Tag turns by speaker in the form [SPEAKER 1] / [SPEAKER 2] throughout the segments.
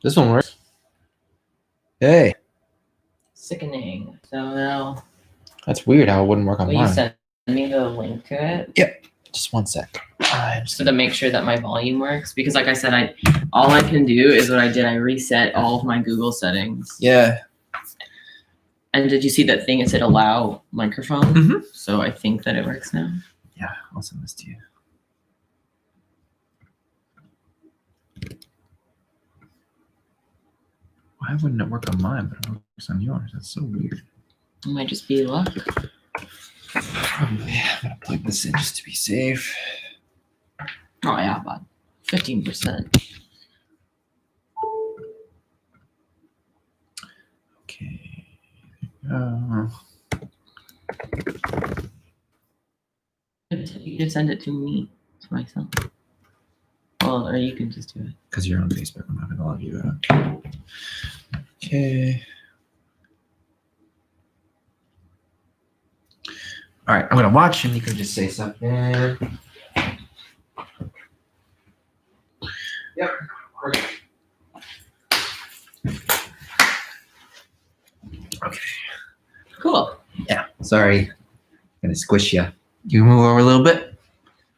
[SPEAKER 1] This one works. Hey.
[SPEAKER 2] Sickening. So now,
[SPEAKER 1] That's weird how it wouldn't work on
[SPEAKER 2] will you
[SPEAKER 1] mine.
[SPEAKER 2] send me the link to it?
[SPEAKER 1] Yep. Just one sec.
[SPEAKER 2] So to make sure that my volume works, because like I said, all I can do is what I did. I reset all of my Google settings.
[SPEAKER 1] Yeah.
[SPEAKER 2] And did you see that thing? It said allow microphone.
[SPEAKER 1] Mhm.
[SPEAKER 2] So I think that it works now.
[SPEAKER 1] Yeah, I'll send this to you. Why wouldn't it work on mine, but it works on yours? That's so weird.
[SPEAKER 2] It might just be luck.
[SPEAKER 1] Probably. I'm gonna plug this in just to be safe.
[SPEAKER 2] Oh yeah, about 15%.
[SPEAKER 1] Okay.
[SPEAKER 2] You can send it to me, to myself. Well, or you can just do it.
[SPEAKER 1] Because you're on Facebook, I'm not gonna log you out. Okay. All right, I'm gonna watch and you can just say something. Yep. Okay.
[SPEAKER 2] Cool.
[SPEAKER 1] Yeah. Sorry. Gonna squish you. You move over a little bit.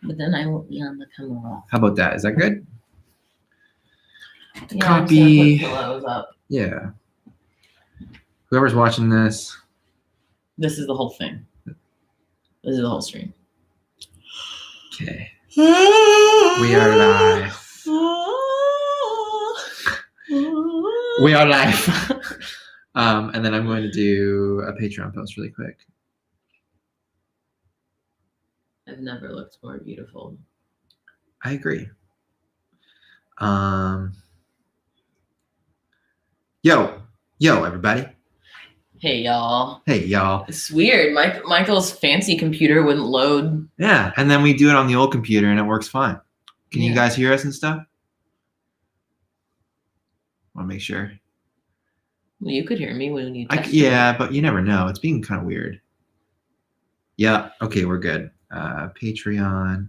[SPEAKER 2] But then I won't be on the camera.
[SPEAKER 1] How about that? Is that good?
[SPEAKER 2] Yeah,
[SPEAKER 1] Copy.
[SPEAKER 2] I'm just gonna put pillows up.
[SPEAKER 1] Yeah. Whoever's watching this.
[SPEAKER 2] This is the whole thing. This is the whole stream.
[SPEAKER 1] Okay. We are live. We are live. And then I'm going to do a Patreon post really quick.
[SPEAKER 2] I've never looked more beautiful.
[SPEAKER 1] I agree. Yo, everybody.
[SPEAKER 2] Hey, y'all.
[SPEAKER 1] Hey, y'all.
[SPEAKER 2] It's weird. Michael's fancy computer wouldn't load.
[SPEAKER 1] Yeah, and then we do it on the old computer and it works fine. Can you guys hear us and stuff? Want to make sure.
[SPEAKER 2] Well, you could hear me when you texted
[SPEAKER 1] yeah, but you never know. It's being kind of weird. Yeah, okay, we're good. Patreon.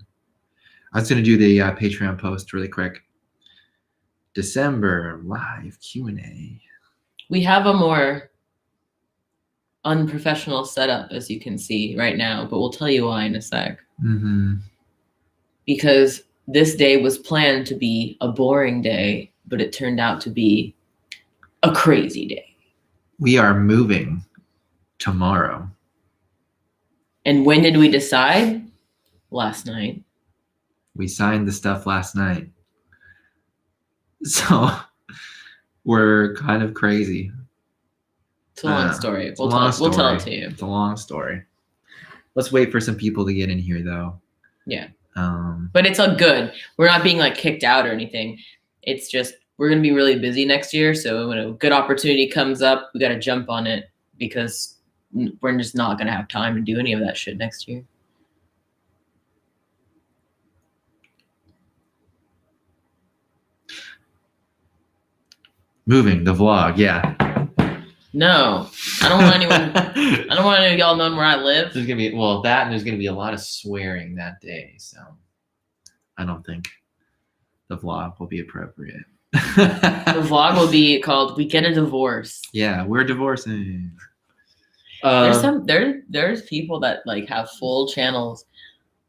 [SPEAKER 1] I was going to do the Patreon post really quick. December live Q&A.
[SPEAKER 2] We have a more unprofessional setup, as you can see right now, but we'll tell you why in a sec.
[SPEAKER 1] Mm-hmm.
[SPEAKER 2] Because this day was planned to be a boring day, but it turned out to be a crazy day.
[SPEAKER 1] We are moving tomorrow.
[SPEAKER 2] And when did we decide? Last night.
[SPEAKER 1] We signed the stuff last night. So we're kind of crazy.
[SPEAKER 2] It's a long story. We'll tell it to you.
[SPEAKER 1] It's a long story. Let's wait for some people to get in here, though.
[SPEAKER 2] Yeah. But it's all good. We're not being like kicked out or anything. It's just we're going to be really busy next year. So when a good opportunity comes up, we got to jump on it because we're just not going to have time to do any of that shit next year.
[SPEAKER 1] Moving the vlog, yeah.
[SPEAKER 2] No, I don't want anyone. I don't want any of y'all knowing where I live.
[SPEAKER 1] There's gonna be that, and there's gonna be a lot of swearing that day, so I don't think the vlog will be appropriate.
[SPEAKER 2] The vlog will be called "We Get a Divorce."
[SPEAKER 1] Yeah, we're divorcing.
[SPEAKER 2] There's people that like have full channels.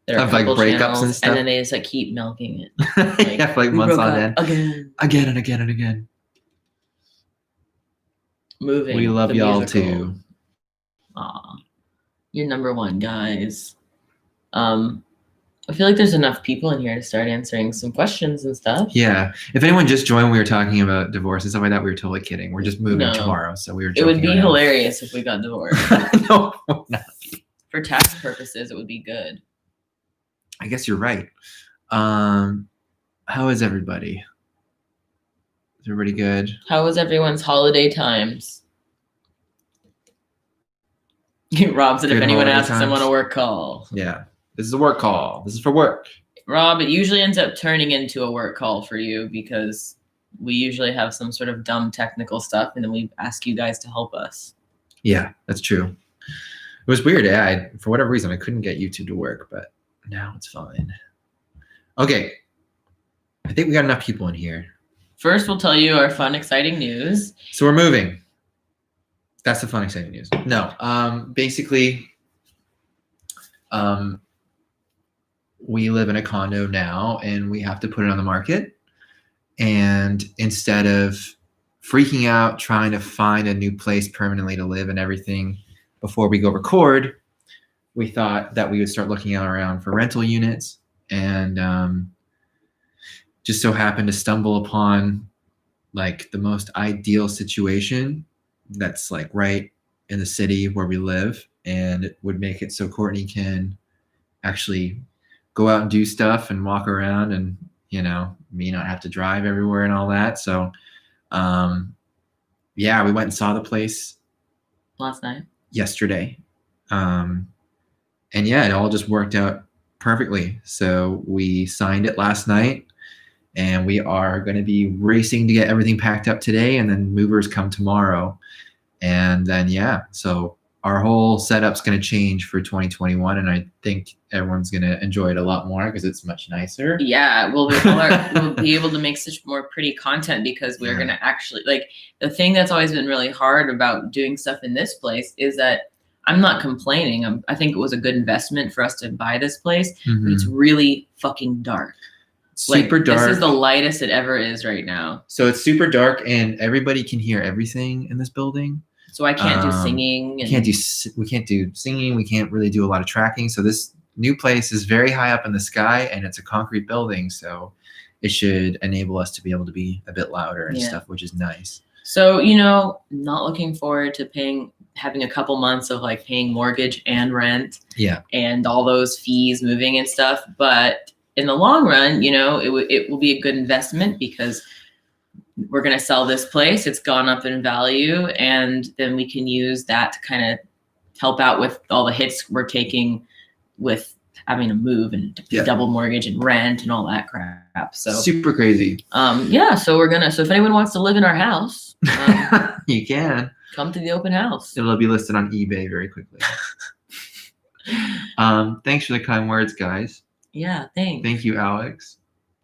[SPEAKER 2] That are
[SPEAKER 1] like breakups and stuff,
[SPEAKER 2] and then they just like keep milking it.
[SPEAKER 1] Like, yeah, for like months on end. Again and again and again.
[SPEAKER 2] Moving.
[SPEAKER 1] We love y'all too.
[SPEAKER 2] Aw, you're number one, guys. I feel like there's enough people in here to start answering some questions and stuff.
[SPEAKER 1] Yeah. If anyone just joined, we were talking about divorce and stuff like that. We were totally kidding. We're just moving tomorrow, so we were.
[SPEAKER 2] It would be hilarious if we got divorced.
[SPEAKER 1] No, not.
[SPEAKER 2] For tax purposes, it would be good.
[SPEAKER 1] I guess you're right. How is everybody? Is everybody good?
[SPEAKER 2] How was everyone's holiday times? Rob said, if anyone asks, I'm on a work call.
[SPEAKER 1] Yeah, this is a work call. This is for work.
[SPEAKER 2] Rob, it usually ends up turning into a work call for you because we usually have some sort of dumb technical stuff, and then we ask you guys to help us.
[SPEAKER 1] Yeah, that's true. It was weird. Yeah, for whatever reason, I couldn't get YouTube to work, but now it's fine. Okay. I think we got enough people in here.
[SPEAKER 2] First, we'll tell you our fun, exciting news.
[SPEAKER 1] So we're moving. That's the fun, exciting news. No, basically, we live in a condo now, and we have to put it on the market. And instead of freaking out trying to find a new place permanently to live and everything before we go record, we thought that we would start looking around for rental units, and just so happened to stumble upon like the most ideal situation that's like right in the city where we live, and it would make it so Courtney can actually go out and do stuff and walk around, and me not have to drive everywhere and all that. So yeah, we went and saw the place
[SPEAKER 2] last night,
[SPEAKER 1] yesterday, and yeah, it all just worked out perfectly. So we signed it last night, and we are going to be racing to get everything packed up today, and then movers come tomorrow. And then, yeah, so our whole setup's going to change for 2021, and I think everyone's going to enjoy it a lot more because it's much nicer.
[SPEAKER 2] Yeah, we'll be able to make such more pretty content because we're going to actually, like, the thing that's always been really hard about doing stuff in this place is that I'm not complaining. I think it was a good investment for us to buy this place, but it's really fucking dark.
[SPEAKER 1] Super dark.
[SPEAKER 2] This is the lightest it ever is right now.
[SPEAKER 1] So it's super dark, and everybody can hear everything in this building.
[SPEAKER 2] So I can't do singing.
[SPEAKER 1] We can't do singing. We can't really do a lot of tracking. So this new place is very high up in the sky, and it's a concrete building. So it should enable us to be able to be a bit louder and stuff, which is nice.
[SPEAKER 2] So, not looking forward to having a couple months of like paying mortgage and rent.
[SPEAKER 1] Yeah.
[SPEAKER 2] And all those fees moving and stuff. But in the long run, it will be a good investment because we're going to sell this place. It's gone up in value, and then we can use that to kind of help out with all the hits we're taking with having to move and to pay double mortgage and rent and all that crap. So
[SPEAKER 1] super crazy.
[SPEAKER 2] So if anyone wants to live in our house,
[SPEAKER 1] you can
[SPEAKER 2] come to the open house.
[SPEAKER 1] It'll be listed on eBay very quickly. Thanks for the kind words, guys.
[SPEAKER 2] Yeah, thanks.
[SPEAKER 1] Thank you, Alex.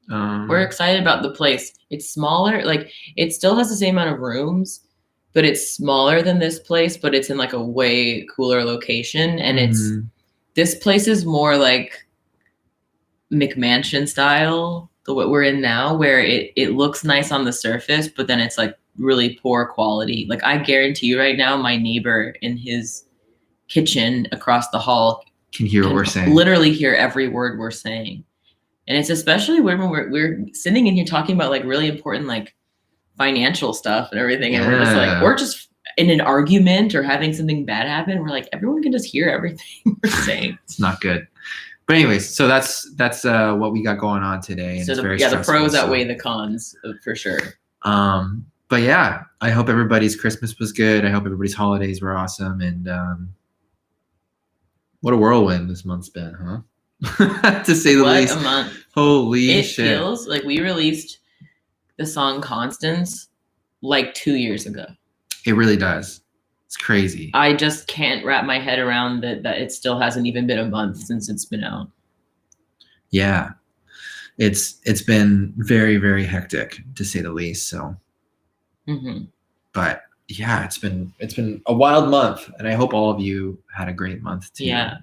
[SPEAKER 2] We're excited about the place. It's smaller. Like, it still has the same amount of rooms, but it's smaller than this place, but it's in like a way cooler location. And this place is more like McMansion style, what we're in now, where it looks nice on the surface, but then it's like really poor quality. Like, I guarantee you right now, my neighbor in his kitchen across the hall
[SPEAKER 1] can hear what we're saying.
[SPEAKER 2] Literally hear every word we're saying. And it's especially when we're sitting in here talking about like really important like financial stuff and everything. And we're just like, or just in an argument or having something bad happen. We're like, everyone can just hear everything we're saying.
[SPEAKER 1] It's not good. But anyways, so that's what we got going on today. And
[SPEAKER 2] so
[SPEAKER 1] it's very
[SPEAKER 2] the pros outweigh the cons for sure.
[SPEAKER 1] But yeah, I hope everybody's Christmas was good. I hope everybody's holidays were awesome. And what a whirlwind this month's been, huh? To say the least.
[SPEAKER 2] What a month.
[SPEAKER 1] Holy shit.
[SPEAKER 2] It feels like we released the song Constance like 2 years ago.
[SPEAKER 1] It really does. It's crazy.
[SPEAKER 2] I just can't wrap my head around that it still hasn't even been a month since it's been out.
[SPEAKER 1] Yeah. It's been very, very hectic to say the least. So, but yeah, it's been a wild month, and I hope all of you had a great month too.
[SPEAKER 2] Yeah.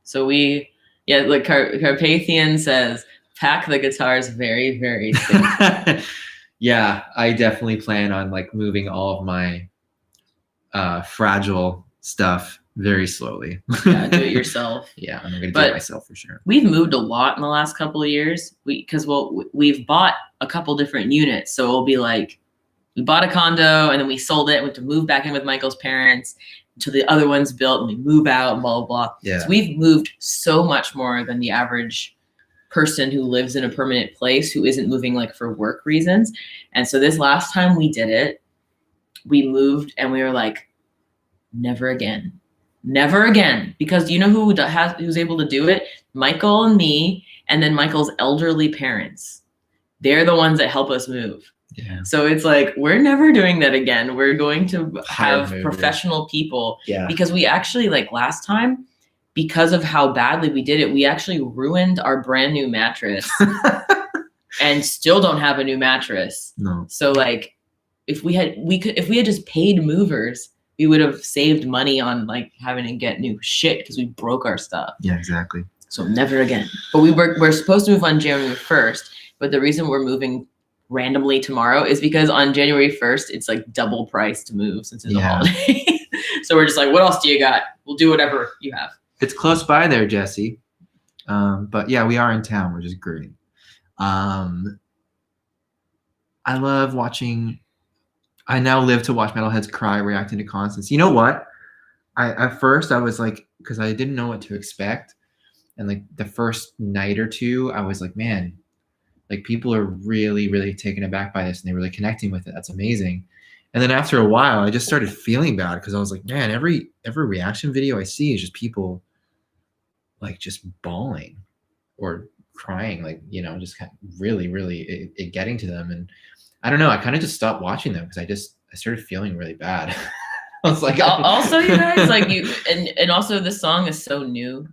[SPEAKER 2] So we, like Carpathian says, pack the guitars very, very soon.
[SPEAKER 1] Yeah, I definitely plan on like moving all of my fragile stuff very slowly.
[SPEAKER 2] Yeah, do it yourself.
[SPEAKER 1] Yeah, I'm gonna do it myself for sure.
[SPEAKER 2] We've moved a lot in the last couple of years because we've bought a couple different units, so it'll be like we bought a condo and then we sold it, went to move back in with Michael's parents until the other one's built and we move out and blah, blah, blah.
[SPEAKER 1] Yeah.
[SPEAKER 2] So we've moved so much more than the average person who lives in a permanent place who isn't moving like for work reasons. And so this last time we did it, we moved and we were like, never again. Never again. Because you know who's able to do it? Michael and me, and then Michael's elderly parents. They're the ones that help us move.
[SPEAKER 1] Yeah.
[SPEAKER 2] So it's like, we're never doing that again. We're going to have professional people.
[SPEAKER 1] Yeah.
[SPEAKER 2] Because we actually, like last time, because of how badly we did it, we actually ruined our brand new mattress. and still don't have a new mattress.
[SPEAKER 1] No.
[SPEAKER 2] So like if we had just paid movers, we would have saved money on like having to get new shit because we broke our stuff.
[SPEAKER 1] Yeah, exactly.
[SPEAKER 2] So never again. But we're supposed to move on January 1st, but the reason we're moving randomly tomorrow is because on January 1st it's like double price to move since it's a holiday. So we're just like, what else do you got? We'll do whatever you have.
[SPEAKER 1] It's close by there, Jesse. But yeah, we are in town, which is great. I love watching. I now live to watch metalheads cry reacting to Constance. You know what? At first I was like, because I didn't know what to expect, and like the first night or two, I was like, man, like people are really, really taken aback by this, and they're really connecting with it. That's amazing. And then after a while, I just started feeling bad because I was like, man, every reaction video I see is just people like just bawling or crying, like, you know, just kind of really, really it getting to them. And I don't know, I kind of just stopped watching them because I started feeling really bad. I was like,
[SPEAKER 2] also, you guys, like and also this song is so new.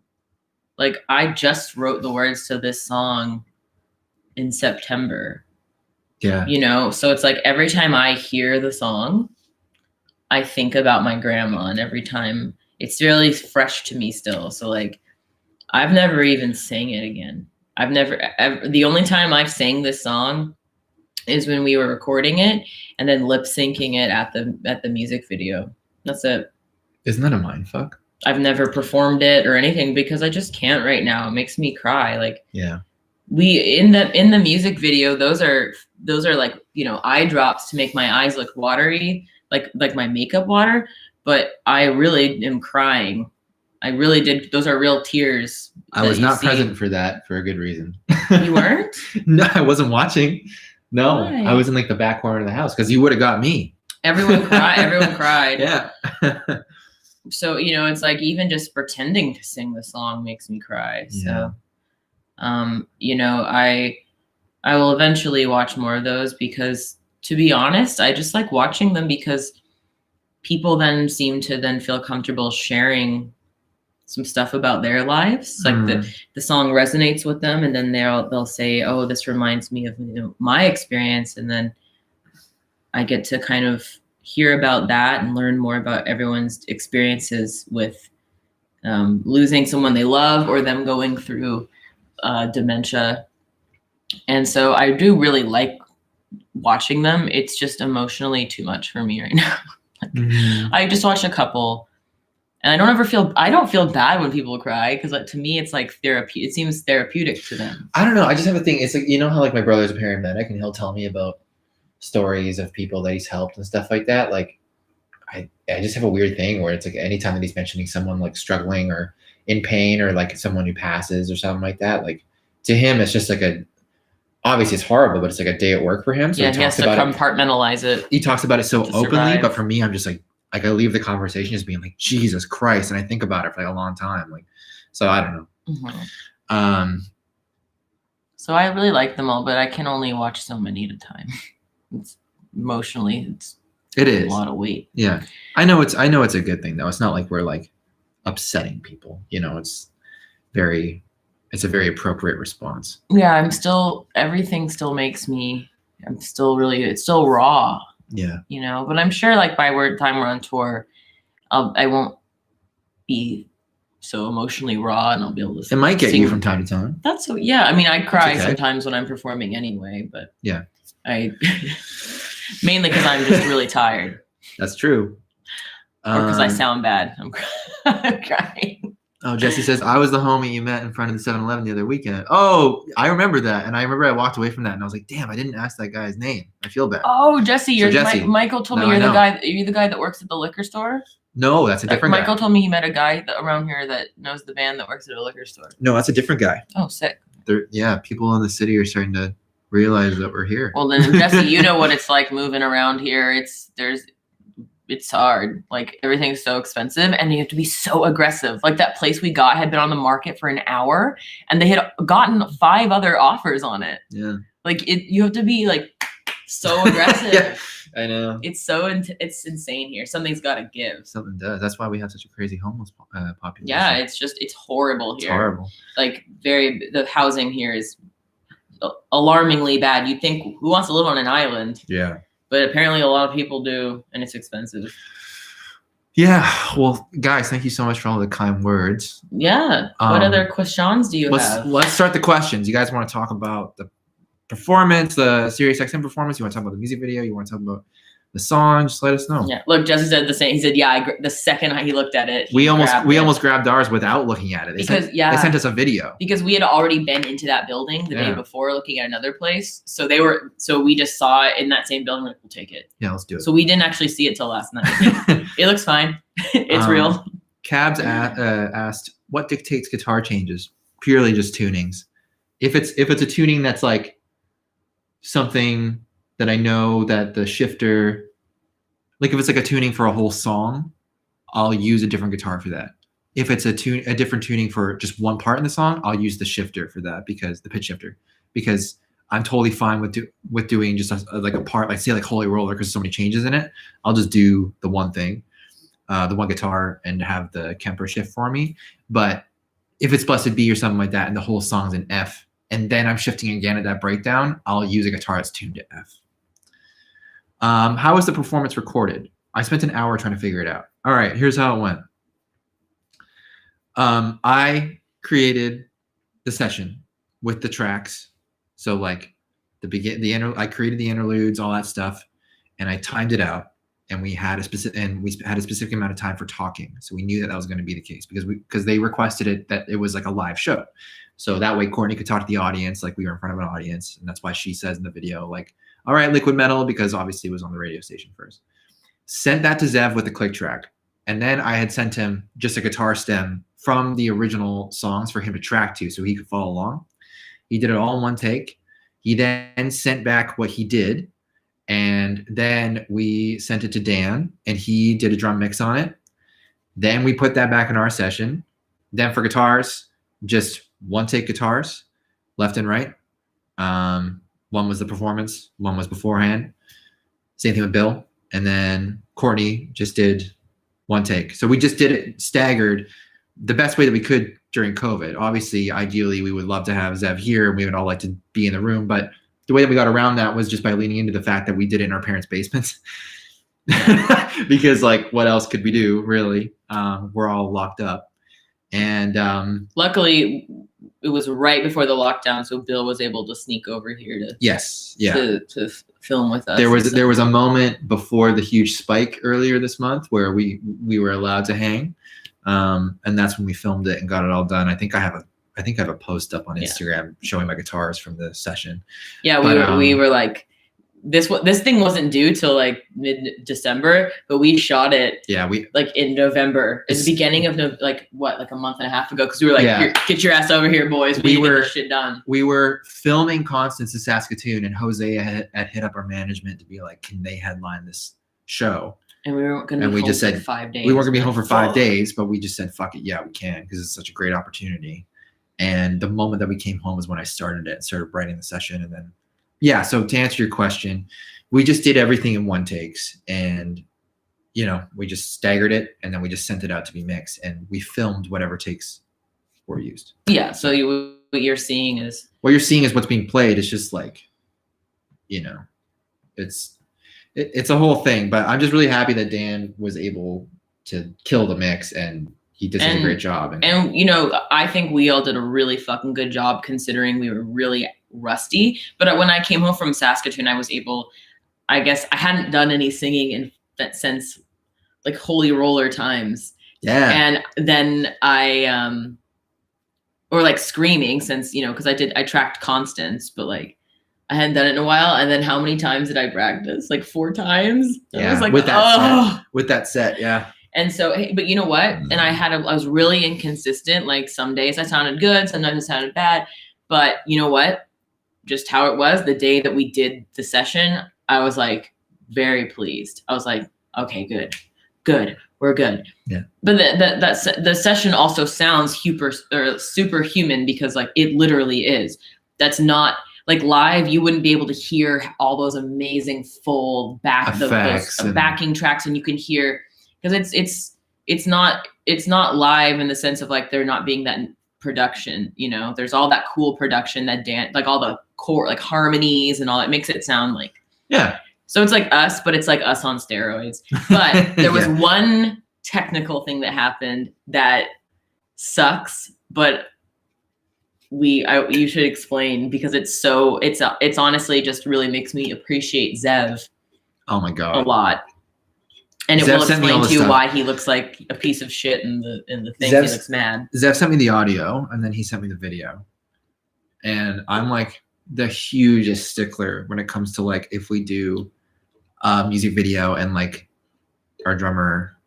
[SPEAKER 2] Like I just wrote the words to this song in September.
[SPEAKER 1] Yeah.
[SPEAKER 2] You know, so it's like every time I hear the song, I think about my grandma, and every time it's really fresh to me still. So like I've never even sang it again. I've never ever, the only time I've sang this song is when we were recording it and then lip syncing it at the music video. That's it.
[SPEAKER 1] Isn't that a mind fuck?
[SPEAKER 2] I've never performed it or anything because I just can't right now. It makes me cry. Like
[SPEAKER 1] yeah.
[SPEAKER 2] We in the music video, those are like, you know, eye drops to make my eyes look watery, like my makeup water, but I really am crying. I really did. Those are real tears.
[SPEAKER 1] I was not present for that for a good reason.
[SPEAKER 2] You weren't?
[SPEAKER 1] No, I wasn't watching. No,
[SPEAKER 2] Why?
[SPEAKER 1] I was in like the back corner of the house because you would have got me.
[SPEAKER 2] Everyone cried. Everyone cried.
[SPEAKER 1] Yeah.
[SPEAKER 2] So, you know, it's like even just pretending to sing the song makes me cry.
[SPEAKER 1] Yeah.
[SPEAKER 2] So, you know, I will eventually watch more of those because, to be honest, I just like watching them because people then seem to then feel comfortable sharing some stuff about their lives. Like the song resonates with them, and then they'll say, oh, this reminds me of, you know, my experience. And then I get to kind of hear about that and learn more about everyone's experiences with losing someone they love or them going through dementia. And so I do really like watching them. It's just emotionally too much for me right now. I just watched a couple, and I don't feel bad when people cry because to me it's like therapy. It seems therapeutic to them.
[SPEAKER 1] I don't know. I just have a thing. It's like, you know how like my brother's a paramedic and he'll tell me about stories of people that he's helped and stuff like that. Like I just have a weird thing where it's like anytime that he's mentioning someone like struggling or in pain or like someone who passes or something like that, like to him it's just like obviously it's horrible, but it's like a day at work for him. So
[SPEAKER 2] yeah, he has to compartmentalize it.
[SPEAKER 1] He talks about it so openly,
[SPEAKER 2] survive.
[SPEAKER 1] But for me, I'm just like I leave the conversation just being like, Jesus Christ. And I think about it for like a long time. Like, so I don't know.
[SPEAKER 2] Mm-hmm. So I really like them all, but I can only watch so many at a time. It's emotionally,
[SPEAKER 1] it is
[SPEAKER 2] a lot of weight.
[SPEAKER 1] Yeah. I know it's a good thing though. It's not like we're like upsetting people, you know, it's a very appropriate response.
[SPEAKER 2] Yeah. Everything still makes me, it's still raw.
[SPEAKER 1] Yeah.
[SPEAKER 2] You know, but I'm sure like by time we're on tour, I won't be so emotionally raw and I'll be able to
[SPEAKER 1] It might get you from time to time.
[SPEAKER 2] Yeah. I mean, I cry sometimes when I'm performing anyway, but
[SPEAKER 1] yeah,
[SPEAKER 2] I mainly because I'm just really tired.
[SPEAKER 1] That's true.
[SPEAKER 2] Or because I sound bad. I'm crying.
[SPEAKER 1] Oh, Jesse says, I was the homie you met in front of the 7-Eleven the other weekend. Oh, I remember that. And I remember I walked away from that and I was like, damn, I didn't ask that guy's name. I feel bad.
[SPEAKER 2] Oh, Jesse, Michael told me you're the guy that works at the liquor store?
[SPEAKER 1] No, that's a different guy.
[SPEAKER 2] Michael told me he met a guy around here that knows the band that works at a liquor store.
[SPEAKER 1] No, that's a different guy.
[SPEAKER 2] Oh, sick.
[SPEAKER 1] Yeah, people in the city are starting to realize that we're here.
[SPEAKER 2] Well, then, Jesse, you know what it's like moving around here. It's hard. Like everything's so expensive and you have to be so aggressive. Like that place we got had been on the market for an hour and they had gotten 5 other offers on it.
[SPEAKER 1] Yeah.
[SPEAKER 2] Like you have to be like so aggressive.
[SPEAKER 1] Yeah, I know.
[SPEAKER 2] It's insane here. Something's got to give.
[SPEAKER 1] Something does. That's why we have such a crazy homeless population.
[SPEAKER 2] Yeah. It's horrible here.
[SPEAKER 1] It's horrible.
[SPEAKER 2] Like the housing here is alarmingly bad. You'd think, who wants to live on an island?
[SPEAKER 1] Yeah.
[SPEAKER 2] But apparently a lot of people do, and it's expensive.
[SPEAKER 1] Yeah. Well, guys, thank you so much for all the kind words.
[SPEAKER 2] Yeah. What other questions do you have?
[SPEAKER 1] Let's start the questions. You guys want to talk about the performance, the SiriusXM performance? You want to talk about the music video? You want to talk about the song? Just let us know.
[SPEAKER 2] Yeah. Look, Jesse said the same. He said, "Yeah." The second he looked at it,
[SPEAKER 1] we almost grabbed ours without looking at it. They sent us a video
[SPEAKER 2] because we had already been into that building the day before, looking at another place. So we just saw it in that same building. Like, we'll take it.
[SPEAKER 1] Yeah, let's do it.
[SPEAKER 2] So we didn't actually see it till last night. It looks fine. It's real.
[SPEAKER 1] Cabs asked, "What dictates guitar changes? Purely just tunings. If it's a tuning that's like something that I know that the shifter, like if it's like a tuning for a whole song, I'll use a different guitar for that. If it's a different tuning for just one part in the song, I'll use the shifter for that, because the pitch shifter, because I'm totally fine with doing just like a part, like say like Holy Roller, because so many changes in it. I'll just do the one thing, the one guitar, and have the Kemper shift for me. But if it's Blessed Be or something like that, and the whole song's in F, and then I'm shifting again at that breakdown, I'll use a guitar that's tuned to F. How was the performance recorded? I spent an hour trying to figure it out. All right, here's how it went. I created the session with the tracks. So like I created the interludes, all that stuff, and I timed it out. And we had a specific amount of time for talking. So we knew that was going to be the case, because they requested it, that it was like a live show. So that way Courtney could talk to the audience like we were in front of an audience. And that's why she says in the video, like, all right, Liquid Metal, because obviously it was on the radio station first. Sent that to Zev with a click track. And then I had sent him just a guitar stem from the original songs for him to track to so he could follow along. He did it all in one take. He then sent back what he did. And then we sent it to Dan, and he did a drum mix on it. Then we put that back in our session. Then for guitars, just one take guitars, left and right. One was the performance, one was beforehand. Same thing with Bill. And then Courtney just did one take. So we just did it staggered the best way that we could during COVID. Obviously, ideally, we would love to have Zev here, and we would all like to be in the room, but the way that we got around that was just by leaning into the fact that we did it in our parents' basements. Because like, what else could we do, really? We're all locked up. And
[SPEAKER 2] luckily it was right before the lockdown, so Bill was able to sneak over here to to film with us.
[SPEAKER 1] There was a moment before the huge spike earlier this month where we were allowed to hang. And that's when we filmed it and got it all done. I think I have a post up on Instagram showing my guitars from the session.
[SPEAKER 2] Yeah, we were like, this thing wasn't due till like mid-December, but we shot it.
[SPEAKER 1] Yeah,
[SPEAKER 2] like in November, at the beginning of like a month and a half ago, because we were like, Here, get your ass over here, boys. We need to get this shit done.
[SPEAKER 1] We were filming Constance in Saskatoon, and Jose had hit up our management to be like, can they headline this show?
[SPEAKER 2] And we weren't going to be home for 5 days.
[SPEAKER 1] We weren't going to be home for 5 days, but we just said, fuck it, yeah, we can, because it's such a great opportunity. And the moment that we came home was when I started writing the session. And then, so to answer your question, we just did everything in one takes, and, we just staggered it, and then we just sent it out to be mixed, and we filmed whatever takes were used.
[SPEAKER 2] Yeah. So what you're seeing is
[SPEAKER 1] what's being played. It's just like, it's a whole thing, but I'm just really happy that Dan was able to kill the mix, and he did such a great job.
[SPEAKER 2] And I think we all did a really fucking good job, considering we were really rusty. But when I came home from Saskatoon, I was able, I guess I hadn't done any singing in that sense, like Holy Roller times.
[SPEAKER 1] Yeah.
[SPEAKER 2] And then or like screaming, since, because I tracked Constance, but like I hadn't done it in a while. And then how many times did I practice? Like 4 times.
[SPEAKER 1] Yeah.
[SPEAKER 2] I was like,
[SPEAKER 1] with that set. Yeah.
[SPEAKER 2] And so, but you know what? And I was really inconsistent. Like some days I sounded good, sometimes it sounded bad. But you know what? Just how it was the day that we did the session, I was like very pleased. I was like, okay, good, we're good.
[SPEAKER 1] Yeah.
[SPEAKER 2] But the session also sounds superhuman, because like it literally is. That's not like live. You wouldn't be able to hear all those amazing full backing tracks, and you can hear, because it's not live in the sense of like there not being that production, there's all that cool production that like all the core, like harmonies and all that makes it sound like,
[SPEAKER 1] yeah.
[SPEAKER 2] So it's like us, but it's like us on steroids. But there was one technical thing that happened that sucks, but you should explain, because it's honestly just really makes me appreciate Zev.
[SPEAKER 1] Oh my God.
[SPEAKER 2] A lot. And it will explain to you why he looks like a piece of shit in the thing. He looks mad.
[SPEAKER 1] Zev sent me the audio, and then he sent me the video. And I'm like the hugest stickler when it comes to like if we do a music video and like our drummer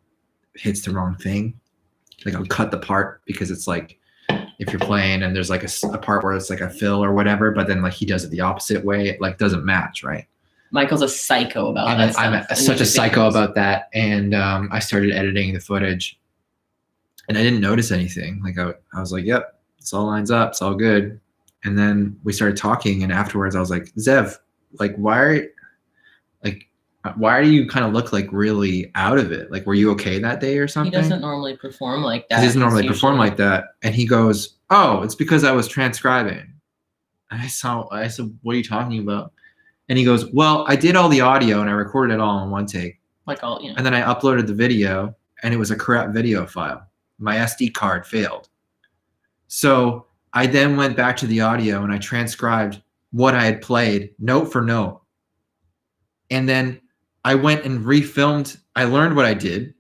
[SPEAKER 1] hits the wrong thing, like I'll cut the part, because it's like if you're playing and there's like a part where it's like a fill or whatever, but then like he does it the opposite way, it like doesn't match, right?
[SPEAKER 2] Michael's a psycho about that.
[SPEAKER 1] I'm such a psycho about that. And I started editing the footage, and I didn't notice anything. Like I was like, yep, this all lines up. It's all good. And then we started talking, and afterwards I was like, Zev, like, why do you kind of look like really out of it? Like, were you okay that day or something?
[SPEAKER 2] He doesn't normally perform like that.
[SPEAKER 1] He doesn't normally perform like that. And he goes, oh, it's because I was transcribing. And I said, what are you talking about? And he goes, well, I did all the audio and I recorded it all in one take.
[SPEAKER 2] Like all,
[SPEAKER 1] And then I uploaded the video, and it was a corrupt video file. My SD card failed. So I then went back to the audio and I transcribed what I had played note for note. And then I went and refilmed. I learned what I did,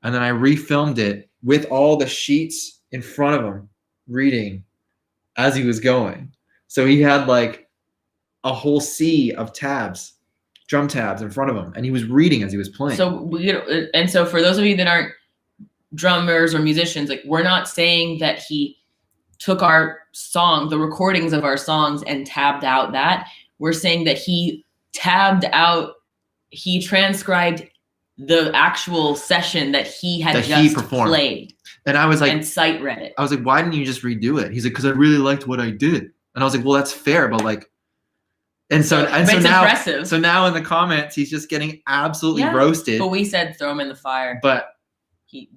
[SPEAKER 1] and then I refilmed it with all the sheets in front of him reading as he was going. So he had like a whole sea of tabs, drum tabs in front of him, and he was reading as he was playing.
[SPEAKER 2] So for those of you that aren't drummers or musicians, like, we're not saying that he took our song, the recordings of our songs, and tabbed out that. We're saying that he transcribed the actual session that he had just played.
[SPEAKER 1] And I was like,
[SPEAKER 2] and sight read it.
[SPEAKER 1] I was like, why didn't you just redo it? He's like, because I really liked what I did. And I was like, well, that's fair, but like, so now in the comments, he's just getting absolutely roasted.
[SPEAKER 2] But we said throw him in the fire.
[SPEAKER 1] But
[SPEAKER 2] he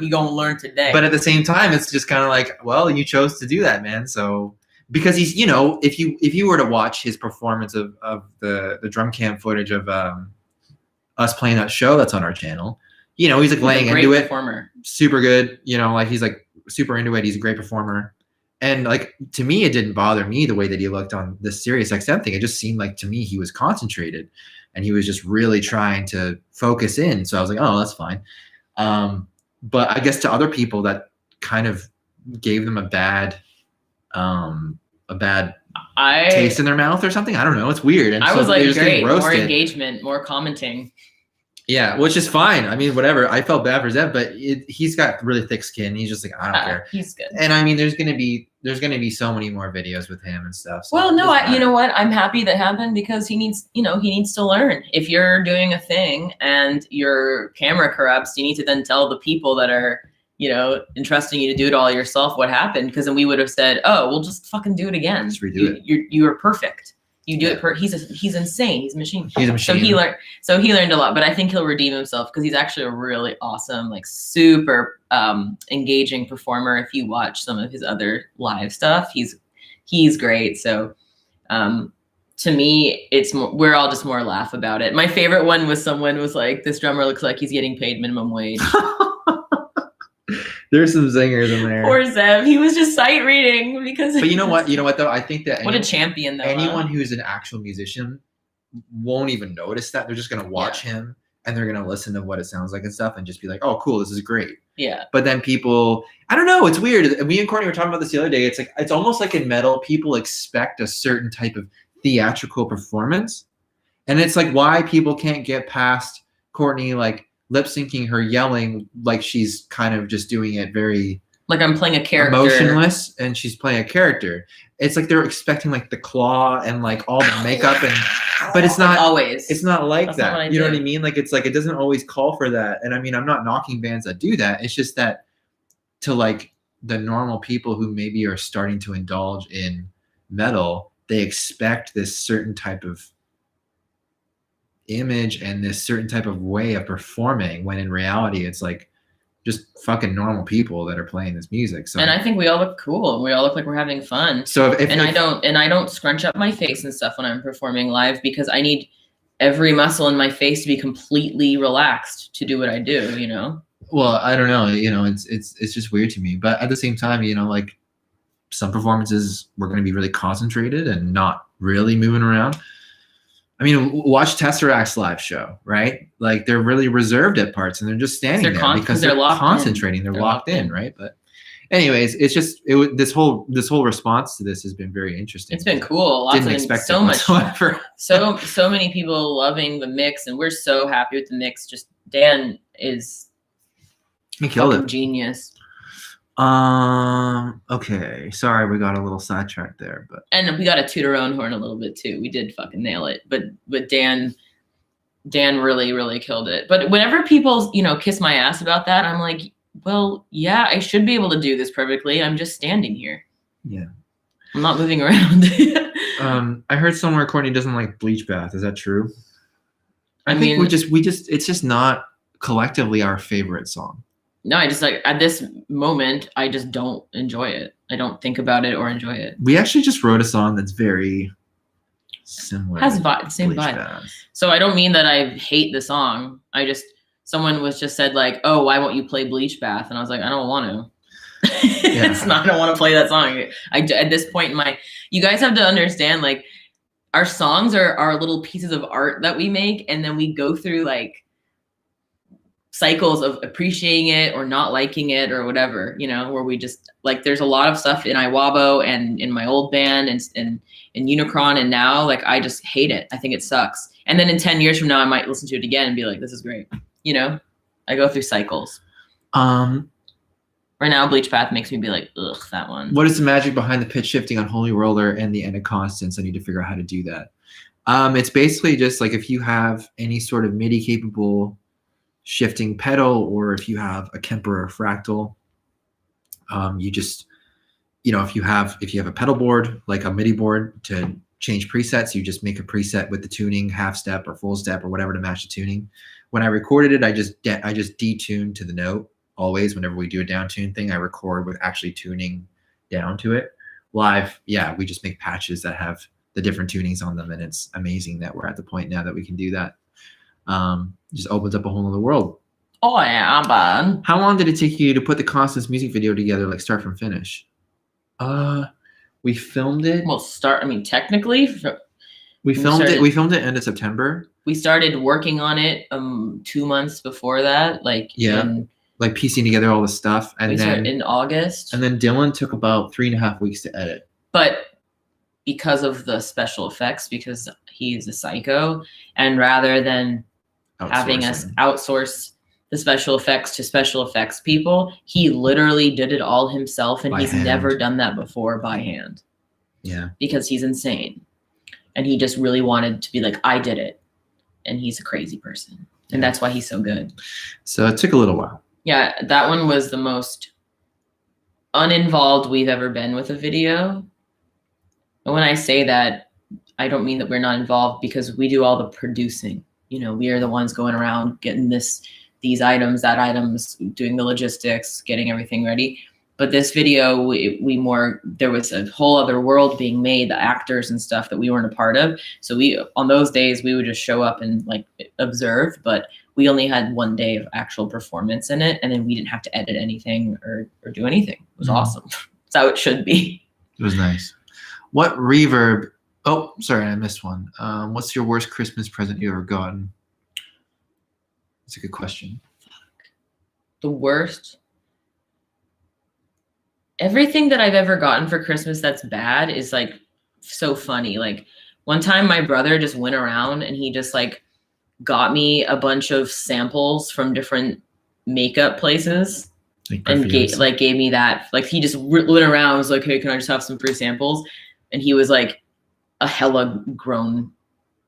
[SPEAKER 2] gonna learn today.
[SPEAKER 1] But at the same time, it's just kind of like, well, you chose to do that, man. So because he's, if you were to watch his performance of the drum cam footage of us playing that show that's on our channel, he's like laying into it.
[SPEAKER 2] Performer.
[SPEAKER 1] Super good. Like he's like super into it. He's a great performer. And like, to me, it didn't bother me the way that he looked on the Sirius XM thing. It just seemed like, to me, he was concentrated and he was just really trying to focus in. So I was like, oh, that's fine. But I guess to other people, that kind of gave them a bad taste in their mouth or something. I don't know. It's weird. And
[SPEAKER 2] I was like, great, more engagement, more commenting.
[SPEAKER 1] Yeah, which is fine. I mean, whatever. I felt bad for Zev, but he's got really thick skin. He's just like, I don't care.
[SPEAKER 2] He's good.
[SPEAKER 1] And I mean, there's gonna be so many more videos with him and stuff. So
[SPEAKER 2] well, no, you know what? I'm happy that happened, because he needs to learn. If you're doing a thing and your camera corrupts, you need to then tell the people that are, entrusting you to do it all yourself what happened, because then we would have said, oh, we'll just fucking do it again.
[SPEAKER 1] Just redo it.
[SPEAKER 2] You are perfect. You do it. He's insane. He's a machine.
[SPEAKER 1] He's a machine.
[SPEAKER 2] So he learned a lot, but I think he'll redeem himself, because he's actually a really awesome, like super engaging performer. If you watch some of his other live stuff, he's great. So to me, we're all just more laugh about it. My favorite one was someone was like, this drummer looks like he's getting paid minimum wage.
[SPEAKER 1] There's some zingers in there.
[SPEAKER 2] Poor Zev. He was just sight reading because.
[SPEAKER 1] But you know what? Though, I think that
[SPEAKER 2] what a champion though.
[SPEAKER 1] Anyone who's an actual musician won't even notice that. They're just gonna watch him and they're gonna listen to what it sounds like and stuff, and just be like, "Oh, cool, this is great."
[SPEAKER 2] Yeah.
[SPEAKER 1] But then people, I don't know. It's weird. Me and Courtney were talking about this the other day. It's like it's almost like in metal, people expect a certain type of theatrical performance, and it's like why people can't get past Courtney like lip syncing her yelling like she's kind of just doing it very
[SPEAKER 2] like I'm playing a character,
[SPEAKER 1] emotionless, and she's playing a character. It's like they're expecting like the claw and like all the makeup but it's not
[SPEAKER 2] always.
[SPEAKER 1] It's not like That's that. You know what I mean? Like it's like it doesn't always call for that. And I mean, I'm not knocking bands that do that. It's just that to like the normal people who maybe are starting to indulge in metal, they expect this certain type of image and this certain type of way of performing, when in reality it's like just fucking normal people that are playing this music. So
[SPEAKER 2] and I think we all look cool. We all look like we're having fun.
[SPEAKER 1] So
[SPEAKER 2] I don't scrunch up my face and stuff when I'm performing live because I need every muscle in my face to be completely relaxed to do what I do, you know?
[SPEAKER 1] Well, I don't know, you know, it's just weird to me. But at the same time, you know, like some performances we're going to be really concentrated and not really moving around. I mean, watch Tesseract's live show, right? Like they're really reserved at parts and they're just standing there because they're concentrating. They're locked in, right? But anyways, it's just this whole response to this has been very interesting.
[SPEAKER 2] It's been cool.
[SPEAKER 1] Didn't expect so much.
[SPEAKER 2] So many people loving the mix, and we're so happy with the mix. Just Dan is
[SPEAKER 1] he killed it.
[SPEAKER 2] Genius.
[SPEAKER 1] Okay. Sorry, we got a little sidetracked there, but
[SPEAKER 2] we got to toot our own horn a little bit too. We did fucking nail it, but Dan really, really killed it. But whenever people, you know, kiss my ass about that, I'm like, well, yeah, I should be able to do this perfectly. I'm just standing here.
[SPEAKER 1] Yeah.
[SPEAKER 2] I'm not moving around.
[SPEAKER 1] I heard somewhere Courtney doesn't like Bleach Bath. Is that true? I mean, we just it's just not collectively our favorite song.
[SPEAKER 2] No, I just like at this moment, I just don't enjoy it. I don't think about it or enjoy it.
[SPEAKER 1] We actually just wrote a song that's very similar.
[SPEAKER 2] Has the same vibe. Bath. So I don't mean that I hate the song. Someone was just said like, oh, why won't you play Bleach Bath? And I was like, I don't want to. I don't want to play that song. At this point in you guys have to understand, like our songs are little pieces of art that we make. And then we go through like cycles of appreciating it or not liking it or whatever, you know, where we just like, there's a lot of stuff in Iwabo and in my old band and in Unicron. And now like, I just hate it. I think it sucks. And then in 10 years from now, I might listen to it again and be like, this is great. You know, I go through cycles. Right now, Bleach Bath makes me be like, ugh, that one.
[SPEAKER 1] What is the magic behind the pitch shifting on Holy Roller and the end of constants? I need to figure out how to do that. It's basically just like if you have any sort of MIDI capable shifting pedal, or if you have a Kemper or a Fractal, you just, you know, if you have a pedal board, like a MIDI board to change presets, you just make a preset with the tuning, half step or full step or whatever to match the tuning. When I recorded it, I just detuned to the note. Always, whenever we do a down tune thing, I record with actually tuning down to it. Live, yeah, we just make patches that have the different tunings on them, and it's amazing that we're at the point now that we can do that. Just opens up a whole other world.
[SPEAKER 2] Oh yeah, man.
[SPEAKER 1] How long did it take you to put the Constance music video together, like start from finish? We filmed it.
[SPEAKER 2] Well, technically,
[SPEAKER 1] we filmed it end of September.
[SPEAKER 2] We started working on it 2 months before that, like
[SPEAKER 1] like piecing together all the stuff, and then
[SPEAKER 2] in August.
[SPEAKER 1] And then Dylan took about 3.5 weeks to edit.
[SPEAKER 2] But because of the special effects, because he's a psycho, and rather than having us outsource the special effects to special effects people, he literally did it all himself, and he's never done that before by hand.
[SPEAKER 1] Yeah.
[SPEAKER 2] Because he's insane. And he just really wanted to be like, I did it. And he's a crazy person. And that's why he's so good.
[SPEAKER 1] So it took a little while.
[SPEAKER 2] Yeah, that one was the most uninvolved we've ever been with a video. And when I say that, I don't mean that we're not involved, because we do all the producing. You know, we are the ones going around getting these items, that items, doing the logistics, getting everything ready. But this video, there was a whole other world being made, the actors and stuff that we weren't a part of. So on those days, we would just show up and like observe, but we only had 1 day of actual performance in it. And then we didn't have to edit anything or do anything. It was awesome. That's how it should be.
[SPEAKER 1] It was nice. What reverb? Oh, sorry, I missed one. What's your worst Christmas present you ever gotten? That's a good question.
[SPEAKER 2] The worst? Everything that I've ever gotten for Christmas that's bad is like so funny. Like one time my brother just went around and he just like got me a bunch of samples from different makeup places and gave me that. Like he just went around and was like, hey, can I just have some free samples? And he was like a hella grown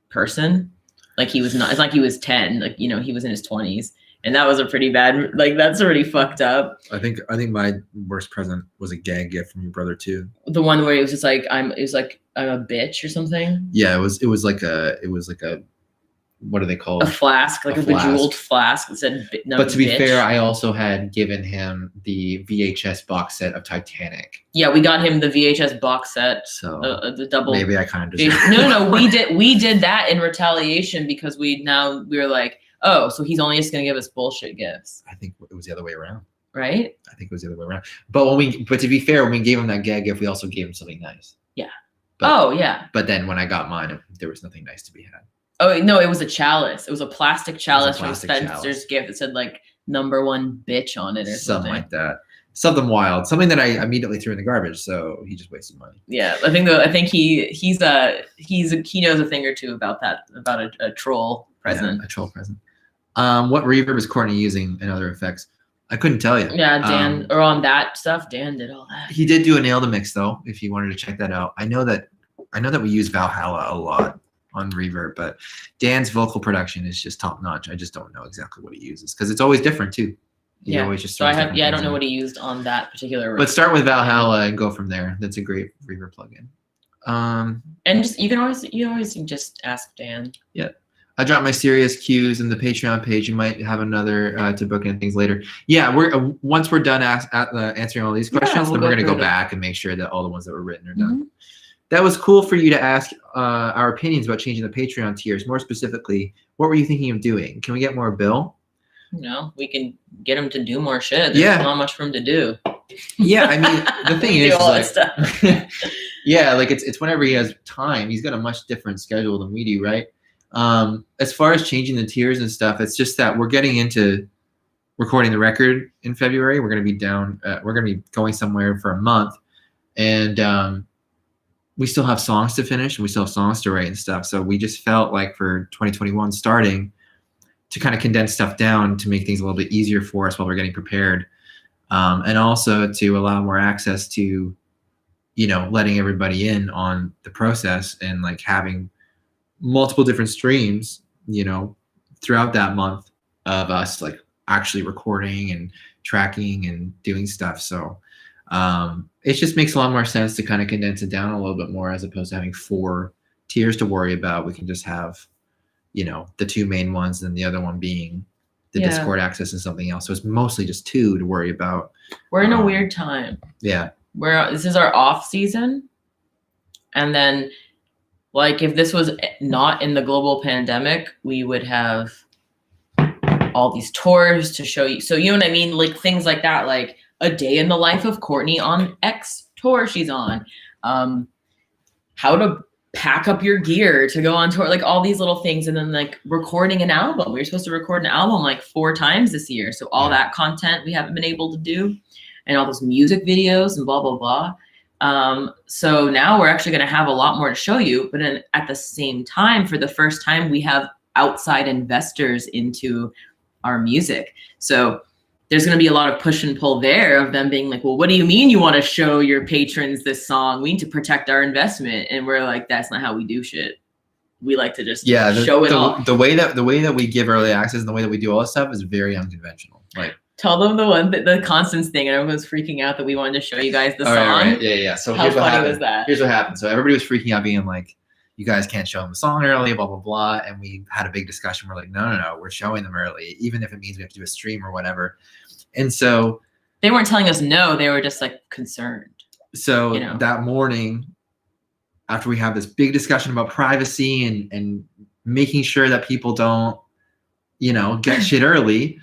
[SPEAKER 2] person. Like he was not, it's like he was 10, like, you know, he was in his 20s. And that was a pretty bad, like, that's already fucked up.
[SPEAKER 1] I think my worst present was a gag gift from your brother too.
[SPEAKER 2] The one where it was just like, I'm a bitch or something.
[SPEAKER 1] Yeah, it was like a what are they called?
[SPEAKER 2] A flask, like a bejeweled flask that said
[SPEAKER 1] but to be fair, I also had given him the VHS box set of Titanic.
[SPEAKER 2] Yeah, we got him the VHS box set.
[SPEAKER 1] So
[SPEAKER 2] the double.
[SPEAKER 1] Maybe I kind of deserve
[SPEAKER 2] No, we did that in retaliation because we were like, oh, so he's only just gonna give us bullshit gifts.
[SPEAKER 1] I think it was the other way around.
[SPEAKER 2] Right?
[SPEAKER 1] I think it was the other way around. But to be fair, when we gave him that gag gift, we also gave him something nice.
[SPEAKER 2] Yeah.
[SPEAKER 1] But,
[SPEAKER 2] yeah.
[SPEAKER 1] But then when I got mine, there was nothing nice to be had.
[SPEAKER 2] Oh no, it was a chalice. It was a plastic chalice from Spencer's gift that said like #1 bitch on it or something
[SPEAKER 1] like that. Something wild. Something that I immediately threw in the garbage. So he just wasted money.
[SPEAKER 2] Yeah, I think he knows a thing or two about that, about a troll present.
[SPEAKER 1] Yeah, a troll present. What reverb is Courtney using and other effects? I couldn't tell you.
[SPEAKER 2] Yeah, Dan, or on that stuff, Dan did all that.
[SPEAKER 1] He did do a nail to mix though, if you wanted to check that out. I know that we use Valhalla a lot on reverb, but Dan's vocal production is just top notch. I just don't know exactly what he uses because it's always different too. He always just
[SPEAKER 2] so I don't know what he used on that particular.
[SPEAKER 1] But start with Valhalla and go from there. That's a great reverb plugin.
[SPEAKER 2] And just you always just ask Dan.
[SPEAKER 1] Yeah. I dropped my serious cues in the Patreon page. You might have another to book in things later. Yeah, once we're done answering all these questions, then we're gonna go back and make sure that all the ones that were written are done. Mm-hmm. That was cool for you to ask our opinions about changing the Patreon tiers. More specifically, what were you thinking of doing? Can we get more Bill?
[SPEAKER 2] We can get him to do more shit. There's not much for him to do.
[SPEAKER 1] Yeah, I mean, the thing is, like, yeah, like it's whenever he has time. He's got a much different schedule than we do, right? As far as changing the tiers and stuff, it's just that we're getting into recording the record in February. We're going to be we're going to be going somewhere for a month, and we still have songs to finish and we still have songs to write and stuff. So we just felt like for 2021 starting to kind of condense stuff down to make things a little bit easier for us while we're getting prepared. And also to allow more access to, letting everybody in on the process and like having multiple different streams, throughout that month of us like actually recording and tracking and doing stuff. So it just makes a lot more sense to kind of condense it down a little bit more as opposed to having 4 tiers to worry about. We can just have, the 2 main ones and the other one being the Discord access and something else. So it's mostly just 2 to worry about.
[SPEAKER 2] We're in a weird time.
[SPEAKER 1] Yeah.
[SPEAKER 2] This is our off season. And then like if this was not in the global pandemic, we would have all these tours to show you. So you know what I mean? Like things like that, like a day in the life of Courtney on X tour she's on. How to pack up your gear to go on tour, like all these little things. And then like recording an album. We were supposed to record an album like 4 times this year. So all that content we haven't been able to do and all those music videos and blah, blah, blah. So now we're actually going to have a lot more to show you, but at the same time, for the first time, we have outside investors into our music. So there's going to be a lot of push and pull there of them being like, well, what do you mean you want to show your patrons this song? We need to protect our investment. And we're like, that's not how we do shit. We like to just show it all.
[SPEAKER 1] The way that we give early access and the way that we do all this stuff is very unconventional. Like,
[SPEAKER 2] tell them the Constance thing, and everyone was freaking out that we wanted to show you guys the song.
[SPEAKER 1] Right. Yeah. So
[SPEAKER 2] how funny was that?
[SPEAKER 1] Here's what happened. So everybody was freaking out, being like, "You guys can't show them the song early," blah blah blah. And we had a big discussion. We're like, "No, we're showing them early, even if it means we have to do a stream or whatever." And so
[SPEAKER 2] they weren't telling us no; they were just like concerned.
[SPEAKER 1] So that morning, after we have this big discussion about privacy and making sure that people don't, get shit early.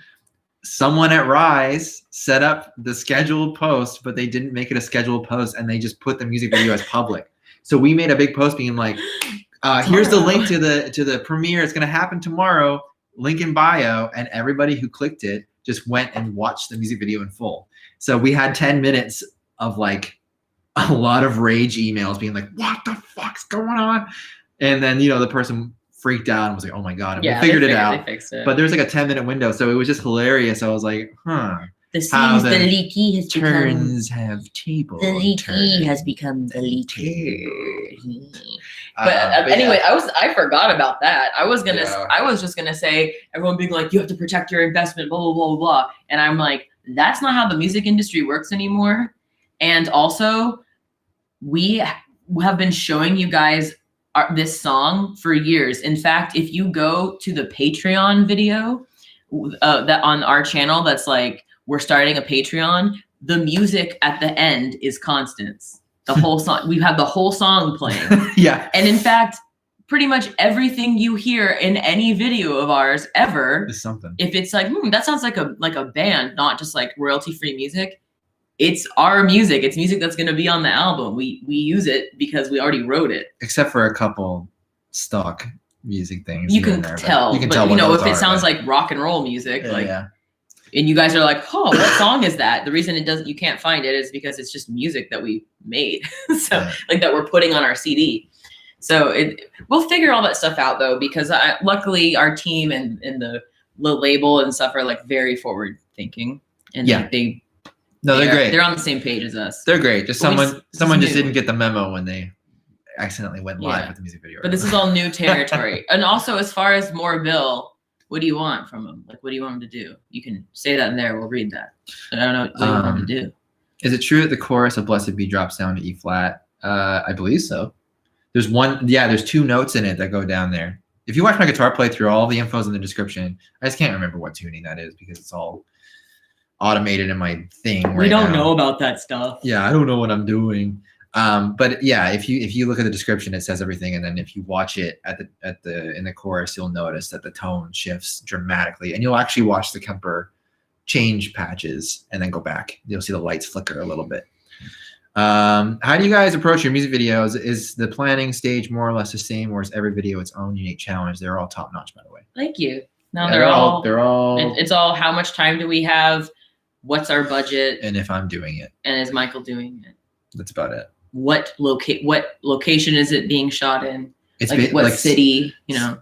[SPEAKER 1] Someone at Rise set up the scheduled post, but they didn't make it a scheduled post, and they just put the music video as public. So we made a big post being like, here's the link to the premiere. It's going to happen tomorrow. Link in bio. And everybody who clicked it just went and watched the music video in full. So we had 10 minutes of like a lot of rage emails being like, what the fuck's going on? And then, the person freaked out and was like, oh my God. And we figured it out.
[SPEAKER 2] They fixed it.
[SPEAKER 1] But there's like a 10-minute window. So it was just hilarious. I was like,
[SPEAKER 2] The seems the leaky has
[SPEAKER 1] turns have tables.
[SPEAKER 2] The leaky has become the leaky. But anyway, I forgot about that. I was just gonna say everyone being like, you have to protect your investment, blah blah blah blah. And I'm like, that's not how the music industry works anymore. And also, we have been showing you guys this song for years. In fact, if you go to the Patreon video that on our channel, that's like, we're starting a Patreon, the music at the end is Constance. The whole song, we've had the whole song playing.
[SPEAKER 1] Yeah.
[SPEAKER 2] And in fact, pretty much everything you hear in any video of ours ever
[SPEAKER 1] is something.
[SPEAKER 2] If it's like, that sounds like a band, not just like royalty-free music, it's our music. It's music that's going to be on the album. We use it because we already wrote it.
[SPEAKER 1] Except for a couple stock music things.
[SPEAKER 2] You can tell. You know, if it sounds like rock and roll music, and you guys are like, oh, what song is that? The reason you can't find it is because it's just music that we made. So like that we're putting on our CD. So we'll figure all that stuff out though, because luckily our team and the label and stuff are like very forward thinking. And they're great. They're on the same page as us.
[SPEAKER 1] They're great. Just someone just didn't get the memo when they accidentally went live with the music video.
[SPEAKER 2] But this is all new territory. And also, as far as more Bill, what do you want from him? Like, what do you want him to do? You can say that in there. We'll read that. I don't know what you want him to do.
[SPEAKER 1] Is it true that the chorus of Blessed Be drops down to E flat? I believe so. There's 2 notes in it that go down there. If you watch my guitar playthrough, all the info's in the description. I just can't remember what tuning that is because it's all automated in my thing.
[SPEAKER 2] We don't know about that stuff.
[SPEAKER 1] Yeah, I don't know what I'm doing. But yeah, if you look at the description, it says everything, and then if you watch it in the chorus, you'll notice that the tone shifts dramatically, and you'll actually watch the Kemper change patches and then go back. You'll see the lights flicker a little bit. How do you guys approach your music videos? Is the planning stage more or less the same, or is every video its own unique challenge? They're all top notch, by the way.
[SPEAKER 2] Thank you. No, they're all. It's all. How much time do we have? What's our budget?
[SPEAKER 1] And if I'm doing it.
[SPEAKER 2] And is Michael doing it?
[SPEAKER 1] That's about it.
[SPEAKER 2] What location is it being shot in? It's like what city? You know.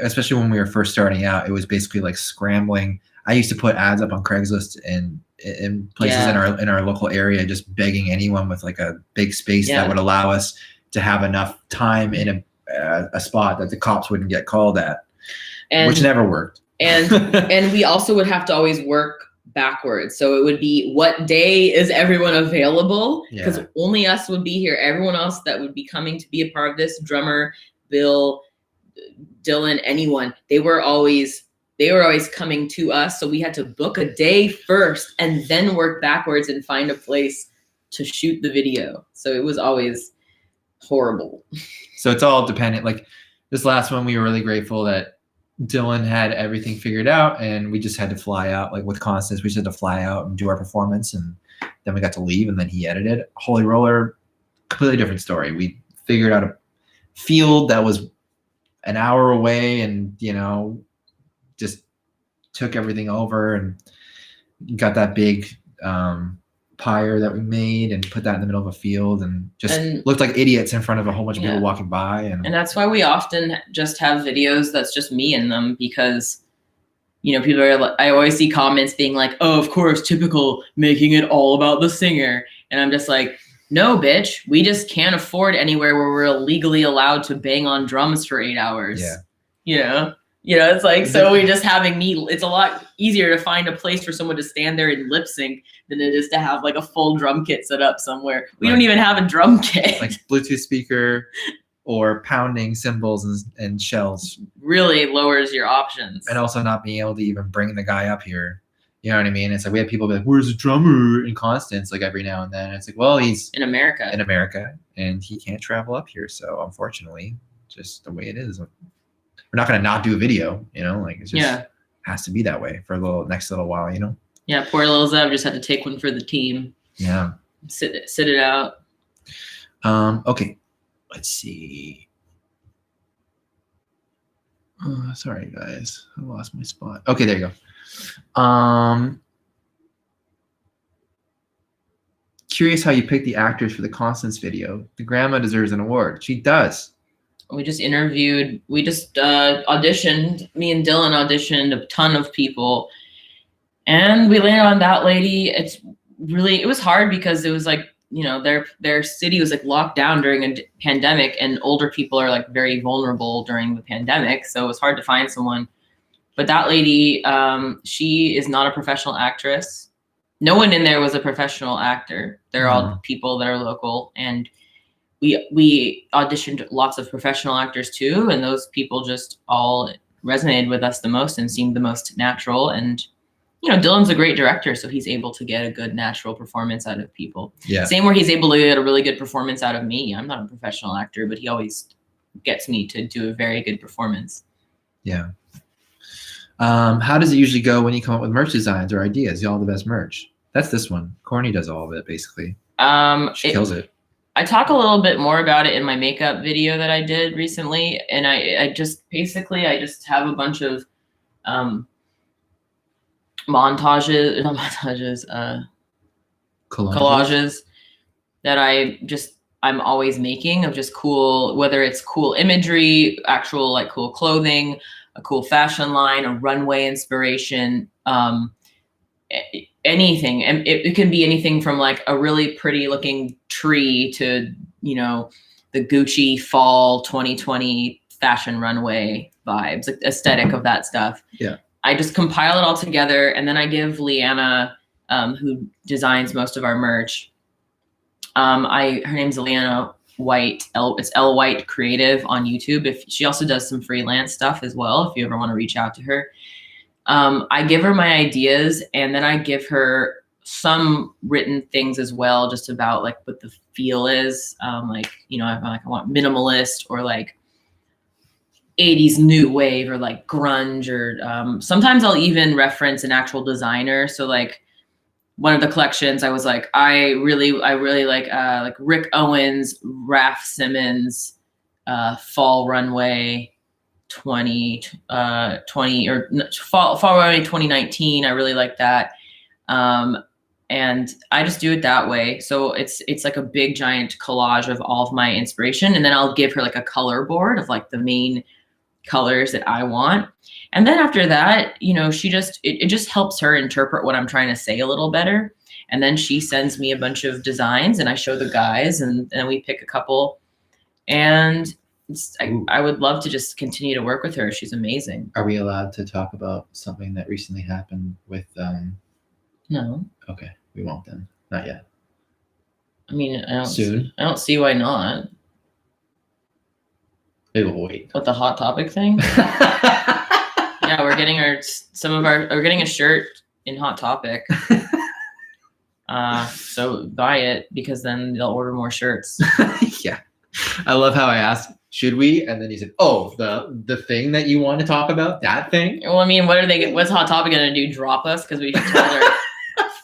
[SPEAKER 1] Especially when we were first starting out, it was basically like scrambling. I used to put ads up on Craigslist and in places in our local area, just begging anyone with like a big space that would allow us to have enough time in a spot that the cops wouldn't get called at, which never worked.
[SPEAKER 2] And and we also would have to always work backwards. So it would be, what day is everyone available? Because only us would be here. Everyone else that would be coming to be a part of this, drummer, Bill, Dylan, anyone, they were always coming to us. So we had to book a day first and then work backwards and find a place to shoot the video. So it was always horrible.
[SPEAKER 1] So it's all dependent. Like this last one, we were really grateful that Dylan had everything figured out, and we just had to fly out. Like with Constance, we just had to fly out and do our performance, and then we got to leave, and then he edited. Holy Roller, completely different story. We figured out a field that was an hour away, and just took everything over and got that big pyre that we made and put that in the middle of a field and looked like idiots in front of a whole bunch of people walking by. And
[SPEAKER 2] that's why we often just have videos that's just me in them, because people are like, I always see comments being like, oh, of course, typical, making it all about the singer. And I'm just like, no, bitch, we just can't afford anywhere where we're legally allowed to bang on drums for 8 hours. It's like, so we just having it's a lot easier to find a place for someone to stand there and lip sync than it is to have like a full drum kit set up somewhere. We don't even have a drum kit.
[SPEAKER 1] Like Bluetooth speaker or pounding cymbals and shells
[SPEAKER 2] really lowers your options.
[SPEAKER 1] And also not being able to even bring the guy up here. You know what I mean? It's like we have people be like, where's the drummer in Constance? Like every now and then. It's like, well, he's
[SPEAKER 2] in America
[SPEAKER 1] and he can't travel up here. So unfortunately, just the way it is. We're not going to not do a video, like it just has to be that way for next little while,
[SPEAKER 2] Yeah. Poor little Zev just had to take one for the team.
[SPEAKER 1] Yeah.
[SPEAKER 2] Sit it out.
[SPEAKER 1] Okay. Let's see. Oh, sorry guys. I lost my spot. Okay. There you go. Curious how you picked the actors for the Constance video. The grandma deserves an award. She does.
[SPEAKER 2] We just auditioned, me and Dylan auditioned a ton of people, and we landed on that lady. It was hard because it was like, their city was like locked down during a pandemic, and older people are like very vulnerable during the pandemic. So it was hard to find someone. But that lady, she is not a professional actress. No one in there was a professional actor. They're all people that are local, and we auditioned lots of professional actors too, and those people just all resonated with us the most and seemed the most natural. And Dylan's a great director, so he's able to get a good natural performance out of people.
[SPEAKER 1] Yeah.
[SPEAKER 2] Same where he's able to get a really good performance out of me. I'm not a professional actor, but he always gets me to do a very good performance.
[SPEAKER 1] Yeah. How does it usually go when you come up with merch designs or ideas? Y'all the best merch. That's this one. Corny does all of it basically. She kills it.
[SPEAKER 2] I talk a little bit more about it in my makeup video that I did recently, and I just have a bunch of collages that I'm always making of just cool, whether it's cool imagery, actual like cool clothing, a cool fashion line, a runway inspiration, anything. And it can be anything from like a really pretty looking tree to, the Gucci fall 2020 fashion runway vibes, like aesthetic of that stuff.
[SPEAKER 1] Yeah.
[SPEAKER 2] I just compile it all together, and then I give Leanna, who designs most of our merch. Her name's Leanna White. It's L White Creative on YouTube. She also does some freelance stuff as well, if you ever want to reach out to her. I give her my ideas, and then I give her some written things as well, just about like what the feel is. I want minimalist or like 80s new wave or like grunge, or sometimes I'll even reference an actual designer. So like one of the collections, I was like, I really like Rick Owens, Raf Simons, fall runway 2020 or fall runway 2019. I really like that. And I just do it that way. So it's like a big giant collage of all of my inspiration. And then I'll give her like a color board of like the main colors that I want. And then after that, it just helps her interpret what I'm trying to say a little better. And then she sends me a bunch of designs, and I show the guys, and then we pick a couple. And I would love to just continue to work with her. She's amazing.
[SPEAKER 1] Are we allowed to talk about something that recently happened with
[SPEAKER 2] No.
[SPEAKER 1] Okay, we won't then. Not yet.
[SPEAKER 2] I mean, I
[SPEAKER 1] soon.
[SPEAKER 2] I don't see why not.
[SPEAKER 1] Maybe we'll wait.
[SPEAKER 2] What, the Hot Topic thing? Yeah, we're getting a shirt in Hot Topic. So buy it, because then they'll order more shirts.
[SPEAKER 1] Yeah. I love how I asked, should we? And then he said, oh, the thing that you want to talk about, that thing?
[SPEAKER 2] Well, I mean, what's Hot Topic going to do? Drop us? Because we told our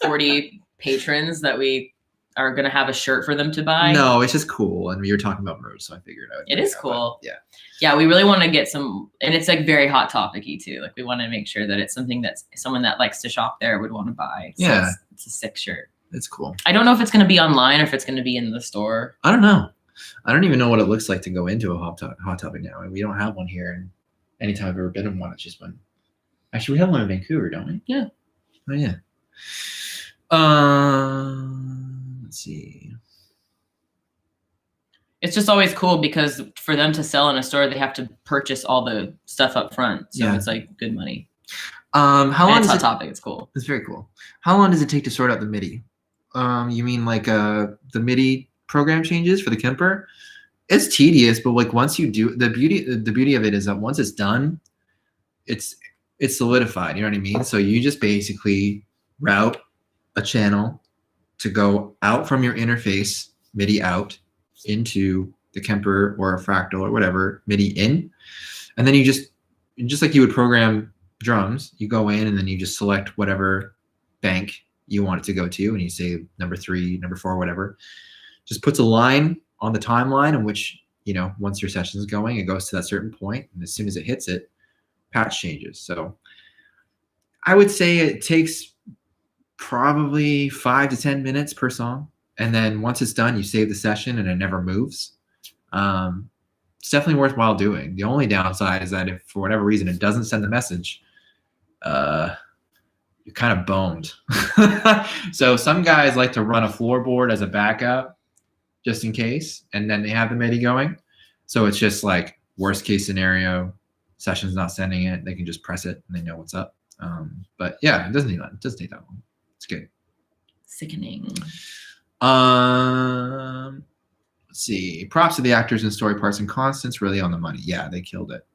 [SPEAKER 2] 40 patrons that we are going to have a shirt for them to buy?
[SPEAKER 1] No, it's just cool. And we were talking about merch, so I figured I would.
[SPEAKER 2] It is cool.
[SPEAKER 1] Yeah.
[SPEAKER 2] Yeah, we really want to get some, and it's like very Hot Topic-y too. Like we want to make sure that it's something that someone that likes to shop there would want to buy. So
[SPEAKER 1] yeah.
[SPEAKER 2] It's a sick shirt.
[SPEAKER 1] It's cool.
[SPEAKER 2] I don't know if it's going to be online or if it's going to be in the store.
[SPEAKER 1] I don't know. I don't even know what it looks like to go into a Hot Topic now. And we don't have one here. And anytime I've ever been in one, it's just been. Actually, we have one in Vancouver, don't we?
[SPEAKER 2] Yeah.
[SPEAKER 1] Oh, yeah. Let's see.
[SPEAKER 2] It's just always cool because for them to sell in a store, they have to purchase all the stuff up front. So It's like good money.
[SPEAKER 1] How long
[SPEAKER 2] is
[SPEAKER 1] Hot
[SPEAKER 2] Topic? It's cool.
[SPEAKER 1] It's very cool. How long does it take to sort out the MIDI? You mean like the MIDI program changes for the Kemper? It's tedious, but like once you do, the beauty of it is that once it's done, it's solidified. You know what I mean? So you just basically route a channel to go out from your interface, MIDI out, into the Kemper or a Fractal or whatever, MIDI in, and then you just like you would program drums, you go in and then you just select whatever bank you want it to go to, and you say number 3, number 4, whatever. Just puts a line on the timeline in which, once your session is going, it goes to that certain point, and as soon as it hits it, patch changes. So I would say it takes probably 5 to 10 minutes per song. And then once it's done, you save the session and it never moves. It's definitely worthwhile doing. The only downside is that if for whatever reason it doesn't send the message, you're kind of boned. So some guys like to run a floorboard as a backup just in case, and then they have the MIDI going. So it's just like worst case scenario, session's not sending it, they can just press it and they know what's up. But yeah, it doesn't take that long. It's good.
[SPEAKER 2] Sickening.
[SPEAKER 1] Let's Let's see. Props to the actors and story parts and Constance, really on the money. Yeah, they killed it.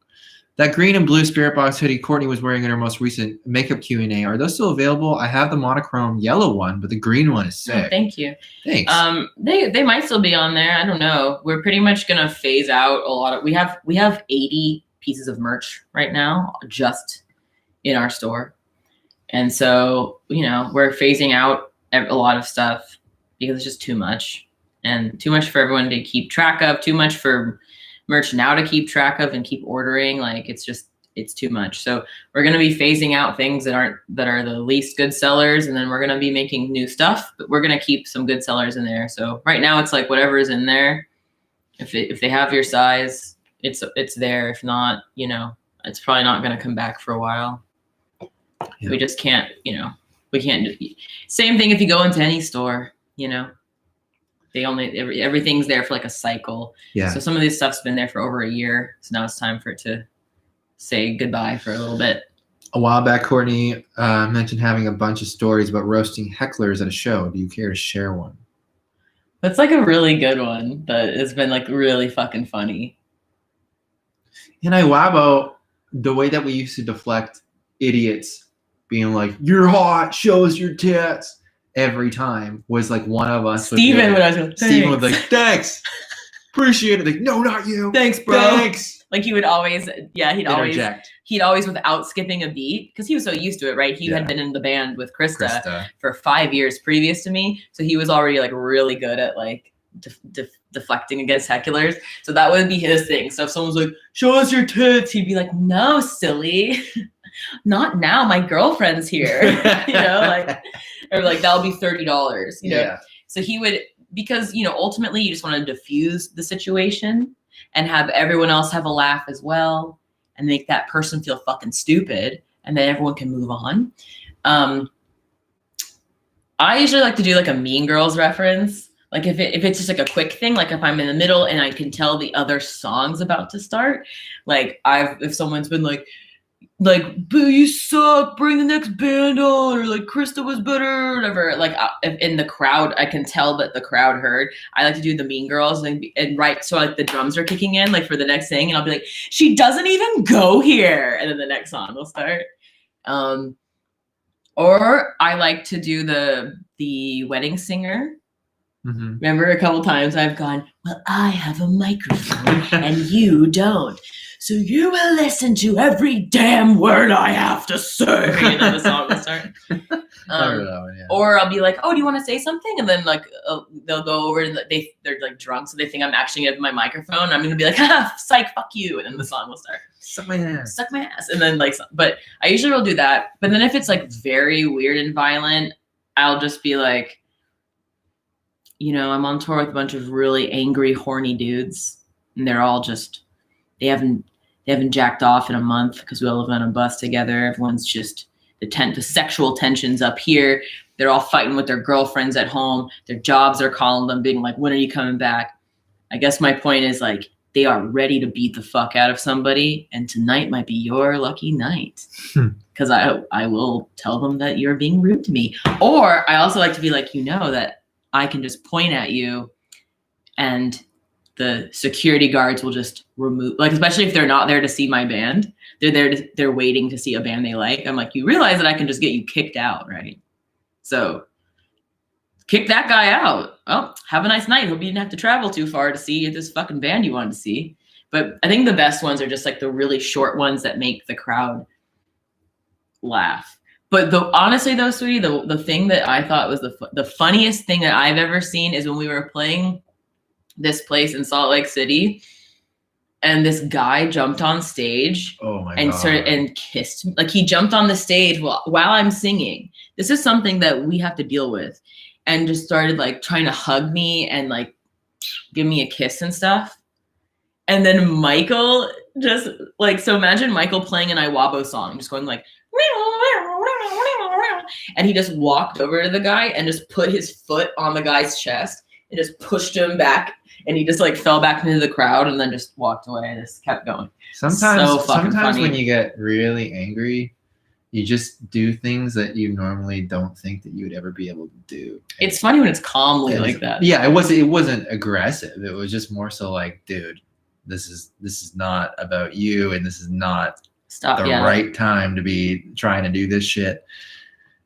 [SPEAKER 1] That green and blue Spirit Box hoodie Courtney was wearing in her most recent makeup Q&A. Are those still available? I have the monochrome yellow one, but the green one is sick.
[SPEAKER 2] Oh, thank you.
[SPEAKER 1] Thanks.
[SPEAKER 2] They might still be on there. I don't know. We're pretty much gonna phase out a lot of. We have 80 pieces of merch right now just in our store, and so we're phasing out a lot of stuff because it's just too much for everyone to keep track of. Too much for merch now to keep track of and keep ordering. Like it's too much. So we're going to be phasing out things that are the least good sellers, and then we're going to be making new stuff, but we're going to keep some good sellers in there. So right now it's like whatever is in there. If they have your size, it's there. If not, it's probably not going to come back for a while. Yeah. We just can't, we can't do. Same thing if you go into any store, everything's there for like a cycle.
[SPEAKER 1] Yeah.
[SPEAKER 2] So some of this stuff's been there for over a year. So now it's time for it to say goodbye for a little bit.
[SPEAKER 1] A while back, Courtney mentioned having a bunch of stories about roasting hecklers at a show. Do you care to share one?
[SPEAKER 2] That's like a really good one that has been like really fucking funny.
[SPEAKER 1] In Iwabo, the way that we used to deflect idiots being like, "You're hot, show us your tits," every time was like one of us.
[SPEAKER 2] Steven
[SPEAKER 1] would be like, "Thanks, appreciate it." Like, "No, not you.
[SPEAKER 2] Thanks, bro."
[SPEAKER 1] Thanks.
[SPEAKER 2] Like he would always,
[SPEAKER 1] interject.
[SPEAKER 2] He'd always without skipping a beat because he was so used to it, right? He had been in the band with Krista for 5 years previous to me, so he was already like really good at like deflecting against hecklers. So that would be his thing. So if someone's like, "Show us your tits," he'd be like, "No, silly, not now. My girlfriend's here," or like that'll be $30.
[SPEAKER 1] Yeah.
[SPEAKER 2] So he would, because ultimately you just want to diffuse the situation and have everyone else have a laugh as well and make that person feel fucking stupid, and then everyone can move on. I usually like to do like a Mean Girls reference. Like if it's just like a quick thing, like if I'm in the middle and I can tell the other song's about to start, like if someone's been like, "Boo, you suck, bring the next band on," or like "Krista was better," or whatever. Like if in the crowd, I can tell that the crowd heard. I like to do the Mean Girls and right, so like the drums are kicking in like for the next thing, and I'll be like, "She doesn't even go here," and then the next song will start. Or I like to do the wedding singer.
[SPEAKER 1] Mm-hmm.
[SPEAKER 2] Remember a couple times I've gone, "Well, I have a microphone and you don't. So you will listen to every damn word I have to say." And then the song will start. Or I'll be like, "Oh, do you want to say something?" And then like they'll go over and they're like drunk, so they think I'm actually gonna have my microphone. I'm gonna be like, "Psych, fuck you," and then the song will start.
[SPEAKER 1] Suck my ass.
[SPEAKER 2] And then but I usually will do that. But then if it's like very weird and violent, I'll just be like, I'm on tour with a bunch of really angry, horny dudes, and they're all just they haven't jacked off in a month because we all live on a bus together. Everyone's just the sexual tension's up here. They're all fighting with their girlfriends at home. Their jobs are calling them, being like, "When are you coming back?" I guess my point is like they are ready to beat the fuck out of somebody, and tonight might be your lucky night because I will tell them that you're being rude to me. Or I also like to be like, that I can just point at you and the security guards will just remove, like, especially if they're not there to see my band, they're waiting to see a band they like. I'm like, you realize that I can just get you kicked out, right? So kick that guy out. Oh, have a nice night. Hope you didn't have to travel too far to see this fucking band you wanted to see. But I think the best ones are just like the really short ones that make the crowd laugh. But honestly though, sweetie, the thing that I thought was the funniest thing that I've ever seen is when we were playing this place in Salt Lake City, and this guy jumped on stage and kissed me. Like he jumped on the stage while I'm singing. This is something that we have to deal with, and just started like trying to hug me and like give me a kiss and stuff. And then Michael just like, so imagine Michael playing an Iwabo song, just going like, and he just walked over to the guy and just put his foot on the guy's chest and just pushed him back, and he just like fell back into the crowd and then just walked away and just kept going.
[SPEAKER 1] Sometimes when you get really angry, you just do things that you normally don't think that you would ever be able to do.
[SPEAKER 2] It's funny when it's calmly like that.
[SPEAKER 1] Yeah, it wasn't aggressive. It was just more so like, dude, this is not about you, and this is not right time to be trying to do this shit.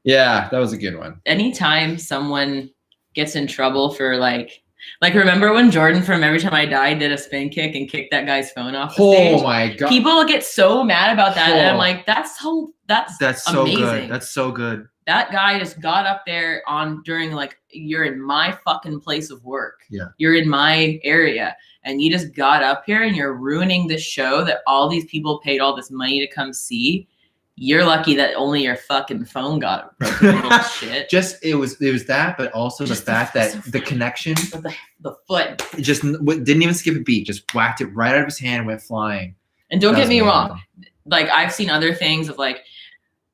[SPEAKER 1] Yeah, that was a good one.
[SPEAKER 2] Anytime someone gets in trouble for like remember when Jordan from Every Time I Die did a spin kick and kicked that guy's phone off the stage?
[SPEAKER 1] Oh my god!
[SPEAKER 2] People get so mad about that, and I'm like, that's so
[SPEAKER 1] amazing. Good. That's so good.
[SPEAKER 2] That guy just got up there during like, you're in my fucking place of work.
[SPEAKER 1] Yeah.
[SPEAKER 2] You're in my area, and you just got up here and you're ruining the show that all these people paid all this money to come see. You're lucky that only your fucking phone got broken. Shit.
[SPEAKER 1] Just it was that, but also the fact that the connection,
[SPEAKER 2] the foot,
[SPEAKER 1] it just didn't even skip a beat. Just whacked it right out of his hand, went flying.
[SPEAKER 2] And don't get me wrong, like I've seen other things of like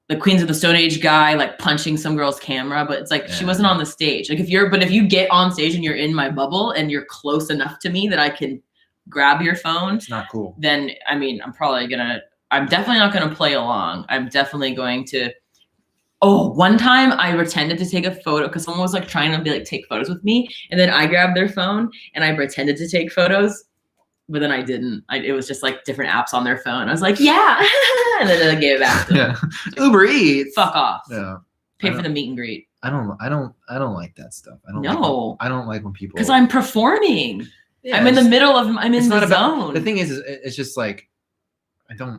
[SPEAKER 2] the Queens of the Stone Age guy like punching some girl's camera, but it's like she wasn't on the stage. Like if you get on stage and you're in my bubble and you're close enough to me that I can grab your phone,
[SPEAKER 1] it's not cool.
[SPEAKER 2] Then I mean, I'm definitely not going to play along. I'm definitely going to. Oh, one time I pretended to take a photo because someone was like trying to be like take photos with me, and then I grabbed their phone and I pretended to take photos, but then I didn't. It was just like different apps on their phone. I was like, yeah, and then I gave it back to them.
[SPEAKER 1] Yeah. Uber Eats.
[SPEAKER 2] Fuck off.
[SPEAKER 1] Yeah.
[SPEAKER 2] Pay for the meet and greet.
[SPEAKER 1] I don't like that stuff. I don't like when people.
[SPEAKER 2] Because I'm performing. Yeah, I'm in the middle of. I'm in the zone.
[SPEAKER 1] The thing is, it's just like, I don't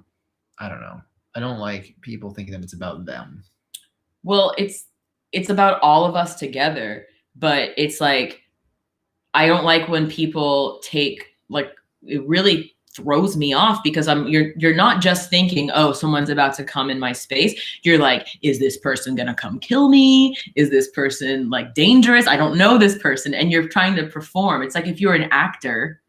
[SPEAKER 1] know. I don't like people thinking that it's about them.
[SPEAKER 2] Well, it's about all of us together, but it's like, I don't like when people take like, it really throws me off because you're not just thinking, oh, someone's about to come in my space. You're like, is this person gonna come kill me? Is this person like dangerous? I don't know this person. And you're trying to perform. It's like if you're an actor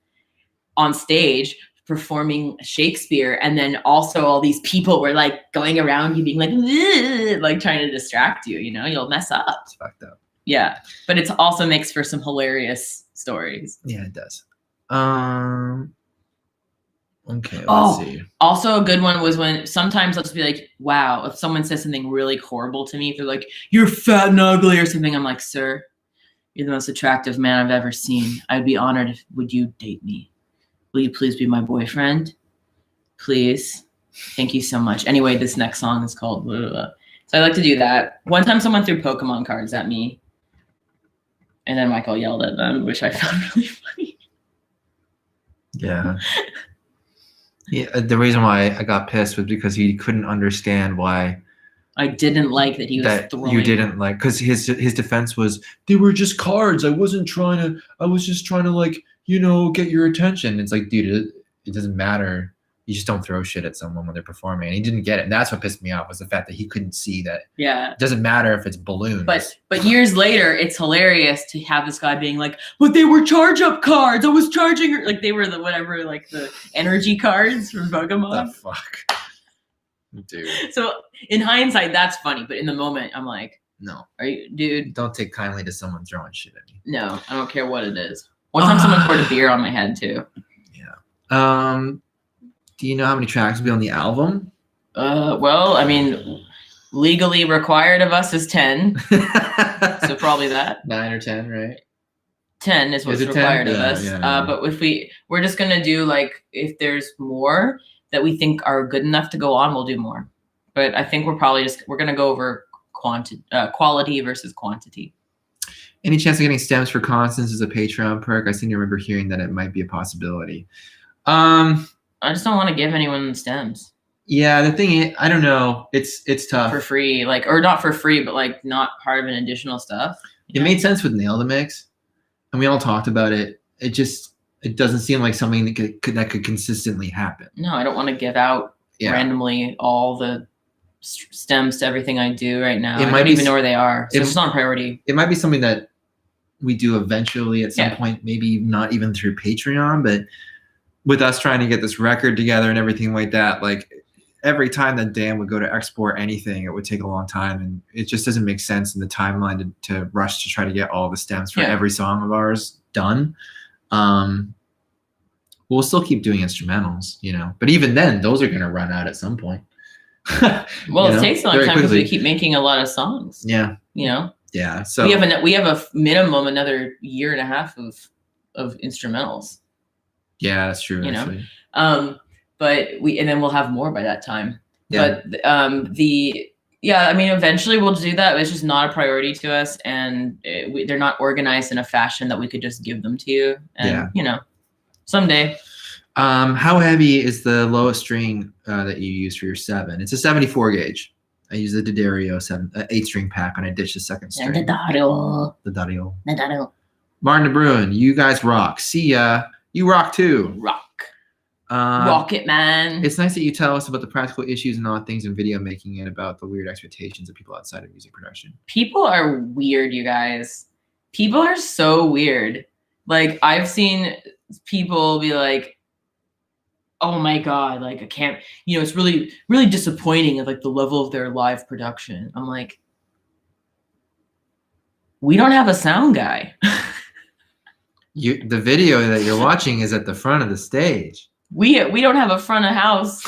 [SPEAKER 2] on stage performing Shakespeare, and then also all these people were like going around you being like trying to distract you, you'll mess up.
[SPEAKER 1] It's fucked up.
[SPEAKER 2] Yeah. But it also makes for some hilarious stories.
[SPEAKER 1] Yeah, it does. Okay, let's see.
[SPEAKER 2] Also a good one was when sometimes I'll just be like, wow, if someone says something really horrible to me, if they're like, you're fat and ugly or something, I'm like, sir, you're the most attractive man I've ever seen. I'd be honored would you date me? Will you please be my boyfriend? Please. Thank you so much. Anyway, this next song is called blah, blah, blah. So I like to do that. One time someone threw Pokemon cards at me, and then Michael yelled at them, which I found really funny.
[SPEAKER 1] Yeah. Yeah. The reason why I got pissed was because he couldn't understand why
[SPEAKER 2] I didn't like that he was throwing.
[SPEAKER 1] You didn't like, because his defense was, they were just cards. I was just trying to like, get your attention. It's like, dude, it doesn't matter. You just don't throw shit at someone when they're performing. And he didn't get it. And that's what pissed me off, was the fact that he couldn't see that.
[SPEAKER 2] Yeah.
[SPEAKER 1] It doesn't matter if it's balloons.
[SPEAKER 2] But years later, it's hilarious to have this guy being like, but they were charge up cards. I was charging her. Like they were the energy cards from Pokemon.
[SPEAKER 1] The fuck? Dude.
[SPEAKER 2] So in hindsight, that's funny. But in the moment, I'm like,
[SPEAKER 1] no.
[SPEAKER 2] Are you, dude?
[SPEAKER 1] Don't take kindly to someone throwing shit at me.
[SPEAKER 2] No, I don't care what it is. One time someone poured a beer on my head too.
[SPEAKER 1] Yeah. Do you know how many tracks will be on the album?
[SPEAKER 2] Well, I mean, legally required of us is 10. So probably that.
[SPEAKER 1] 9 or 10, right?
[SPEAKER 2] 10 is what's required of us.
[SPEAKER 1] Yeah.
[SPEAKER 2] But if we're just gonna do like, if there's more that we think are good enough to go on, we'll do more. But I think we're gonna go over quality versus quantity.
[SPEAKER 1] Any chance of getting stems for Constance as a Patreon perk? I seem to remember hearing that it might be a possibility.
[SPEAKER 2] I just don't want to give anyone stems.
[SPEAKER 1] Yeah, the thing is, I don't know. It's tough.
[SPEAKER 2] For free, or not for free, but like not part of an additional stuff.
[SPEAKER 1] It made sense with Nail the Mix, and we all talked about it. It doesn't seem like something that could consistently happen.
[SPEAKER 2] No, I don't want to give out randomly all the stems to everything I do right now. I don't even know where they are, so it's not a priority.
[SPEAKER 1] It might be something that we do eventually at some point, maybe not even through Patreon, but with us trying to get this record together and everything like that, like every time that Dan would go to export anything, it would take a long time, and it just doesn't make sense in the timeline to rush to try to get all the stems for every song of ours done. We'll still keep doing instrumentals, but even then, those are going to run out at some point.
[SPEAKER 2] Well, it takes a long
[SPEAKER 1] very
[SPEAKER 2] time because
[SPEAKER 1] quickly.
[SPEAKER 2] we keep making a lot of songs.
[SPEAKER 1] Yeah.
[SPEAKER 2] You know,
[SPEAKER 1] Yeah. So
[SPEAKER 2] we have a minimum another year and a half of instrumentals.
[SPEAKER 1] yeah, that's true.
[SPEAKER 2] You
[SPEAKER 1] actually.
[SPEAKER 2] know, but and then we'll have more by that time.
[SPEAKER 1] Yeah.
[SPEAKER 2] But I mean, eventually we'll do that. It's just not a priority to us, and they're not organized in a fashion that we could just give them to you. And you know, someday.
[SPEAKER 1] How heavy is the lowest string that you use for your 7? It's a 74 gauge. I use the D'Addario 8-string pack, and I ditch the second string. The D'Addario. Martin DeBruin, you guys rock. See ya. You rock too.
[SPEAKER 2] Rock. Rocket Man.
[SPEAKER 1] It's nice that you tell us about the practical issues and odd things in video making and about the weird expectations of people outside of music production.
[SPEAKER 2] People are weird, you guys. People are so weird. Like, I've seen people be like, oh my God, like I can't, you know, it's really, really disappointing at like the level of their live production. I'm like, we don't have a sound guy.
[SPEAKER 1] The video that you're watching is at the front of the stage.
[SPEAKER 2] We don't have a front of house,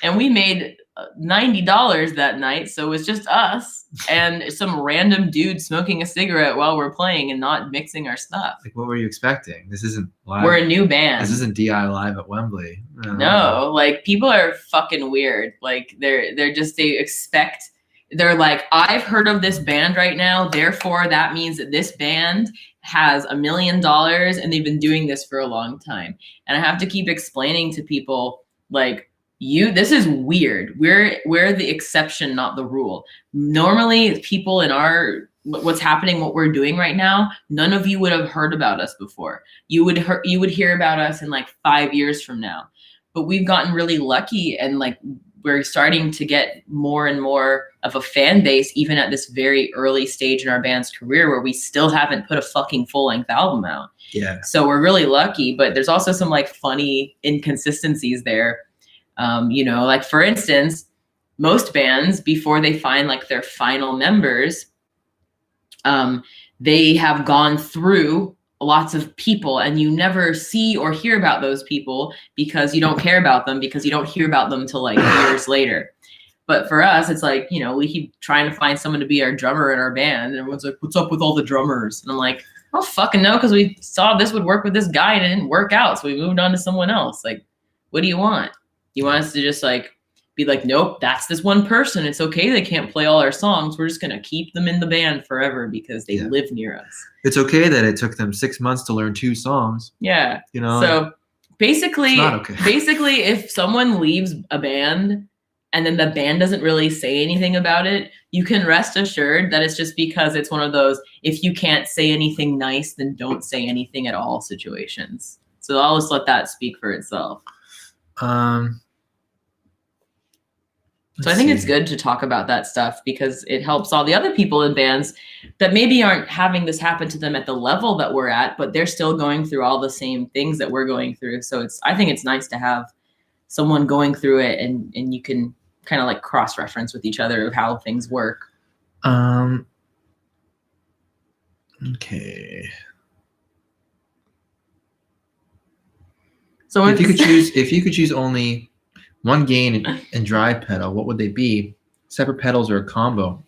[SPEAKER 2] and we made $90 that night, so it's just us and some random dude smoking a cigarette while we're playing and not mixing our stuff.
[SPEAKER 1] Like, what were you expecting? This isn't live.
[SPEAKER 2] We're a new band.
[SPEAKER 1] This isn't DI live at Wembley.
[SPEAKER 2] No, like people are fucking weird. Like they expect. They're like, I've heard of this band right now, therefore that means that this band has $1 million and they've been doing this for a long time. And I have to keep explaining to people, like, this is weird. We're the exception, not the rule. Normally people in what's happening, what we're doing right now, none of you would have heard about us before. You would hear about us in like 5 years from now. But we've gotten really lucky, and like we're starting to get more and more of a fan base, even at this very early stage in our band's career where we still haven't put a fucking full-length album out.
[SPEAKER 1] Yeah.
[SPEAKER 2] So we're really lucky, but there's also some like funny inconsistencies there. You know, like for instance, most bands, before they find like their final members, they have gone through lots of people, and you never see or hear about those people because you don't care about them, because you don't hear about them till like years later. But for us, it's like, you know, we keep trying to find someone to be our drummer in our band, and everyone's like, what's up with all the drummers? And I'm like, I don't fucking know, because we saw this would work with this guy and it didn't work out, so we moved on to someone else. Like, what do you want? You want us to just like be like, nope, that's this one person. It's okay, they can't play all our songs. We're just gonna keep them in the band forever because they live near us.
[SPEAKER 1] It's okay that it took them 6 months to learn 2 songs.
[SPEAKER 2] Yeah.
[SPEAKER 1] You know.
[SPEAKER 2] So basically,
[SPEAKER 1] it's not okay.
[SPEAKER 2] Basically, if someone leaves a band and then the band doesn't really say anything about it, you can rest assured that it's just because it's one of those, if you can't say anything nice, then don't say anything at all situations. So I'll just let that speak for itself. So I think it's good to talk about that stuff because it helps all the other people in bands that maybe aren't having this happen to them at the level that we're at, but they're still going through all the same things that we're going through. So I think it's nice to have someone going through it, and you can kind of like cross-reference with each other of how things work.
[SPEAKER 1] Okay.
[SPEAKER 2] So
[SPEAKER 1] if you could choose only one gain and drive pedal, what would they be? Separate pedals or a combo?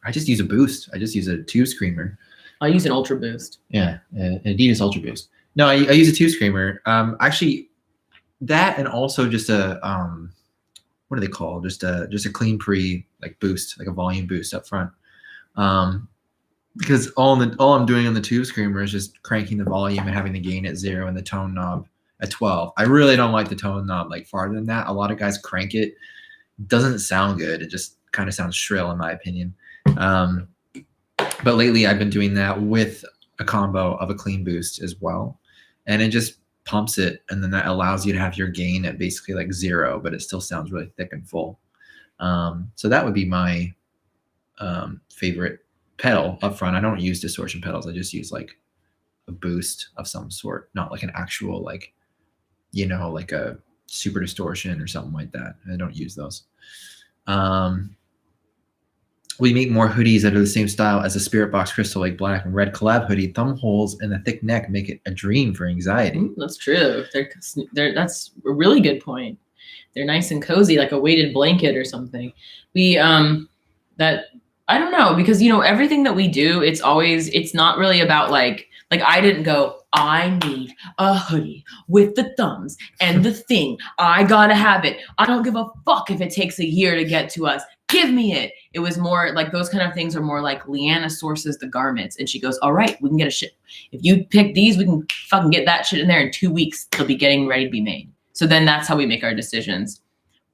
[SPEAKER 1] I just use a boost. I just use a 2 screamer.
[SPEAKER 2] I use an Ultra Boost.
[SPEAKER 1] Yeah, an Adidas Ultra Boost. No, I use a 2 screamer. Actually, that and also just a what are they called? Just a clean pre like boost, like a volume boost up front. Because all I'm doing on the 2 screamer is just cranking the volume and having the gain at 0 and the tone knob at 12. I really don't like the tone knob like farther than that. A lot of guys crank it. It doesn't sound good. It just kind of sounds shrill in my opinion. But lately I've been doing that with a combo of a clean boost as well. And it just pumps it. And then that allows you to have your gain at basically like 0, but it still sounds really thick and full. So that would be my favorite pedal up front. I don't use distortion pedals. I just use like a boost of some sort, not like an actual like, you know, like a super distortion or something like that. I don't use those. We make more hoodies that are the same style as the Spiritbox Crystal Lake Black and Red collab hoodie. Thumb holes and the thick neck make it a dream for anxiety.
[SPEAKER 2] That's true. That's a really good point. they're nice and cozy, like a weighted blanket or something. We that I don't know, because everything that we do, it's not really about like I didn't go, I need a hoodie with the thumbs and the thing. I gotta have it. I don't give a fuck if it takes a year to get to us. Give me it. It was more like those kind of things are more like Leanna sources the garments and she goes, all right, we can get a ship. If you pick these, we can fucking get that shit in there in 2 weeks. They'll be getting ready to be made. So then that's how we make our decisions.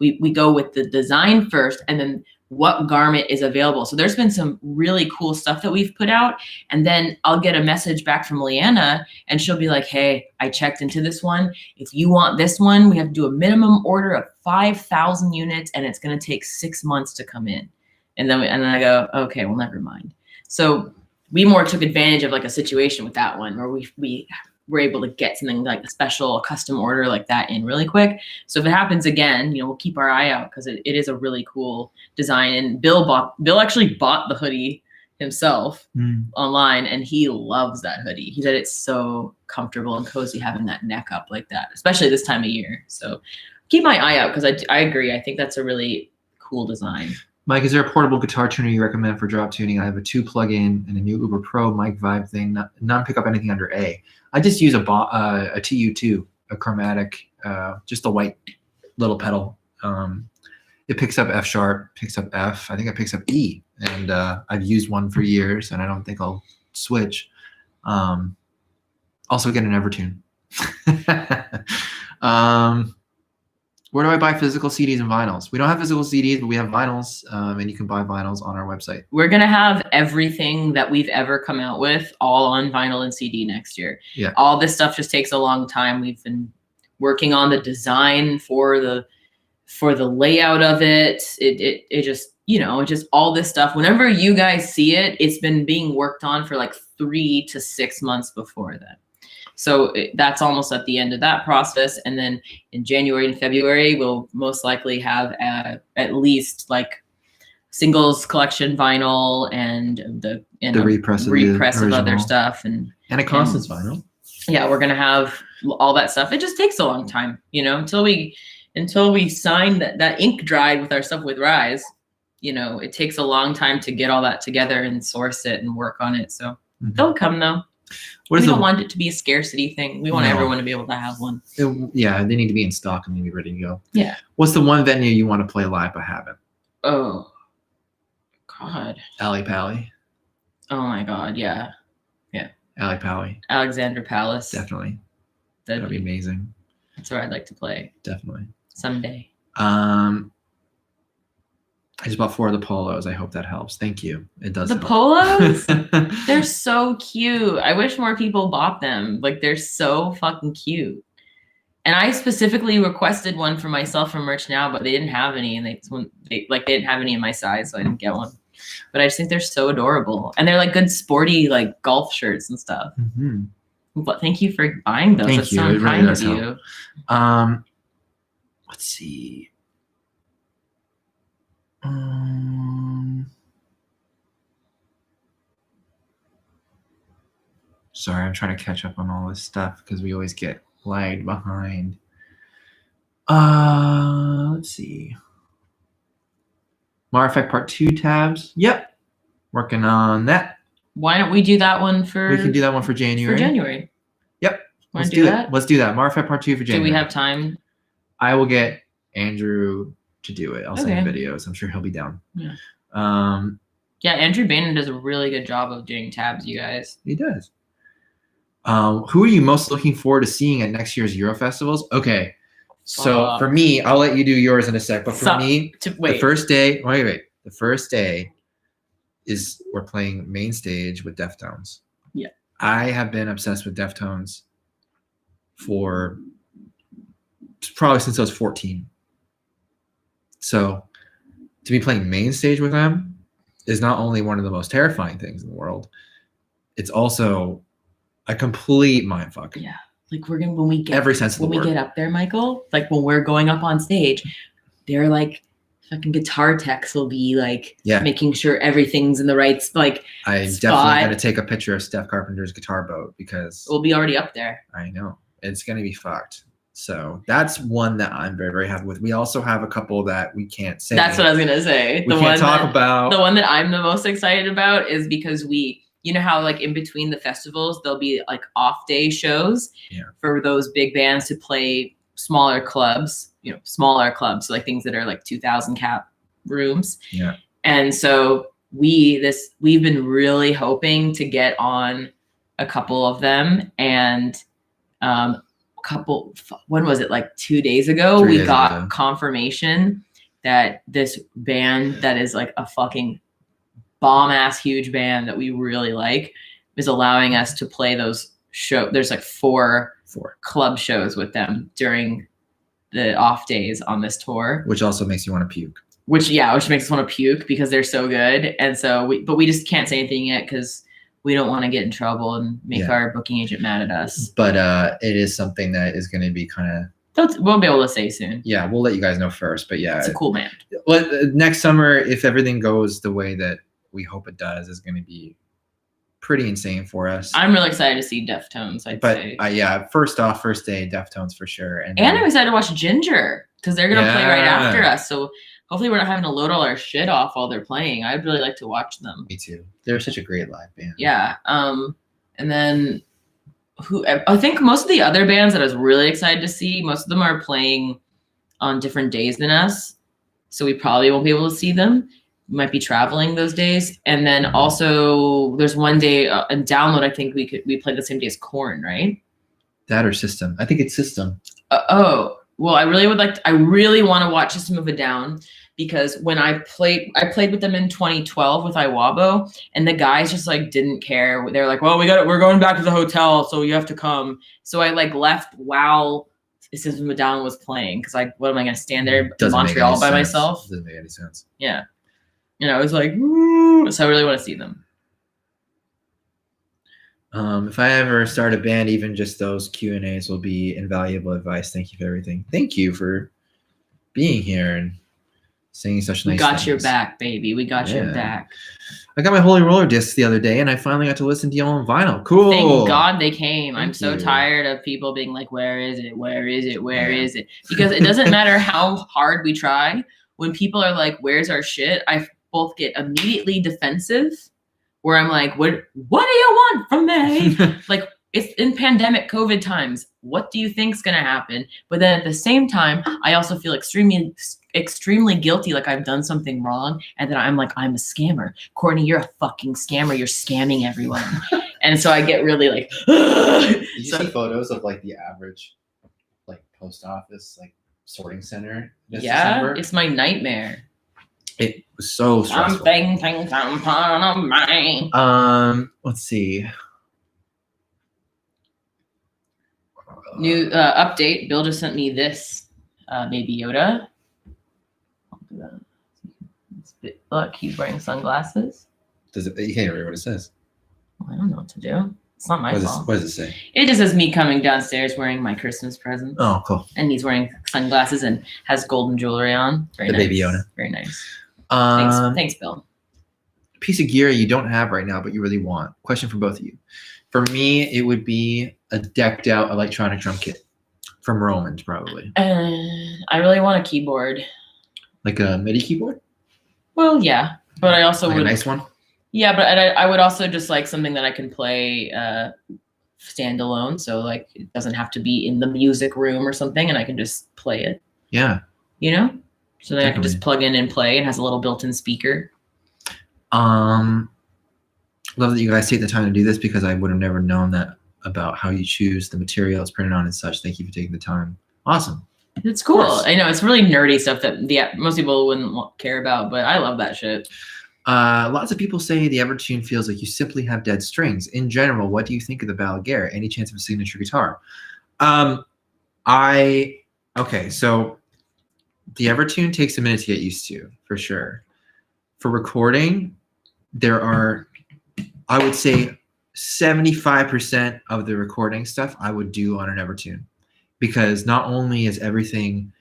[SPEAKER 2] We go with the design first and then what garment is available. So there's been some really cool stuff that we've put out. And then I'll get a message back from Leanna and she'll be like, hey, I checked into this one. If you want this one, we have to do a minimum order of 5,000 units and it's going to take 6 months to come in. And then I go, okay, well, never mind. So we more took advantage of like a situation with that one where we were able to get something like a special custom order like that in really quick. So if it happens again, we'll keep our eye out because it is a really cool design. And Bill actually bought the hoodie himself online and he loves that hoodie. He said it's so comfortable and cozy having that neck up like that, especially this time of year. So keep my eye out because I agree. I think that's a really cool design.
[SPEAKER 1] Mike, is there a portable guitar tuner you recommend for drop tuning? I have a 2 plug-in and a new Uber Pro mic vibe thing, not pick up anything under A. I just use a TU2, a chromatic, just a white little pedal. It picks up F sharp, picks up F. I think it picks up E. And I've used one for years, and I don't think I'll switch. Also get an Evertune. Where do I buy physical CDs and vinyls? We don't have physical CDs, but we have vinyls, and you can buy vinyls on our website.
[SPEAKER 2] We're going to have everything that we've ever come out with all on vinyl and CD next year.
[SPEAKER 1] Yeah.
[SPEAKER 2] All this stuff just takes a long time. We've been working on the design for the layout of it. It just, just all this stuff. Whenever you guys see it, it's been being worked on for like 3 to 6 months before that. So that's almost at the end of that process. And then in January and February, we'll most likely have at least like singles collection vinyl and the repress of other stuff. And
[SPEAKER 1] a Constance vinyl.
[SPEAKER 2] Yeah, we're going to have all that stuff. It just takes a long time, until we sign that ink dried with our stuff with Rise, it takes a long time to get all that together and source it and work on it. So they'll come though. We don't want it to be a scarcity thing. We want everyone to be able to have one.
[SPEAKER 1] Yeah, they need to be in stock and be ready to go.
[SPEAKER 2] Yeah.
[SPEAKER 1] What's the one venue you want to play live but haven't?
[SPEAKER 2] Oh, God.
[SPEAKER 1] Ali Pali.
[SPEAKER 2] Oh my God, yeah. Yeah.
[SPEAKER 1] Ali Pali.
[SPEAKER 2] Alexandra Palace.
[SPEAKER 1] Definitely. That'd be amazing.
[SPEAKER 2] That's where I'd like to play.
[SPEAKER 1] Definitely.
[SPEAKER 2] Someday.
[SPEAKER 1] I just bought 4 of the polos. I hope that helps. Thank you. It does.
[SPEAKER 2] The
[SPEAKER 1] help.
[SPEAKER 2] polos? They're so cute. I wish more people bought them. Like, they're so fucking cute. And I specifically requested one for myself from Merch Now, but they didn't have any, and they didn't have any in my size, so I didn't get one. But I just think they're so adorable, and they're like good sporty like golf shirts and stuff. Mm-hmm. But thank you for buying those.
[SPEAKER 1] Thank
[SPEAKER 2] That's
[SPEAKER 1] you.
[SPEAKER 2] so
[SPEAKER 1] It
[SPEAKER 2] kind
[SPEAKER 1] really
[SPEAKER 2] of you.
[SPEAKER 1] Let's see. Sorry, I'm trying to catch up on all this stuff because we always get lagged behind. Let's see. Marfec Part 2 tabs. Yep. Working on that.
[SPEAKER 2] Why don't we do that one for...
[SPEAKER 1] We can do that one for January.
[SPEAKER 2] For January.
[SPEAKER 1] Yep.
[SPEAKER 2] Let's do that?
[SPEAKER 1] Let's do that. Marfec Part 2 for January.
[SPEAKER 2] Do we have time?
[SPEAKER 1] I will get Andrew to do it. I'll send him videos. I'm sure he'll be down.
[SPEAKER 2] Yeah. Yeah, Andrew Bannon does a really good job of doing tabs, you guys.
[SPEAKER 1] He does. Who are you most looking forward to seeing at next year's Euro festivals? Okay. So for me, I'll let you do yours in a sec. But for me, the first day, the first day is we're playing main stage with Deftones.
[SPEAKER 2] Yeah.
[SPEAKER 1] I have been obsessed with Deftones for probably since I was 14. So to be playing main stage with them is not only one of the most terrifying things in the world, it's also a complete mindfuck.
[SPEAKER 2] Yeah. Like when we get
[SPEAKER 1] every sense of the word.
[SPEAKER 2] When we get up there, Michael, like when we're going up on stage, they're like fucking guitar techs will be like making sure everything's in the right spot.
[SPEAKER 1] Definitely gonna take a picture of Steph Carpenter's guitar boat because
[SPEAKER 2] we'll be already up there.
[SPEAKER 1] I know. It's gonna be fucked. So that's one that I'm very, very happy with. We also have a couple that we can't say.
[SPEAKER 2] That's what I was gonna say.
[SPEAKER 1] We can't talk about.
[SPEAKER 2] The one that I'm the most excited about is because you know how like in between the festivals there'll be like off day shows for those big bands to play smaller clubs, so like things that are like 2,000 cap rooms.
[SPEAKER 1] Yeah.
[SPEAKER 2] And so we've been really hoping to get on a couple of them, and when was it, like 2 days ago, we got confirmation that this band that is like a fucking bomb ass huge band that we really like is allowing us to play those shows. There's like four club shows with them during the off days on this tour,
[SPEAKER 1] which also makes you want to puke.
[SPEAKER 2] Which makes us want to puke because they're so good. And so we just can't say anything yet because we don't want to get in trouble and make our booking agent mad at us.
[SPEAKER 1] But it is something that is going to be kind of...
[SPEAKER 2] We'll be able to say soon.
[SPEAKER 1] Yeah, we'll let you guys know first. But yeah.
[SPEAKER 2] It's a cool band.
[SPEAKER 1] Well, next summer, if everything goes the way that we hope it does, is going to be pretty insane for us.
[SPEAKER 2] I'm really excited to see Deftones, I'd say.
[SPEAKER 1] First day, Deftones for sure. And
[SPEAKER 2] I'm excited to watch Ginger because they're going to play right after us. So hopefully we're not having to load all our shit off while they're playing. I'd really like to watch them.
[SPEAKER 1] Me too. They're such a great live band.
[SPEAKER 2] Yeah. And then I think most of the other bands that I was really excited to see, most of them are playing on different days than us. So we probably won't be able to see them. We might be traveling those days. And then also there's one day in Download, I think we played the same day as Korn, right?
[SPEAKER 1] That or System. I think it's System.
[SPEAKER 2] Well, I really want to watch System of a Down because when I played with them in 2012 with Iwabo, and the guys just like didn't care. They're like, well, we're going back to the hotel, so you have to come. So I like left while System of a Down was playing because what am I going to stand there in Montreal by myself?
[SPEAKER 1] Doesn't make any sense.
[SPEAKER 2] Yeah. I was like, woo! So I really want to see them.
[SPEAKER 1] If I ever start a band, even just those Q&As will be invaluable advice. Thank you for everything. Thank you for being here and saying such nice things.
[SPEAKER 2] We got your back, baby. We got your back.
[SPEAKER 1] I got my Holy Roller discs the other day, and I finally got to listen to y'all on vinyl. Cool.
[SPEAKER 2] Thank God they came. I'm so tired of people being like, where is it? Where is it? Where is it? Because it doesn't matter how hard we try. When people are like, where's our shit? I both get immediately defensive, where I'm like, what do you want from me? Like, it's in pandemic COVID times. What do you think's gonna happen? But then at the same time, I also feel extremely guilty, like I've done something wrong, and then I'm a scammer. Courtney, you're a fucking scammer. You're scamming everyone. And so I get really like.
[SPEAKER 1] Did you see photos of like the average, like post office, like sorting center?
[SPEAKER 2] December? It's my nightmare.
[SPEAKER 1] It was so stressful. Let's see.
[SPEAKER 2] New update. Bill just sent me this. Baby Yoda. I'll do that. Look, he's wearing sunglasses.
[SPEAKER 1] You can't read what it says.
[SPEAKER 2] Well, I don't know what to do. It's not my fault.
[SPEAKER 1] What does it say?
[SPEAKER 2] It just says me coming downstairs wearing my Christmas present.
[SPEAKER 1] Oh, cool.
[SPEAKER 2] And he's wearing sunglasses and has golden jewelry on. Very nice.
[SPEAKER 1] Baby Yoda.
[SPEAKER 2] Very nice. Thanks, Bill.
[SPEAKER 1] Piece of gear you don't have right now, but you really want. Question for both of you. For me, it would be a decked out electronic drum kit from Roland, probably.
[SPEAKER 2] I really want a keyboard.
[SPEAKER 1] Like a MIDI keyboard?
[SPEAKER 2] Well, yeah, but I also would.
[SPEAKER 1] A nice one?
[SPEAKER 2] Yeah, but I would also just like something that I can play standalone, so like it doesn't have to be in the music room or something, and I can just play it.
[SPEAKER 1] Yeah.
[SPEAKER 2] So then I can just plug in and play, and has a little built-in speaker.
[SPEAKER 1] Love that you guys take the time to do this because I would have never known that about how you choose the material it's printed on and such. Thank you for taking the time. Awesome.
[SPEAKER 2] It's cool. I know it's really nerdy stuff that most people wouldn't care about, but I love that shit.
[SPEAKER 1] Lots of people say the Evertune feels like you simply have dead strings. In general, what do you think of the Balaguer? Any chance of a signature guitar? So the Evertune takes a minute to get used to, for sure. For recording, there are, I would say, 75% of the recording stuff I would do on an Evertune, because not only is everything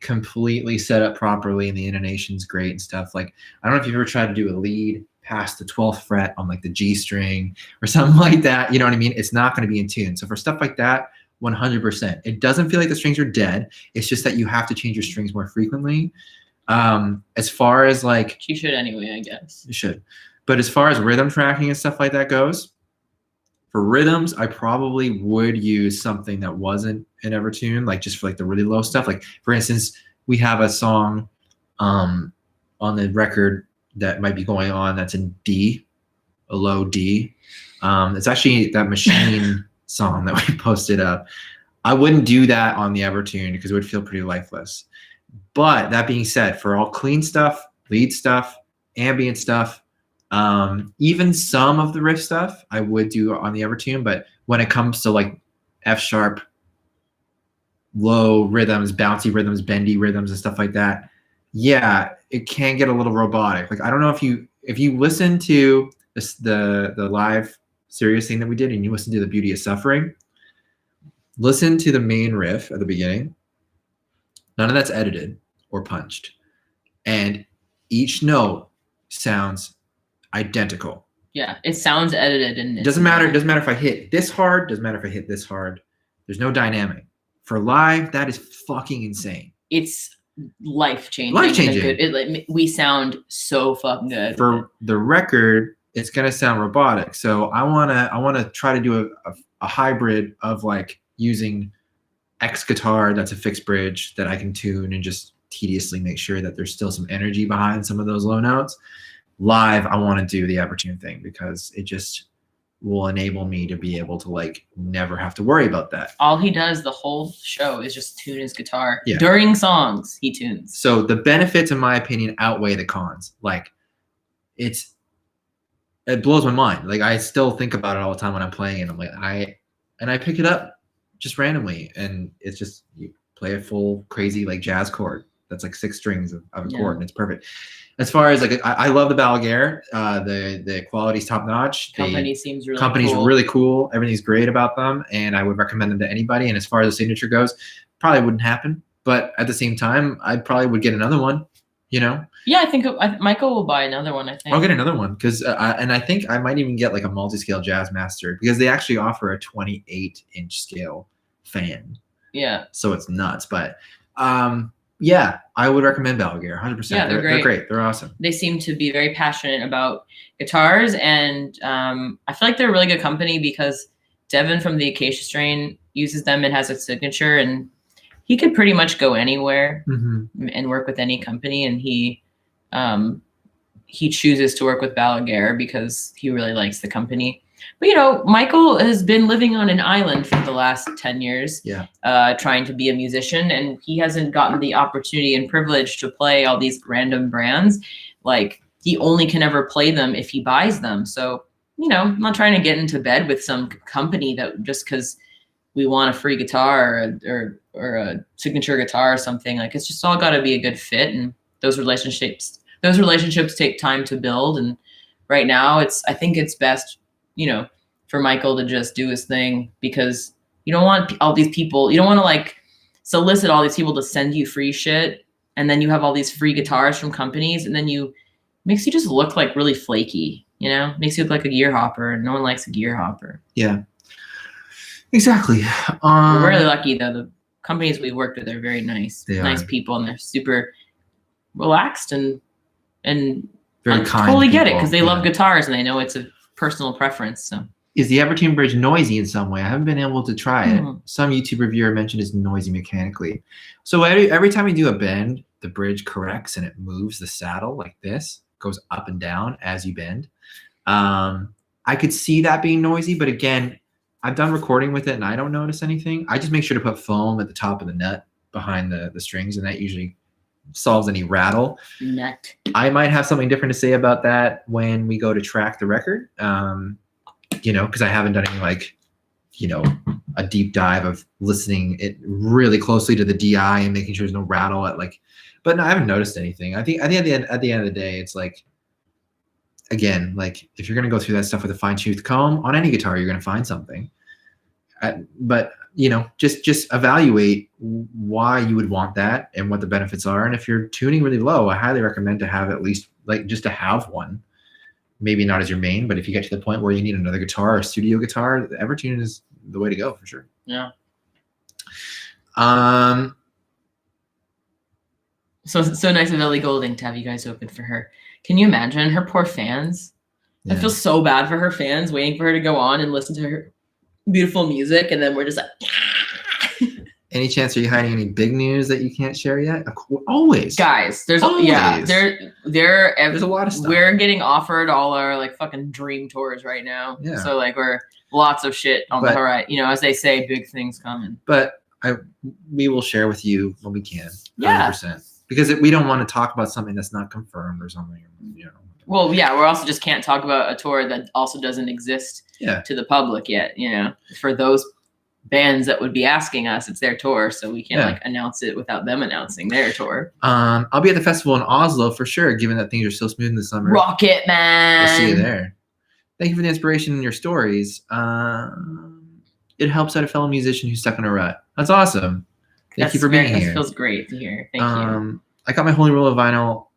[SPEAKER 1] completely set up properly and the intonation's great and stuff. Like, I don't know if you've ever tried to do a lead past the 12th fret on like the G string or something like that. You know what I mean? It's not going to be in tune. So for stuff like that, 100%. It doesn't feel like the strings are dead. It's just that you have to change your strings more frequently. As far as like,
[SPEAKER 2] she should anyway, I guess.
[SPEAKER 1] You should. But as far as rhythm tracking and stuff like that goes, for rhythms, I probably would use something that wasn't in Evertune, like just for like the really low stuff. Like for instance, we have a song on the record that might be going on that's in D, a low D. It's actually that Machine song that we posted up. I wouldn't do that on the Evertune because it would feel pretty lifeless. But that being said, for all clean stuff, lead stuff, ambient stuff, even some of the riff stuff I would do on the Evertune. But when it comes to like F sharp, low rhythms, bouncy rhythms, bendy rhythms and stuff like that, yeah, it can get a little robotic. Like I don't know if you listen to the live Sirius thing that we did and you listen to The Beauty of Suffering, listen to the main riff at the beginning. None of that's edited or punched. And each note sounds identical.
[SPEAKER 2] Yeah, it sounds edited. And
[SPEAKER 1] it doesn't matter. It doesn't matter if I hit this hard. Doesn't matter if I hit this hard. There's no dynamic. For live, that is fucking insane.
[SPEAKER 2] It's life-changing.
[SPEAKER 1] Life-changing.
[SPEAKER 2] We sound so fucking good.
[SPEAKER 1] For the record, it's gonna sound robotic. So I wanna try to do a hybrid of like using X guitar that's a fixed bridge that I can tune and just tediously make sure that there's still some energy behind some of those low notes. Live, I want to do the Evertune thing because it just will enable me to be able to like never have to worry about that.
[SPEAKER 2] All he does the whole show is just tune his guitar. Yeah. During songs, he tunes.
[SPEAKER 1] So the benefits, in my opinion, outweigh the cons. Like it blows my mind. Like I still think about it all the time when I'm playing it. I'm like, I pick it up just randomly, and it's just you play a full crazy like jazz chord that's like 6 strings of a chord, and it's perfect. As far as like, I love the Balaguer. The quality's top notch.
[SPEAKER 2] Company seems really
[SPEAKER 1] company's cool. Really cool. Everything's great about them, and I would recommend them to anybody. And as far as the signature goes, probably wouldn't happen, but at the same time, I probably would get another one. You know?
[SPEAKER 2] Yeah, I think Michael will buy another one. I think
[SPEAKER 1] I'll get another one because, and I think I might even get like a multi-scale Jazz Master because they actually offer a 28-inch scale fan.
[SPEAKER 2] Yeah.
[SPEAKER 1] So it's nuts, but yeah, I would recommend Balaguer 100%.
[SPEAKER 2] Yeah, they're great.
[SPEAKER 1] They're great. They're awesome.
[SPEAKER 2] They seem to be very passionate about guitars, and I feel like they're a really good company because Devin from the Acacia Strain uses them and has a signature, and he could pretty much go anywhere and work with any company, and he chooses to work with Balaguer because he really likes the company. But, you know, Michael has been living on an island for the last 10 years, trying to be a musician, and he hasn't gotten the opportunity and privilege to play all these random brands. Like, he only can ever play them if he buys them. So, you know, I'm not trying to get into bed with some company that just because we want a free guitar or a signature guitar or something. Like, it's just all got to be a good fit, and those relationships take time to build. And right now, I think it's best, you know, for Michael to just do his thing, because you don't want all these people, you don't want to like solicit all these people to send you free shit, and then you have all these free guitars from companies, and then makes you just look like really flaky, you know, makes you look like a gear hopper, and no one likes a gear hopper.
[SPEAKER 1] Yeah, exactly.
[SPEAKER 2] We're really lucky though. The companies we worked with are very nice, people, and they're super relaxed and
[SPEAKER 1] very kind.
[SPEAKER 2] Totally get it because they love guitars and they know it's a personal preference. So,
[SPEAKER 1] is the Evertune bridge noisy in some way? I haven't been able to try it. Some YouTube reviewer mentioned it's noisy mechanically. So every time you do a bend, the bridge corrects and it moves the saddle like this, goes up and down as you bend. I could see that being noisy, but again, I've done recording with it and I don't notice anything. I just make sure to put foam at the top of the nut behind the strings, and that usually solves any rattle.
[SPEAKER 2] Nut.
[SPEAKER 1] I might have something different to say about that when we go to track the record. You know, because I haven't done any like, you know, a deep dive of listening it really closely to the DI and making sure there's no rattle at like, but no, I haven't noticed anything. I think at the end of the day, it's like, again, like if you're going to go through that stuff with a fine-tooth comb on any guitar, you're going to find something. But, you know, just evaluate why you would want that and what the benefits are. And if you're tuning really low, I highly recommend to have at least like just to have one. Maybe not as your main, but if you get to the point where you need another guitar or studio guitar, the Evertune is the way to go for sure.
[SPEAKER 2] Yeah. So nice of Ellie Goulding to have you guys open for her. Can you imagine her poor fans?
[SPEAKER 1] Yeah.
[SPEAKER 2] I feel so bad for her fans waiting for her to go on and listen to her beautiful music, and then we're just like.
[SPEAKER 1] Any chance are you hiding any big news that you can't share yet? Always,
[SPEAKER 2] guys. There's
[SPEAKER 1] always.
[SPEAKER 2] There's
[SPEAKER 1] a lot of stuff.
[SPEAKER 2] We're getting offered all our like fucking dream tours right now.
[SPEAKER 1] Yeah.
[SPEAKER 2] So like we're lots of shit on the horizon. You know, as they say, big things coming.
[SPEAKER 1] But we will share with you when we can. 100%.
[SPEAKER 2] Yeah.
[SPEAKER 1] Because we don't want to talk about something that's not confirmed or something. You know.
[SPEAKER 2] Well, yeah, we also just can't talk about a tour that also doesn't exist to the public yet. You know, for those bands that would be asking us, it's their tour, so we can't like announce it without them announcing their tour.
[SPEAKER 1] I'll be at the festival in Oslo for sure, given that things are so smooth in the summer.
[SPEAKER 2] Rocket Man.
[SPEAKER 1] We'll see you there. Thank you for the inspiration in your stories. It helps out a fellow musician who's stuck in a rut. That's awesome. Thank you for being here.
[SPEAKER 2] That feels great to hear. Thank you.
[SPEAKER 1] I got my Holy Roller vinyl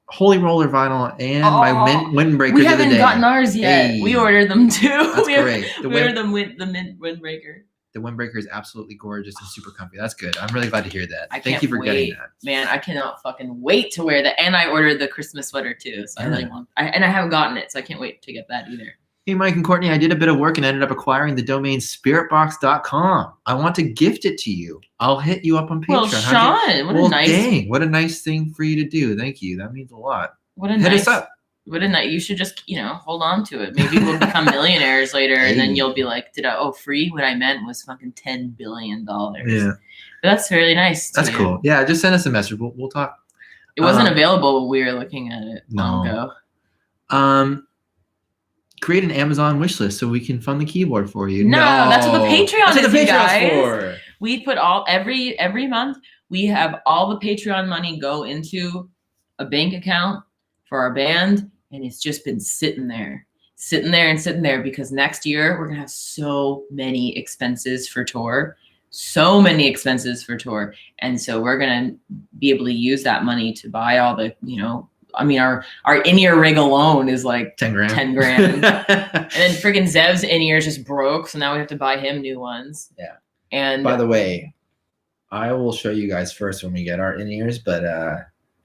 [SPEAKER 1] and my Windbreaker.
[SPEAKER 2] We haven't gotten ours yet.
[SPEAKER 1] Hey.
[SPEAKER 2] We ordered them too.
[SPEAKER 1] That's great.
[SPEAKER 2] We ordered them with the Windbreaker.
[SPEAKER 1] The Windbreaker is absolutely gorgeous and super comfy. That's good. I'm really glad to hear that.
[SPEAKER 2] Thank
[SPEAKER 1] you for getting that.
[SPEAKER 2] Man, I cannot fucking wait to wear that. And I ordered the Christmas sweater too. So I really want and I haven't gotten it, so I can't wait to get that either.
[SPEAKER 1] Hey, Mike and Courtney, I did a bit of work and ended up acquiring the domain spiritbox.com. I want to gift it to you. I'll hit you up on Patreon.
[SPEAKER 2] Well, Sean,
[SPEAKER 1] what a nice thing for you to do. Thank you. That means a lot.
[SPEAKER 2] Hit us up. You should just, hold on to it. Maybe we'll become millionaires later, and then you'll be like, free? What I meant was fucking $10 billion.
[SPEAKER 1] Yeah.
[SPEAKER 2] But that's really nice.
[SPEAKER 1] That's cool. Yeah, just send us a message. We'll talk.
[SPEAKER 2] It wasn't available when we were looking at it long ago.
[SPEAKER 1] Create an Amazon wish list so we can fund the keyboard for you.
[SPEAKER 2] No, that's what the Patreon is, you guys.
[SPEAKER 1] For.
[SPEAKER 2] We put every month, we have all the Patreon money go into a bank account for our band, and it's just been sitting there because next year we're gonna have so many expenses for tour, and so we're gonna be able to use that money to buy all the, our in-ear rig alone is like
[SPEAKER 1] 10 grand.
[SPEAKER 2] And then friggin' Zev's in-ear just broke, so now we have to buy him new ones.
[SPEAKER 1] Yeah.
[SPEAKER 2] And
[SPEAKER 1] by the way, I will show you guys first when we get our in-ears, but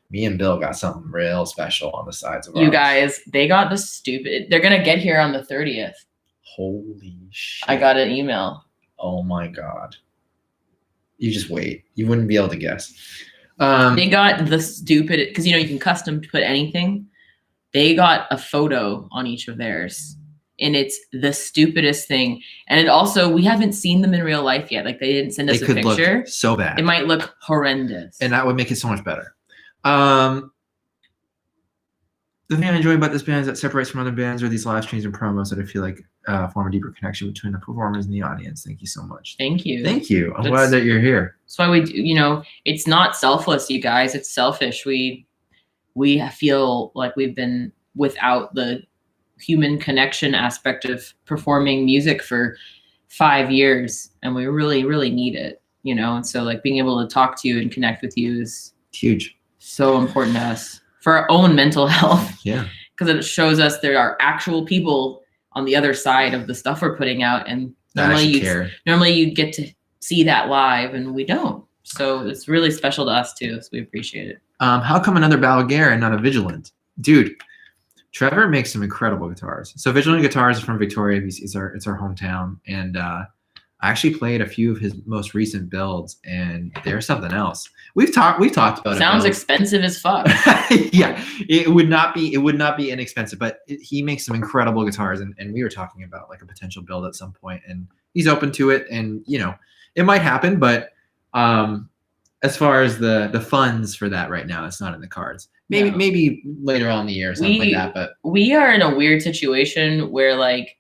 [SPEAKER 1] me and Bill got something real special on the sides of ours.
[SPEAKER 2] You guys, they got they're gonna get here on the 30th.
[SPEAKER 1] Holy shit.
[SPEAKER 2] I got an email.
[SPEAKER 1] Oh my God. You just wait. You wouldn't be able to guess.
[SPEAKER 2] They got because you can custom put anything. They got a photo on each of theirs, and it's the stupidest thing. And it also, we haven't seen them in real life yet. Like, they didn't send us a picture.
[SPEAKER 1] Look so bad.
[SPEAKER 2] It might look horrendous,
[SPEAKER 1] and that would make it so much better. The thing I enjoy about this band is that separates from other bands are these live streams and promos that I feel like form a deeper connection between the performers and the audience. Thank you so much.
[SPEAKER 2] Thank you.
[SPEAKER 1] I'm glad that you're here.
[SPEAKER 2] That's why it's not selfless, you guys. It's selfish. We feel like we've been without the human connection aspect of performing music for 5 years, and we really, really need it, And so, like, being able to talk to you and connect with you is
[SPEAKER 1] huge.
[SPEAKER 2] So important to us for our own mental health.
[SPEAKER 1] Yeah.
[SPEAKER 2] Because it shows us there are actual people on the other side of the stuff we're putting out, and normally you'd get to see that live, and we don't. So it's really special to us too. So we appreciate it.
[SPEAKER 1] How come another Balaguer and not a Vigilant? Dude, Trevor makes some incredible guitars. So Vigilant Guitars is from Victoria. It's our hometown, and I actually played a few of his most recent builds, and they're something else. We've talked about it.
[SPEAKER 2] Sounds expensive as fuck.
[SPEAKER 1] Yeah, it would not be inexpensive, but he makes some incredible guitars, and we were talking about like a potential build at some point, and he's open to it, and it might happen, but as far as the funds for that right now, it's not in the cards. Maybe later on in the year or something like that. But we
[SPEAKER 2] are in a weird situation where, like,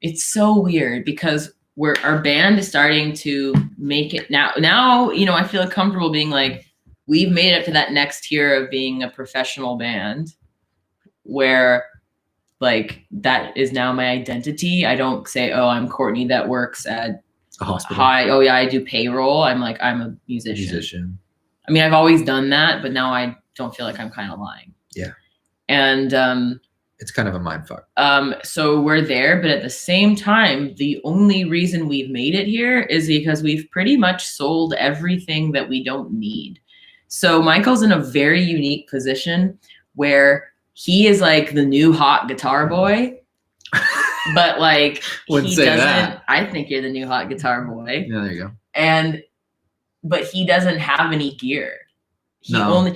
[SPEAKER 2] it's so weird because our band is starting to make it now, I feel comfortable being like, we've made it to that next tier of being a professional band where, like, that is now my identity. I don't say, oh, I'm Courtney that works at
[SPEAKER 1] a hospital.
[SPEAKER 2] Oh yeah, I do payroll. I'm like, I'm a musician. I mean, I've always done that, but now I don't feel like I'm kind of lying.
[SPEAKER 1] Yeah.
[SPEAKER 2] And
[SPEAKER 1] It's kind of a mind fuck.
[SPEAKER 2] So we're there, but at the same time, the only reason we've made it here is because we've pretty much sold everything that we don't need. So Michael's in a very unique position where he is like the new hot guitar boy, but like
[SPEAKER 1] Wouldn't
[SPEAKER 2] he
[SPEAKER 1] say
[SPEAKER 2] doesn't.
[SPEAKER 1] that.
[SPEAKER 2] I think you're the new hot guitar boy,
[SPEAKER 1] Yeah, there you go.
[SPEAKER 2] but he doesn't have any gear. He
[SPEAKER 1] No.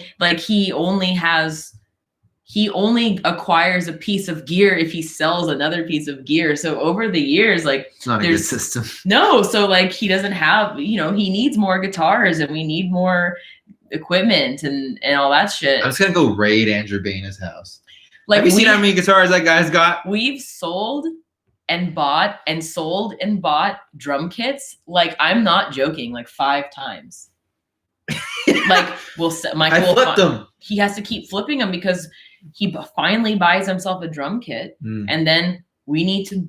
[SPEAKER 2] he only acquires a piece of gear if he sells another piece of gear. So over the years, like
[SPEAKER 1] It's not a good system.
[SPEAKER 2] No, so like he doesn't have, he needs more guitars and we need more equipment and all that shit.
[SPEAKER 1] I'm just gonna go raid Andrew Baina's house.
[SPEAKER 2] Like,
[SPEAKER 1] have you seen how many guitars that guy's got?
[SPEAKER 2] We've sold and bought and sold and bought drum kits. Like, I'm not joking, like 5 times. Like, Michael
[SPEAKER 1] I flipped them.
[SPEAKER 2] He has to keep flipping them because he finally buys himself a drum kit, and then we need to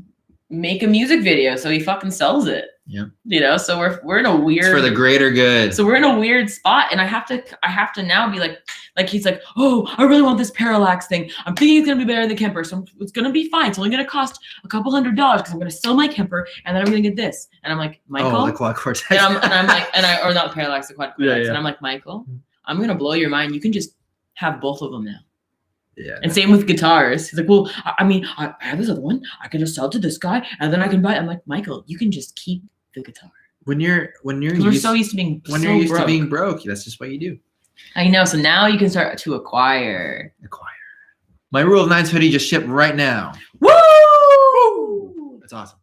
[SPEAKER 2] make a music video, so he fucking sells it.
[SPEAKER 1] Yeah.
[SPEAKER 2] So we're in a weird. It's
[SPEAKER 1] for the greater good.
[SPEAKER 2] So we're in a weird spot, and I have to now be like he's like, oh, I really want this Parallax thing. I'm thinking it's gonna be better than the Kemper, so it's gonna be fine. It's only gonna cost a couple $100 because I'm gonna sell my Kemper, and then I'm gonna get this. And I'm like, Michael,
[SPEAKER 1] the Quad Cortex.
[SPEAKER 2] and I'm like, or not the Parallax, the Quad Cortex.
[SPEAKER 1] Yeah.
[SPEAKER 2] And I'm like, Michael, I'm gonna blow your mind. You can just have both of them now.
[SPEAKER 1] Yeah.
[SPEAKER 2] And same with guitars. He's like, well, I mean, I have this other one. I can just sell to this guy, and then I can buy it. I'm like, Michael, you can just keep the guitar.
[SPEAKER 1] When you're
[SPEAKER 2] we're so used to being
[SPEAKER 1] to being broke, that's just what you do.
[SPEAKER 2] I know. So now you can start to acquire.
[SPEAKER 1] My Rule of Nines hoodie just shipped right now.
[SPEAKER 2] Woo!
[SPEAKER 1] That's awesome.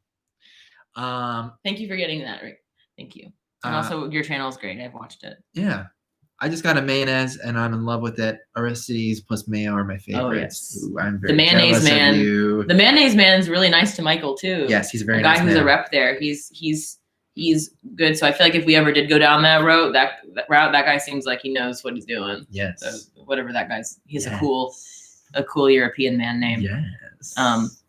[SPEAKER 2] Thank you for getting that, Rick. Thank you. And also, your channel is great. I've watched it.
[SPEAKER 1] Yeah. I just got a mayonnaise and I'm in love with it. Aristides plus mayo are my favorites.
[SPEAKER 2] Oh, yes.
[SPEAKER 1] Ooh, I'm very
[SPEAKER 2] the mayonnaise
[SPEAKER 1] jealous
[SPEAKER 2] man.
[SPEAKER 1] of you.
[SPEAKER 2] The mayonnaise man's really nice to Michael too.
[SPEAKER 1] Yes, he's a very
[SPEAKER 2] nice
[SPEAKER 1] nice
[SPEAKER 2] who's
[SPEAKER 1] man.
[SPEAKER 2] a rep there. He's good. So I feel like if we ever did go down that route, that guy seems like he knows what he's doing.
[SPEAKER 1] Yes.
[SPEAKER 2] So whatever that guy's, he's a cool European man name.
[SPEAKER 1] Yes.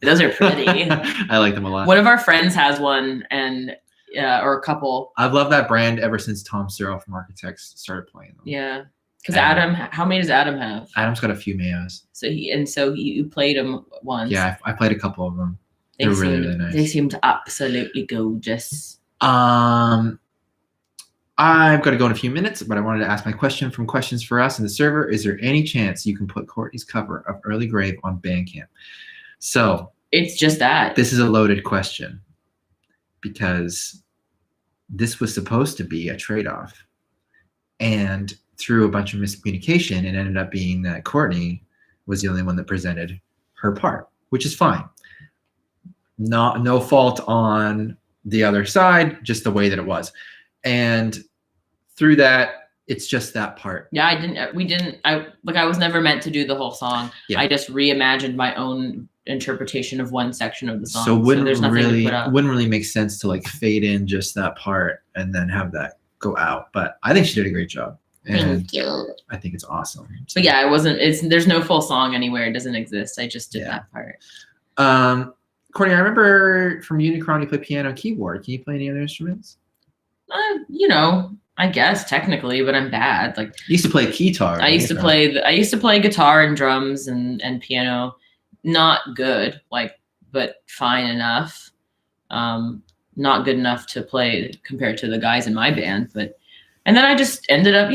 [SPEAKER 2] Those are pretty.
[SPEAKER 1] I like them a lot.
[SPEAKER 2] One of our friends has one, and or a couple.
[SPEAKER 1] I've loved that brand ever since Tom Searle from Architects started playing them.
[SPEAKER 2] Yeah. Because Adam, how many does Adam have?
[SPEAKER 1] Adam's got a few mayos.
[SPEAKER 2] So you played them once.
[SPEAKER 1] Yeah, I played a couple of them. They're really nice.
[SPEAKER 2] They seemed absolutely gorgeous.
[SPEAKER 1] I've got to go in a few minutes, but I wanted to ask my question from Questions for Us in the server. Is there any chance you can put Courtney's cover of Early Grave on Bandcamp? So
[SPEAKER 2] it's just that.
[SPEAKER 1] This is a loaded question because this was supposed to be a trade-off, and through a bunch of miscommunication, it ended up being that Courtney was the only one that presented her part, which is fine. No fault on the other side, just the way that it was. And through that, it's just that part.
[SPEAKER 2] Yeah, I was never meant to do the whole song. Yeah. I just reimagined my own interpretation of one section of the song.
[SPEAKER 1] So wouldn't really make sense to like fade in just that part and then have that go out. But I think she did a great job. And
[SPEAKER 2] thank you.
[SPEAKER 1] I think it's awesome.
[SPEAKER 2] So yeah, there's no full song anywhere. It doesn't exist. I just did that part.
[SPEAKER 1] Courtney, I remember from Unicron you play piano and keyboard. Can you play any other instruments?
[SPEAKER 2] I guess technically, but I'm bad. Like
[SPEAKER 1] you used to play guitar.
[SPEAKER 2] I used to play guitar and drums and piano. Not good, but fine enough. Not good enough to play compared to the guys in my band, but. And then I just ended up,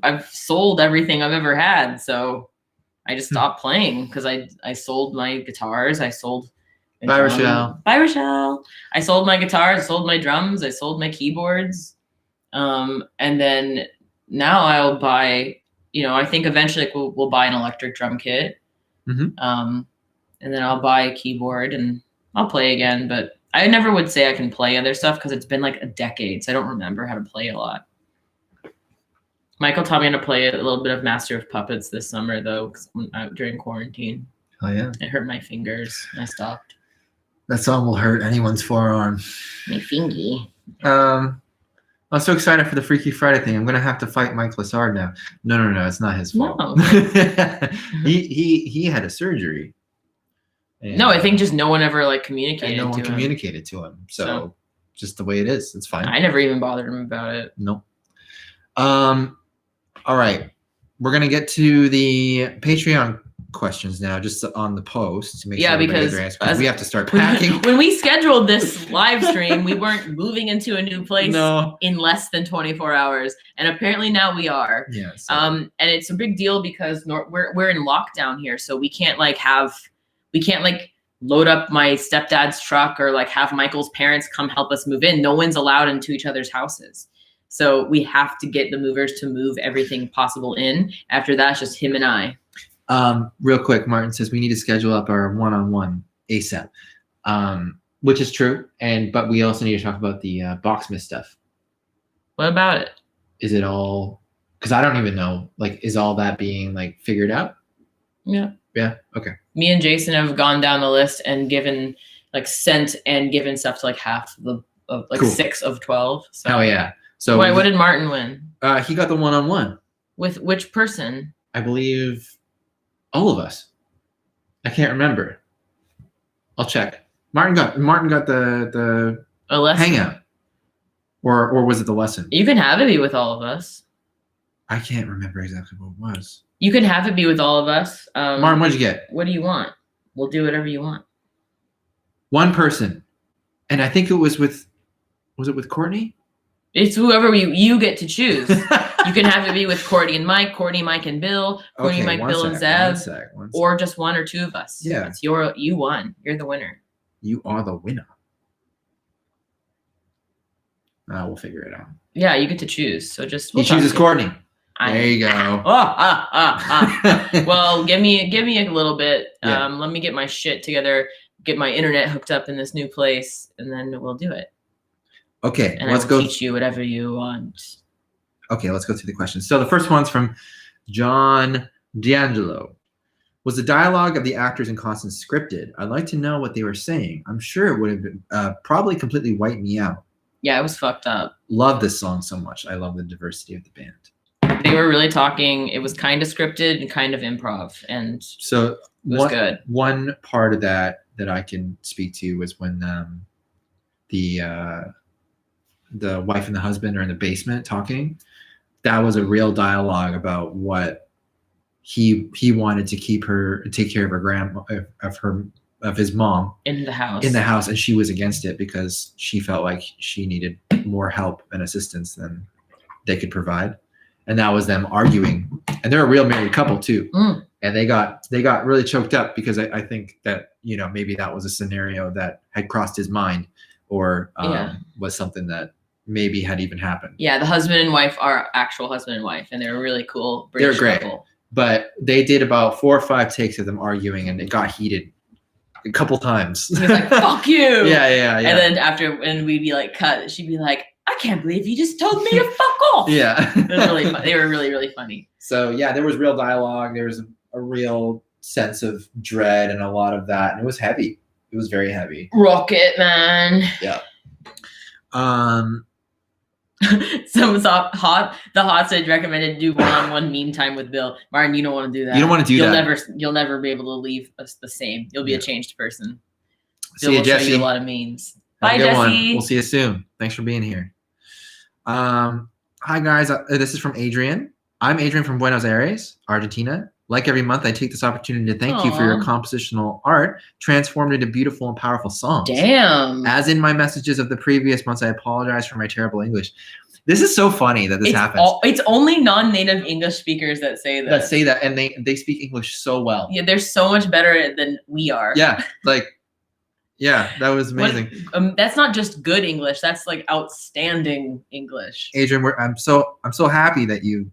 [SPEAKER 2] I've sold everything I've ever had. So I just stopped playing because I sold my guitars. I sold
[SPEAKER 1] Bye, Rochelle.
[SPEAKER 2] Bye, Rochelle. I sold my guitars, I sold my drums, I sold my keyboards. And then now I'll buy, I think eventually we'll buy an electric drum kit.
[SPEAKER 1] Mm-hmm.
[SPEAKER 2] And then I'll buy a keyboard and I'll play again. But I never would say I can play other stuff because it's been like a decade. So I don't remember how to play a lot. Michael taught me how to play a little bit of Master of Puppets this summer, though, during quarantine.
[SPEAKER 1] Oh, yeah.
[SPEAKER 2] It hurt my fingers. I stopped.
[SPEAKER 1] That song will hurt anyone's forearm.
[SPEAKER 2] My fingy.
[SPEAKER 1] I'm so excited for the Freaky Friday thing. I'm going to have to fight Mike Lassard now. No. It's not his fault.
[SPEAKER 2] No.
[SPEAKER 1] he had a surgery.
[SPEAKER 2] No, I think just no one ever communicated to him.
[SPEAKER 1] No one communicated to him. So just the way it is. It's fine.
[SPEAKER 2] I never even bothered him about it.
[SPEAKER 1] No. All right. We're going to get to the Patreon questions now, just on the post to make
[SPEAKER 2] Yeah,
[SPEAKER 1] sure everybody
[SPEAKER 2] because
[SPEAKER 1] gets their answers, 'cause we have to start packing.
[SPEAKER 2] when we scheduled this live stream, we weren't moving into a new place
[SPEAKER 1] No.
[SPEAKER 2] in less than 24 hours, and apparently now we are.
[SPEAKER 1] Yeah. So.
[SPEAKER 2] And it's a big deal because we're in lockdown here, so we can't load up my stepdad's truck or like have Michael's parents come help us move in. No one's allowed into each other's houses. So we have to get the movers to move everything possible in. After that, it's just him and I.
[SPEAKER 1] Real quick, Martin says we need to schedule up our one-on-one ASAP, which is true. But we also need to talk about the Boxsmith stuff.
[SPEAKER 2] What about it?
[SPEAKER 1] Is it all? Because I don't even know. Like, is all that being like figured out?
[SPEAKER 2] Yeah.
[SPEAKER 1] Yeah. Okay.
[SPEAKER 2] Me and Jason have gone down the list and sent and given stuff to like half of
[SPEAKER 1] Cool.
[SPEAKER 2] 6 of 12. So.
[SPEAKER 1] Oh yeah. So
[SPEAKER 2] wait, what did Martin win?
[SPEAKER 1] He got the one-on-one.
[SPEAKER 2] With which person?
[SPEAKER 1] I believe all of us. I can't remember. I'll check. Martin got the
[SPEAKER 2] A lesson.
[SPEAKER 1] hangout, or was it the lesson?
[SPEAKER 2] You can have it be with all of us.
[SPEAKER 1] I can't remember exactly what it was.
[SPEAKER 2] You can have it be with all of us.
[SPEAKER 1] Martin, what'd you get?
[SPEAKER 2] What do you want? We'll do whatever you want.
[SPEAKER 1] One person, and I think it was with. Was it with Courtney?
[SPEAKER 2] It's whoever you get to choose. You can have it be with Courtney and Mike, Courtney, Mike and Bill, Courtney,
[SPEAKER 1] Okay,
[SPEAKER 2] Mike,
[SPEAKER 1] one
[SPEAKER 2] Bill, and
[SPEAKER 1] sec,
[SPEAKER 2] Zev,
[SPEAKER 1] one sec.
[SPEAKER 2] or just one or two of us.
[SPEAKER 1] Yeah.
[SPEAKER 2] It's you won. You're the winner.
[SPEAKER 1] You are the winner. We'll figure it out.
[SPEAKER 2] Yeah, you get to choose. So just
[SPEAKER 1] He chooses Courtney. There you go.
[SPEAKER 2] Well, give me a little bit.
[SPEAKER 1] Yeah.
[SPEAKER 2] Let me get my shit together, get my internet hooked up in this new place, and then we'll do it.
[SPEAKER 1] Okay,
[SPEAKER 2] And
[SPEAKER 1] let's
[SPEAKER 2] I will
[SPEAKER 1] go.
[SPEAKER 2] teach you whatever you want.
[SPEAKER 1] Okay, let's go through the questions. So the first one's from John D'Angelo. Was the dialogue of the actors in Constance scripted? I'd like to know what they were saying. I'm sure it would have been probably completely wiped me out.
[SPEAKER 2] Yeah, it was fucked up.
[SPEAKER 1] Love this song so much. I love the diversity of the band.
[SPEAKER 2] They were really talking. It was kind of scripted and kind of improv, and
[SPEAKER 1] So
[SPEAKER 2] it was good.
[SPEAKER 1] One part of that I can speak to was when the wife and the husband are in the basement talking. That was a real dialogue about what he wanted to take care of her grandma, of his mom
[SPEAKER 2] in the house,
[SPEAKER 1] and she was against it because she felt like she needed more help and assistance than they could provide. And that was them arguing. And they're a real married couple too.
[SPEAKER 2] Mm.
[SPEAKER 1] And they got really choked up because I think that, maybe that was a scenario that had crossed his mind or was something that maybe had even happened.
[SPEAKER 2] Yeah, the husband and wife are actual husband and wife, and they're a really cool British
[SPEAKER 1] They're great.
[SPEAKER 2] couple.
[SPEAKER 1] But they did about 4 or 5 takes of them arguing, and it got heated a couple times.
[SPEAKER 2] He was like, "Fuck you!"
[SPEAKER 1] Yeah.
[SPEAKER 2] And then after, when we'd be like, cut, she'd be like, "I can't believe you just told me to fuck off."
[SPEAKER 1] Yeah.
[SPEAKER 2] It was really fun. They were really, really funny.
[SPEAKER 1] So yeah, there was real dialogue. There was a real sense of dread and a lot of that, and it was heavy. It was very heavy.
[SPEAKER 2] Rocket Man.
[SPEAKER 1] Yeah.
[SPEAKER 2] The hot stage recommended do one-on-one meme time with Bill. Martin, you don't want to do that.
[SPEAKER 1] You don't want to do that.
[SPEAKER 2] You'll never be able to leave us the same. You'll be a changed person.
[SPEAKER 1] See you, Jesse.
[SPEAKER 2] Show you a lot of memes.
[SPEAKER 1] Have
[SPEAKER 2] Bye,
[SPEAKER 1] a good one.
[SPEAKER 2] Jesse.
[SPEAKER 1] We'll see you soon. Thanks for being here. Hi guys, this is from Adrian. I'm Adrian from Buenos Aires, Argentina. Like every month, I take this opportunity to thank you for your compositional art transformed into beautiful and powerful songs.
[SPEAKER 2] Damn.
[SPEAKER 1] As in my messages of the previous months, I apologize for my terrible English. This is so funny that this happens.
[SPEAKER 2] It's only non-native English speakers that say that.
[SPEAKER 1] And they speak English so well.
[SPEAKER 2] Yeah, they're so much better than we are.
[SPEAKER 1] Yeah, that was amazing.
[SPEAKER 2] That's not just good English. That's like outstanding English.
[SPEAKER 1] Adrian, I'm so happy that you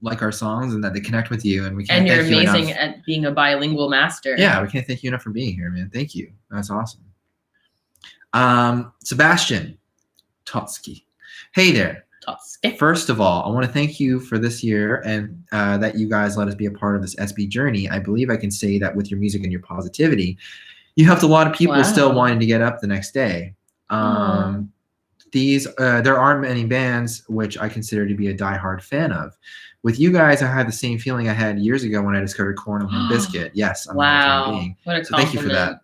[SPEAKER 1] like our songs and that they connect with you, and we can't.
[SPEAKER 2] And you're
[SPEAKER 1] thank you
[SPEAKER 2] amazing
[SPEAKER 1] enough.
[SPEAKER 2] at being a bilingual master.
[SPEAKER 1] Yeah, we can't thank you enough for being here, man. Thank you. That's awesome. Sebastian Totsky. Hey there.
[SPEAKER 2] Totsky.
[SPEAKER 1] First of all, I want to thank you for this year and that you guys let us be a part of this SB journey. I believe I can say that with your music and your positivity, you helped a lot of people still wanting to get up the next day. There aren't many bands which I consider to be a diehard fan of. With you guys, I had the same feeling I had years ago when I discovered Korn and Limp Bizkit. Yes, I'm
[SPEAKER 2] wow.
[SPEAKER 1] a being.
[SPEAKER 2] What a
[SPEAKER 1] so thank you for that.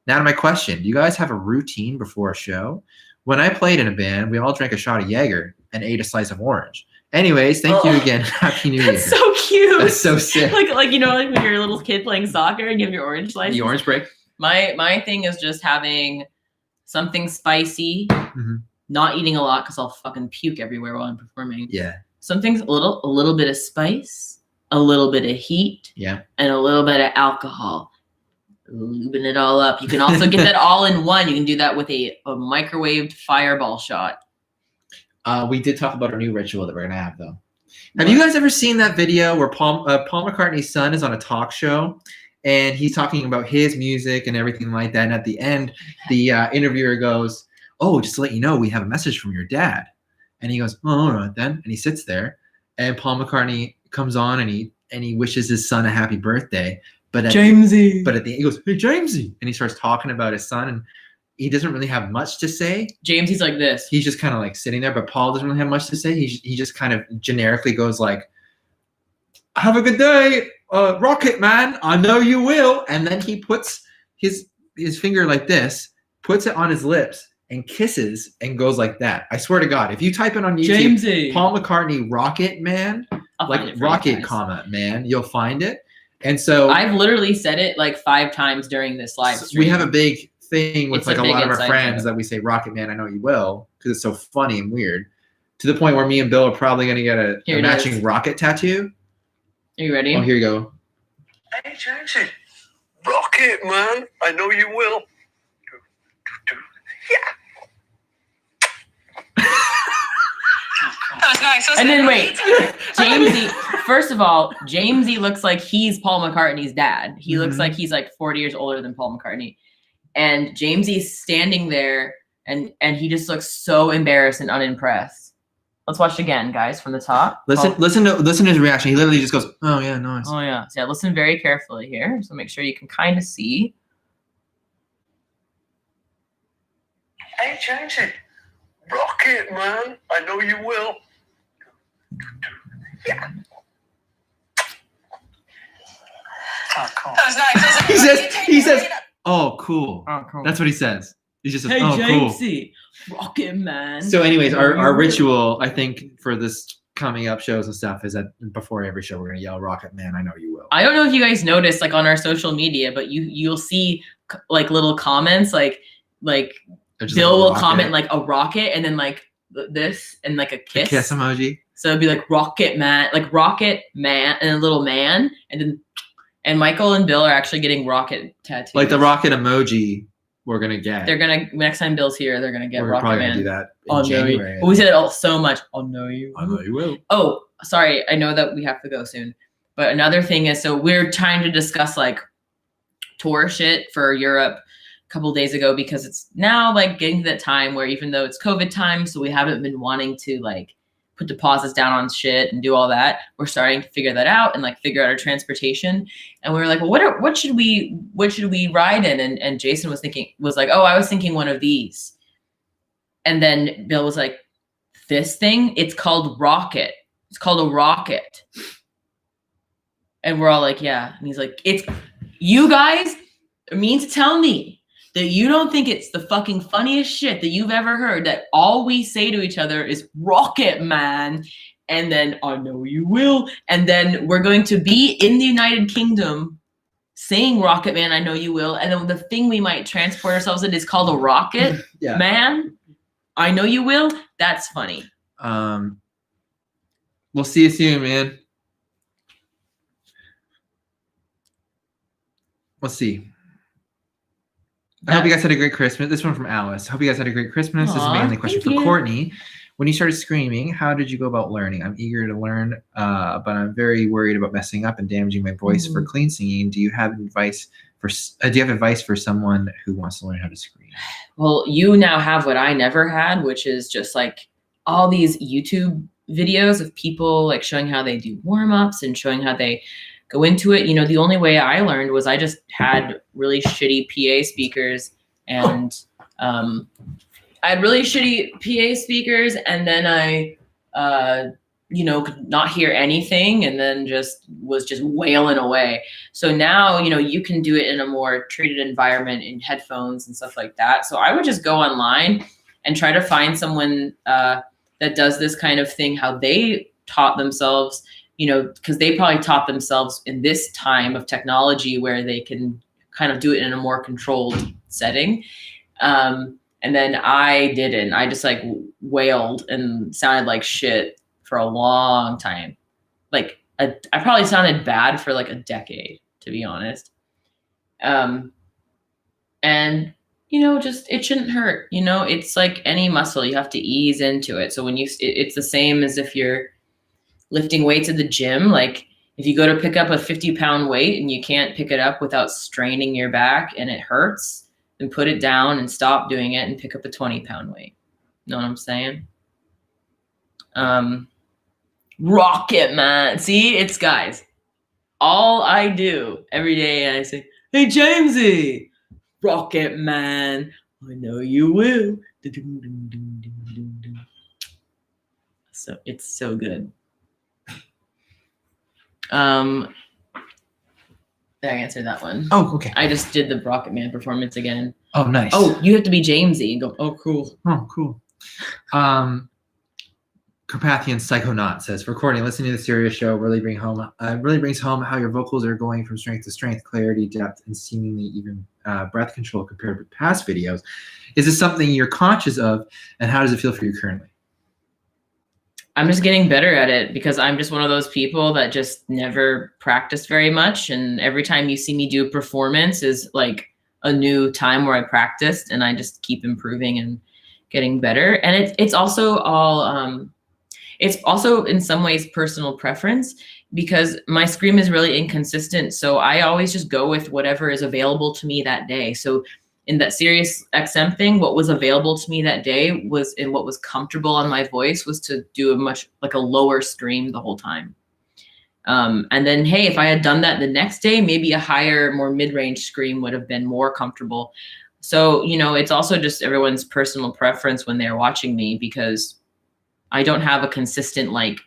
[SPEAKER 1] Now to my question. Do you guys have a routine before a show? When I played in a band, we all drank a shot of Jaeger and ate a slice of orange. Anyways, thank you again. Happy New Year.
[SPEAKER 2] That's so cute.
[SPEAKER 1] That's so sick.
[SPEAKER 2] Like you know, like when you're a little kid playing soccer and you have your orange slices.
[SPEAKER 1] The orange break.
[SPEAKER 2] My thing is just having something spicy, not eating a lot because I'll fucking puke everywhere while I'm performing.
[SPEAKER 1] Yeah.
[SPEAKER 2] Something's a little bit of spice, a little bit of heat,
[SPEAKER 1] yeah,
[SPEAKER 2] and a little bit of alcohol. Lubing it all up. You can also get that all in one. You can do that with a microwaved fireball shot.
[SPEAKER 1] We did talk about our new ritual that we're gonna have though. Have you guys ever seen that video where Paul McCartney's son is on a talk show and he's talking about his music and everything like that? And at the end, the interviewer goes, "Oh, just to let you know, we have a message from your dad." And he goes, "Oh, all right then." And he sits there, and Paul McCartney comes on and he wishes his son a happy birthday. But at
[SPEAKER 2] Jamesy.
[SPEAKER 1] But at the end, he goes, "Hey, Jamesy," and he starts talking about his son, and he doesn't really have much to say.
[SPEAKER 2] Jamesy's like this.
[SPEAKER 1] He's just kind of like sitting there, but Paul doesn't really have much to say. He just kind of generically goes like, "Have a good day, Rocket Man. I know you will." And then he puts his finger like this, puts it on his lips, and kisses and goes like that. I swear to God, if you type it on YouTube,
[SPEAKER 2] Jamesy.
[SPEAKER 1] Paul McCartney Rocket Man, like Rocket comma man, you'll find it. And so
[SPEAKER 2] I've literally said it like 5 times during this live stream.
[SPEAKER 1] We have a big thing with
[SPEAKER 2] It's
[SPEAKER 1] like
[SPEAKER 2] a
[SPEAKER 1] a
[SPEAKER 2] big
[SPEAKER 1] lot of our
[SPEAKER 2] inside
[SPEAKER 1] friends
[SPEAKER 2] joke.
[SPEAKER 1] that we say Rocket Man, I know you will, because it's so funny and weird. To the point where me and Bill are probably going to get a
[SPEAKER 2] Here it
[SPEAKER 1] matching
[SPEAKER 2] is.
[SPEAKER 1] rocket tattoo.
[SPEAKER 2] Are you ready?
[SPEAKER 1] Oh, here you go.
[SPEAKER 3] Hey, Jamesy. Rocket Man, I know you will. Yeah. That was nice.
[SPEAKER 2] And then wait, Jamesy. First of all, Jamesy looks like he's Paul McCartney's dad. He looks like he's like 40 years older than Paul McCartney. And Jamesy's standing there, and he just looks so embarrassed and unimpressed. Let's watch it again, guys, from the top.
[SPEAKER 1] Listen to his reaction. He literally just goes, "Oh yeah, nice."
[SPEAKER 2] Oh yeah. So yeah, listen very carefully here. So make sure you can kind of see.
[SPEAKER 3] Hey, Jamesy. Rocket Man, I know you will. Yeah. Oh, cool. That was nice.
[SPEAKER 1] He says, "Oh, cool."
[SPEAKER 2] Oh, cool.
[SPEAKER 1] That's what he says. He just says,
[SPEAKER 2] Hey,
[SPEAKER 1] "Oh, cool."
[SPEAKER 2] Jamesy, Rocket Man.
[SPEAKER 1] So, anyways, our ritual, I think, for this coming up shows and stuff is that before every show, we're gonna yell, "Rocket Man, I know you will."
[SPEAKER 2] I don't know if you guys noticed, like on our social media, but you'll see like little comments, like Bill will comment like a rocket and then like this and like a kiss.
[SPEAKER 1] A kiss emoji.
[SPEAKER 2] So it'd be like Rocket Man and a little man, and Michael and Bill are actually getting rocket tattoos.
[SPEAKER 1] Like the rocket emoji, we're gonna get.
[SPEAKER 2] They're gonna next time Bill's here, they're gonna get
[SPEAKER 1] we're
[SPEAKER 2] Rocket
[SPEAKER 1] probably
[SPEAKER 2] Man.
[SPEAKER 1] gonna do that
[SPEAKER 2] I'll
[SPEAKER 1] in January.
[SPEAKER 2] But we said it so much. I'll know you.
[SPEAKER 1] I know you will.
[SPEAKER 2] Oh, sorry. I know that we have to go soon. But another thing is, so we're trying to discuss like tour shit for Europe a couple days ago, because it's now like getting to that time where even though it's COVID time, so we haven't been wanting to like put deposits down on shit and do all that. We're starting to figure that out and like figure out our transportation. And we were like, well, what should we ride in? And Jason was like, oh, I was thinking one of these. And then Bill was like, this thing, it's called Rocket. It's called a rocket. And we're all like, yeah. And he's like, you guys mean to tell me that you don't think it's the fucking funniest shit that you've ever heard, that all we say to each other is Rocket Man, and then I know you will, and then we're going to be in the United Kingdom saying Rocket Man, I know you will, and then the thing we might transport ourselves in is called a rocket.
[SPEAKER 1] Yeah.
[SPEAKER 2] Man, I know you will. That's funny.
[SPEAKER 1] We'll see you soon, man. Let's see. I hope you guys had a great Christmas. This one from Alice. Hope you guys had a great Christmas. This is mainly a question for Courtney. When you started screaming, how did you go about learning? I'm eager to learn, but I'm very worried about messing up and damaging my voice for clean singing. Do you have advice for someone who wants to learn how to scream?
[SPEAKER 2] Well, you now have what I never had, which is just like all these YouTube videos of people like showing how they do warm-ups and showing how they go into it. You know, the only way I learned was I just had really shitty PA speakers, and I had really shitty PA speakers, and then I, could not hear anything, and then was just wailing away. So now, you can do it in a more treated environment in headphones and stuff like that. So I would just go online and try to find someone that does this kind of thing, how they taught themselves, because they probably taught themselves in this time of technology where they can kind of do it in a more controlled setting. And then I didn't. I just like wailed and sounded like shit for a long time. Like I probably sounded bad for like a decade, to be honest. And just it shouldn't hurt. It's like any muscle, you have to ease into it. So when it's the same as if you're lifting weights at the gym. Like if you go to pick up a 50-pound weight and you can't pick it up without straining your back and it hurts, then put it down and stop doing it and pick up a 20-pound weight. Know what I'm saying? Rocket Man. See, it's guys. All I do every day, I say, "Hey, Jamesy, Rocket Man, I know you will." So it's so good. I answered that one.
[SPEAKER 1] Oh, okay.
[SPEAKER 2] I just did the Rocket Man performance again.
[SPEAKER 1] Oh, nice.
[SPEAKER 2] Oh, you have to be Jamesy. Go. Oh, cool.
[SPEAKER 1] Oh, cool. Carpathian Psychonaut says, "For Courtney, listening to the Sirius show really brings home how your vocals are going from strength to strength, clarity, depth, and seemingly even breath control compared with past videos. Is this something you're conscious of, and how does it feel for you currently?"
[SPEAKER 2] I'm just getting better at it because I'm just one of those people that just never practiced very much. And every time you see me do a performance is like a new time where I practiced, and I just keep improving and getting better. And it's also all, it's also in some ways personal preference because my scream is really inconsistent. So I always just go with whatever is available to me that day. So in that Sirius XM thing, what was available to me that day was, and what was comfortable on my voice was to do a lower scream the whole time. And then, hey, if I had done that the next day, maybe a higher, more mid-range scream would have been more comfortable. So, it's also just everyone's personal preference when they're watching me because I don't have a consistent, like,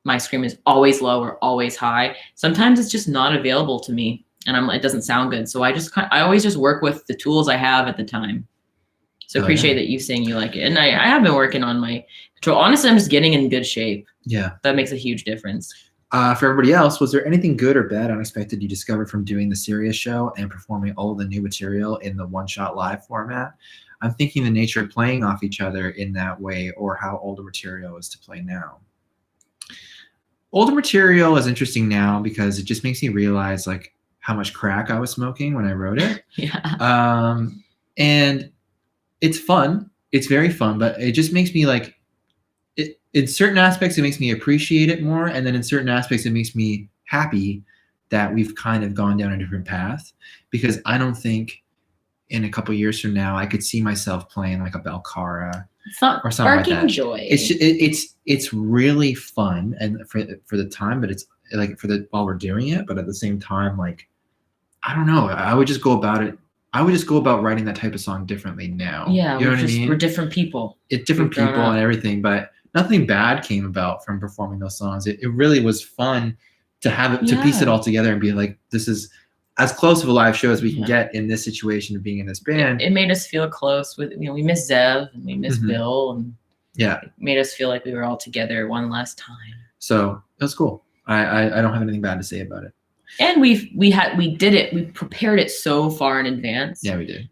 [SPEAKER 2] my scream is always low or always high. Sometimes it's just not available to me and it doesn't sound good. So I always just work with the tools I have at the time. So appreciate that you saying you like it. And I have been working on my control. Honestly, I'm just getting in good shape.
[SPEAKER 1] Yeah.
[SPEAKER 2] That makes a huge difference.
[SPEAKER 1] For everybody else, was there anything good or bad, unexpected you discovered from doing the Sirius show and performing all of the new material in the one-shot live format? I'm thinking the nature of playing off each other in that way or how older material is to play now. Older material is interesting now because it just makes me realize like how much crack I was smoking when I wrote it.
[SPEAKER 2] Yeah.
[SPEAKER 1] And it's fun. It's very fun, but it just makes me like, in certain aspects, it makes me appreciate it more. And then in certain aspects, it makes me happy that we've kind of gone down a different path because I don't think in a couple of years from now, I could see myself playing like a Belcara
[SPEAKER 2] or something like that. Joy.
[SPEAKER 1] It's really fun and for the time, but it's like while we're doing it, but at the same time, like, I don't know, I would just go about it. I would just go about writing that type of song differently now.
[SPEAKER 2] Yeah.
[SPEAKER 1] You know what I mean?
[SPEAKER 2] We're different people.
[SPEAKER 1] It's different people and everything, but nothing bad came about from performing those songs. It really was fun to have it, to piece it all together and be like, this is as close of a live show as we can get in this situation of being in this band.
[SPEAKER 2] It made us feel close with, we miss Zev and we miss Bill. And it made us feel like we were all together one last time. So
[SPEAKER 1] it was cool. I don't have anything bad to say about it.
[SPEAKER 2] And we did it. We prepared it so far in advance.
[SPEAKER 1] Yeah, we did.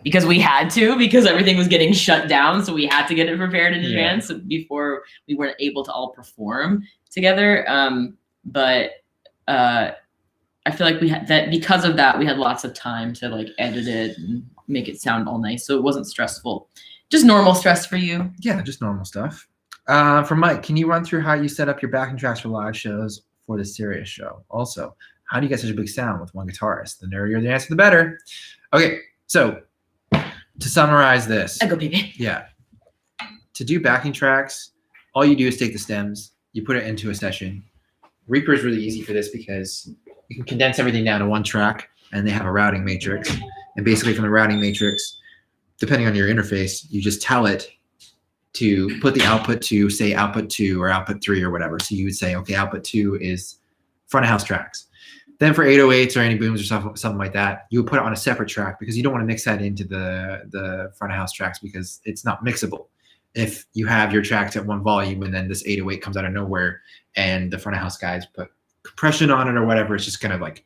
[SPEAKER 2] Because we had to, because everything was getting shut down. So we had to get it prepared in advance before we weren't able to all perform together. But I feel like we had that, because of that, we had lots of time to like edit it and make it sound all nice. So it wasn't stressful. Just normal stress for you.
[SPEAKER 1] Yeah, just normal stuff. For Mike, can you run through how you set up your backing tracks for live shows for the Sirius show? Also, how do you get such a big sound with one guitarist? The nerdier the answer, the better. Okay, so to summarize this.
[SPEAKER 2] I go, baby.
[SPEAKER 1] Yeah. To do backing tracks, all you do is take the stems, you put it into a session. Reaper is really easy for this because you can condense everything down to one track, and they have a routing matrix. And basically from the routing matrix, depending on your interface, you just tell it to put the output to, say, output 2 or output 3 or whatever. So you would say, okay, output 2 is front of house tracks. Then for 808s or any booms or something like that, you would put it on a separate track because you don't want to mix that into the front of house tracks because it's not mixable. if you have your tracks at one volume and then this 808 comes out of nowhere and the front of house guys put compression on it or whatever, it's just gonna like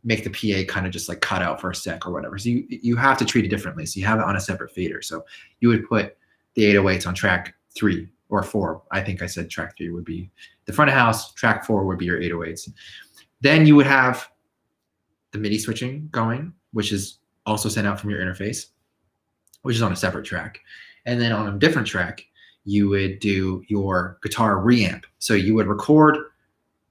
[SPEAKER 1] make the PA kind of just like cut out for a sec or whatever. So you have to treat it differently. So you have it on a separate fader. So you would put the 808s on track 3 or 4. I think I said track 3 would be the front of house, track 4 would be your 808s. Then you would have the MIDI switching going, which is also sent out from your interface, which is on a separate track. And then on a different track, you would do your guitar reamp. So you would record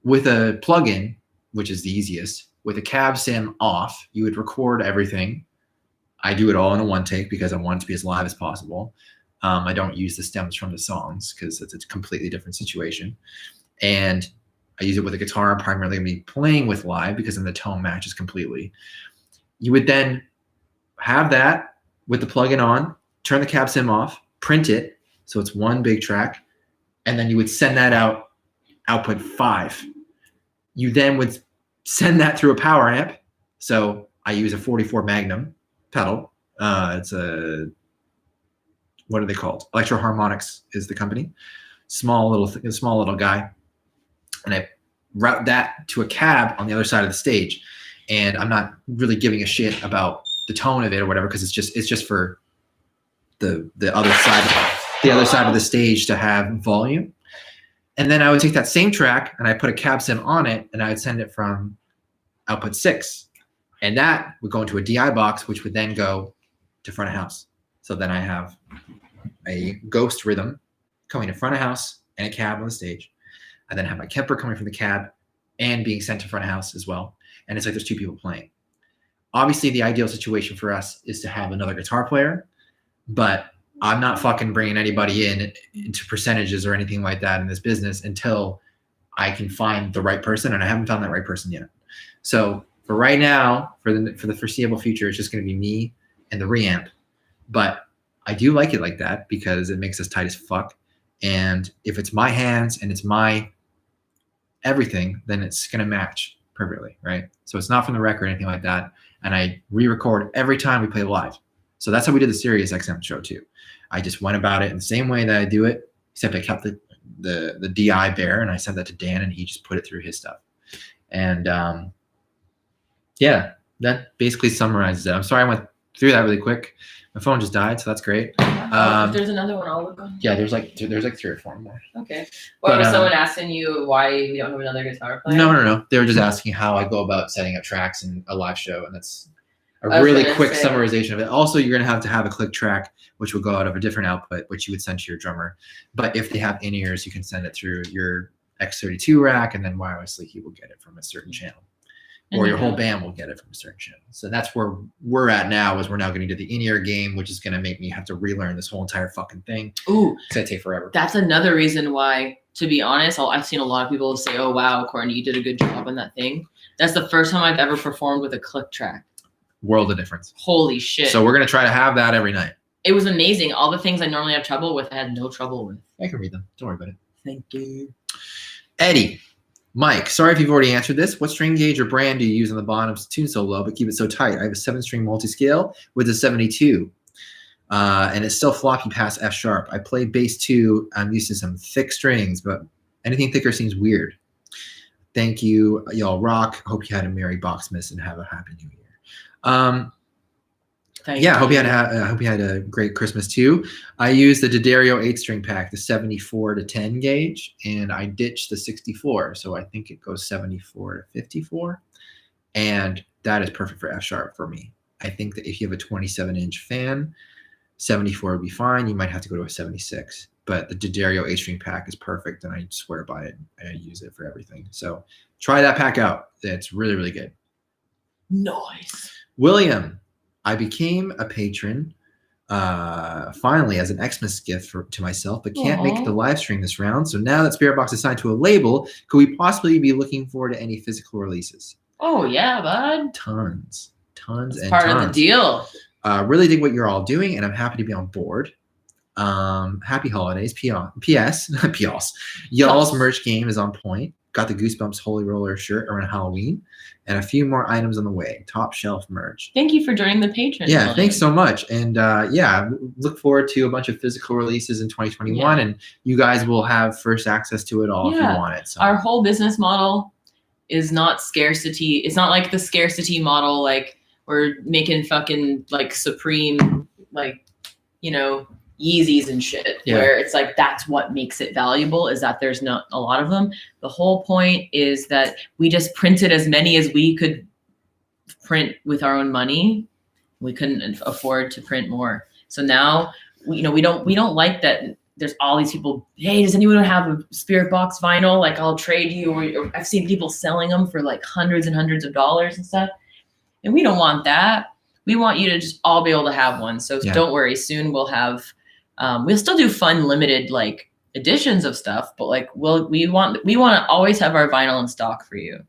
[SPEAKER 1] with a plugin, which is the easiest, with a cab sim off. You would record everything. I do it all in a one take because I want it to be as live as possible. I don't use the stems from the songs because it's a completely different situation. And I use it with a guitar. I'm primarily going to be playing with live because then the tone matches completely. You would then have that with the plugin on, turn the cab sim off, print it, so it's one big track, and then you would send that out, output 5. You then would send that through a power amp. So I use a 44 Magnum pedal. It's a, what are they called? Electro Harmonics is the company. Small little guy. And I route that to a cab on the other side of the stage. And I'm not really giving a shit about the tone of it or whatever, because it's just for the other side of the stage to have volume. And then I would take that same track and I put a cab sim on it and I would send it from output 6. And that would go into a DI box, which would then go to front of house. So then I have a ghost rhythm coming to front of house and a cab on the stage. I then have my Kemper coming from the cab and being sent to front of house as well. And it's like there's 2 people playing. Obviously, the ideal situation for us is to have another guitar player, but I'm not fucking bringing anybody into percentages or anything like that in this business until I can find the right person, and I haven't found that right person yet. So for right now, for the foreseeable future, it's just going to be me and the reamp. But I do like it like that because it makes us tight as fuck. And if it's my hands and it's my everything, then it's going to match perfectly, right? So it's not from the record or anything like that. And I re-record every time we play live. So that's how we did the Sirius XM show too. I just went about it in the same way that I do it, except I kept the DI bare and I sent that to Dan and he just put it through his stuff. And yeah, that basically summarizes it. I'm sorry I went through that really quick. My phone just died, so that's great.
[SPEAKER 2] If there's another one, I'll look on.
[SPEAKER 1] Yeah, there's like 3 or 4 more.
[SPEAKER 2] Okay. Well, was someone asking you why we don't have another guitar player?
[SPEAKER 1] No. They were just asking how I go about setting up tracks in a live show, and that's a really quick summarization of it. Also, you're going to have a click track, which will go out of a different output, which you would send to your drummer. But if they have in-ears, you can send it through your X32 rack, and then wirelessly he will get it from a certain channel. Or your whole band will get it from a certain channel. So that's where we're at now, is we're now getting to the in-ear game, which is going to make me have to relearn this whole entire fucking thing.
[SPEAKER 2] Ooh.
[SPEAKER 1] It's going to take forever.
[SPEAKER 2] That's another reason why, to be honest, I've seen a lot of people say, oh, wow, Courtney, you did a good job on that thing. That's the first time I've ever performed with a click track.
[SPEAKER 1] World of difference.
[SPEAKER 2] Holy shit.
[SPEAKER 1] So we're going to try to have that every night.
[SPEAKER 2] It was amazing. All the things I normally have trouble with, I had no trouble with.
[SPEAKER 1] I can read them. Don't worry about it.
[SPEAKER 2] Thank you.
[SPEAKER 1] Eddie. Mike, sorry if you've already answered this. What string gauge or brand do you use on the bottom to tune so low but keep it so tight? I have a 7-string multi-scale with a 72, and it's still floppy past F sharp. I play bass too. I'm used to some thick strings, but anything thicker seems weird. Thank you. Y'all rock. Hope you had a Merry Boxmas and have a Happy New Year. I hope you had a great Christmas too. I used the D'Addario 8-string pack, the 74 to 10 gauge, and I ditched the 64. So I think it goes 74 to 54. And that is perfect for F sharp for me. I think that if you have a 27-inch fan, 74 would be fine. You might have to go to a 76. But the D'Addario 8-string pack is perfect, and I swear by it. I use it for everything. So try that pack out. It's really, really good.
[SPEAKER 2] Nice.
[SPEAKER 1] William. I became a patron finally as an Xmas gift to myself, but can't make the live stream this round. So now that Spirit Box is signed to a label, could we possibly be looking forward to any physical releases?
[SPEAKER 2] Oh, yeah, bud.
[SPEAKER 1] Tons
[SPEAKER 2] That's part of the deal.
[SPEAKER 1] Really dig what you're all doing, and I'm happy to be on board. Happy holidays. P.S. Y'all's merch game is on point. got the Goosebumps Holy Roller shirt around Halloween, and a few more items on the way. Top shelf merch.
[SPEAKER 2] Thank you for joining the Patreon.
[SPEAKER 1] Yeah, thanks so much. And look forward to a bunch of physical releases in 2021, and you guys will have first access to it all if you want it. So.
[SPEAKER 2] Our whole business model is not scarcity. It's not like the scarcity model, like we're making fucking like Supreme, like, you know, Yeezys and shit, where it's like that's what makes it valuable, is that there's not a lot of them. The whole point is that we just printed as many as we could print with our own money. We couldn't afford to print more. So now, we don't like that there's all these people, hey, does anyone have a Spirit Box vinyl? Like, I'll trade you. Or I've seen people selling them for like hundreds and hundreds of dollars and stuff. And we don't want that. We want you to just all be able to have one. So don't worry. Soon we'll have, we'll still do fun limited like editions of stuff, but like we want to always have our vinyl in stock for you.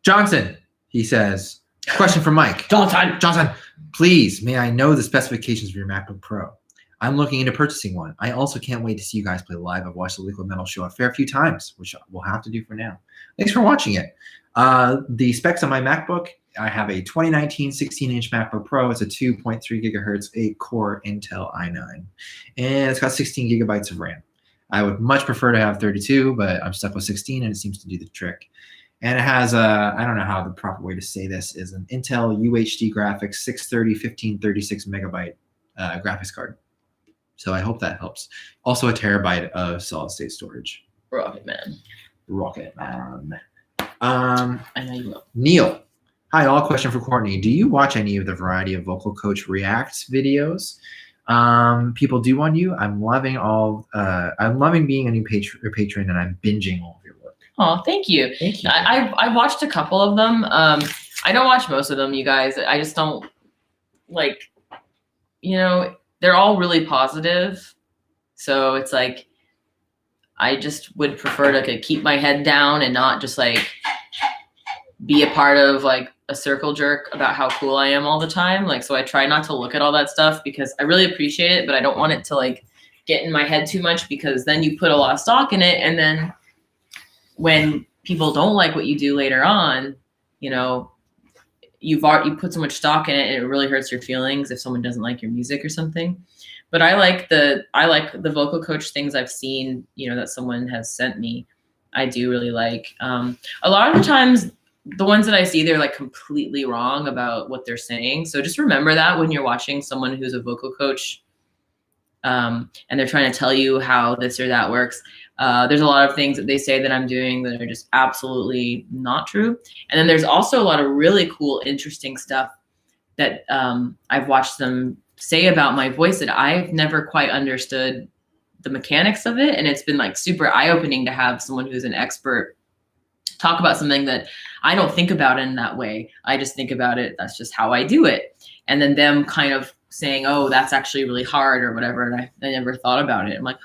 [SPEAKER 1] Johnson, he says, question from Mike. Johnson, please, may I know the specifications for your MacBook Pro? I'm looking into purchasing one. I also can't wait to see you guys play live. I've watched the Liquid Metal show a fair few times, which we'll have to do for now. Thanks for watching it. The specs on my MacBook, I have a 2019 16-inch MacBook Pro. It's a 2.3 gigahertz, 8-core Intel i9. And it's got 16 gigabytes of RAM. I would much prefer to have 32, but I'm stuck with 16, and it seems to do the trick. And it has I don't know how the proper way to say this is, an Intel UHD graphics 630 1536 megabyte graphics card. So I hope that helps. Also a terabyte of solid state storage.
[SPEAKER 2] Rocket Man.
[SPEAKER 1] I
[SPEAKER 2] know you will.
[SPEAKER 1] Neil. Hi, all. Question for Courtney. Do you watch any of the Variety of Vocal Coach Reacts videos people do on you? I'm loving being a new patron, and I'm binging all of your work.
[SPEAKER 2] Oh, thank you.
[SPEAKER 1] Thank you.
[SPEAKER 2] I watched a couple of them. I don't watch most of them, you guys. I just don't like, they're all really positive. So it's like, I just would prefer to keep my head down and not just like be a part of like a circle jerk about how cool I am all the time. Like, so I try not to look at all that stuff because I really appreciate it, but I don't want it to like get in my head too much, because then you put a lot of stock in it. And then when people don't like what you do later on, you put so much stock in it, and it really hurts your feelings if someone doesn't like your music or something. But I like the vocal coach things I've seen, that someone has sent me. I do really like. A lot of the times, the ones that I see, they're like completely wrong about what they're saying. So just remember that when you're watching someone who's a vocal coach, and they're trying to tell you how this or that works. There's a lot of things that they say that I'm doing that are just absolutely not true. And then there's also a lot of really cool, interesting stuff that I've watched them say about my voice that I've never quite understood the mechanics of it. And it's been like super eye-opening to have someone who's an expert talk about something that I don't think about in that way. I just think about it. That's just how I do it. And then them kind of saying, oh, that's actually really hard or whatever. And I never thought about it. I'm like,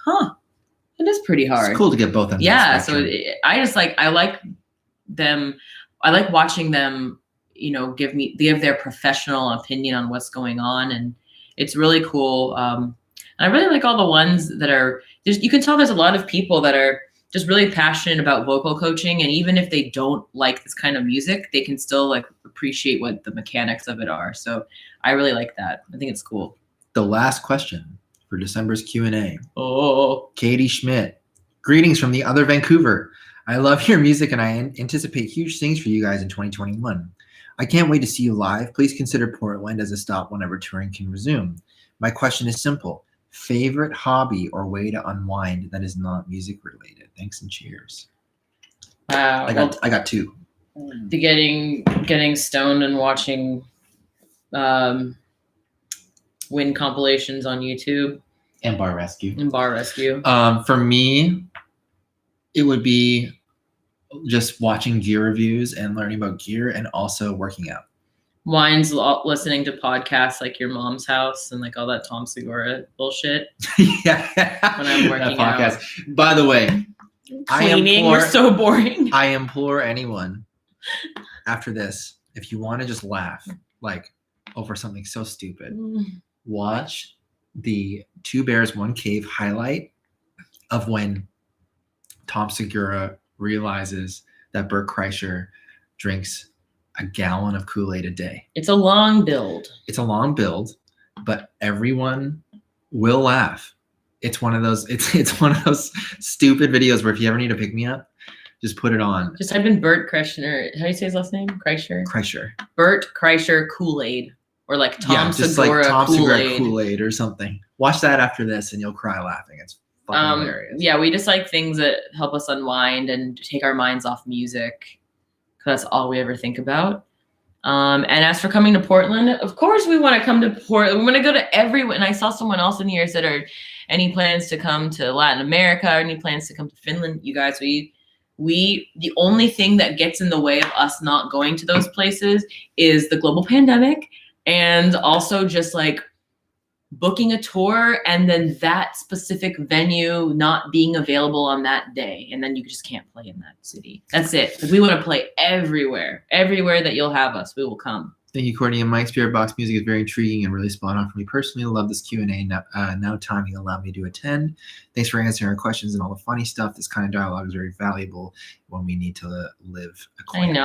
[SPEAKER 2] it is pretty hard.
[SPEAKER 1] It's cool to get both ends.
[SPEAKER 2] Yeah. So I like them. I like watching them, give their professional opinion on what's going on. And it's really cool. And I really like all the ones that are, you can tell there's a lot of people that are just really passionate about vocal coaching. And even if they don't like this kind of music, they can still like appreciate what the mechanics of it are. So I really like that. I think it's cool.
[SPEAKER 1] The last question for December's Q&A.
[SPEAKER 2] Oh,
[SPEAKER 1] Katie Schmidt. Greetings from the other Vancouver. I love your music, and I anticipate huge things for you guys in 2021. I can't wait to see you live. Please consider Portland as a stop whenever touring can resume. My question is simple. Favorite hobby or way to unwind that is not music related? Thanks and cheers.
[SPEAKER 2] Wow.
[SPEAKER 1] I got two.
[SPEAKER 2] The getting stoned and watching Win compilations on YouTube.
[SPEAKER 1] And Bar Rescue. For me, it would be just watching gear reviews and learning about gear, and also working out.
[SPEAKER 2] Mine's listening to podcasts like Your Mom's House and like all that Tom Segura bullshit.
[SPEAKER 1] Yeah.
[SPEAKER 2] When I'm working out.
[SPEAKER 1] By the way,
[SPEAKER 2] cleaning, we're so boring.
[SPEAKER 1] I implore anyone after this, if you want to just laugh, like over something so stupid, watch the Two Bears, One Cave highlight of when Tom Segura realizes that Bert Kreischer drinks a gallon of Kool-Aid a day.
[SPEAKER 2] It's a long build.
[SPEAKER 1] It's a long build, but everyone will laugh. It's one of those. It's one of those stupid videos where if you ever need to pick me up, just put it on.
[SPEAKER 2] Just type in Bert Kreischer. How do you say his last name? Kreischer.
[SPEAKER 1] Kreischer.
[SPEAKER 2] Bert Kreischer Kool-Aid, or like Tom
[SPEAKER 1] just
[SPEAKER 2] Segura
[SPEAKER 1] like Tom
[SPEAKER 2] Kool-Aid.
[SPEAKER 1] Segura Kool-Aid or something. Watch that after this, and you'll cry laughing. It's fucking hilarious.
[SPEAKER 2] Yeah, we just like things that help us unwind and take our minds off music, because that's all we ever think about. And as for coming to Portland, of course we want to come to Portland. We want to go to everywhere. And I saw someone else in here said, "Are any plans to come to Latin America? Or any plans to come to Finland?" You guys, we the only thing that gets in the way of us not going to those places is the global pandemic, and also just like booking a tour and then that specific venue not being available on that day, and then you just can't play in that city. That's it. Like, we want to play everywhere that you'll have us, we will come.
[SPEAKER 1] Thank you, Courtney. And Mike, Spirit Box music is very intriguing and really spot on for me personally. I love this Q&A. Now timing allowed me to attend. Thanks for answering our questions and all the funny stuff. This kind of dialogue is very valuable when we need to live a quiet,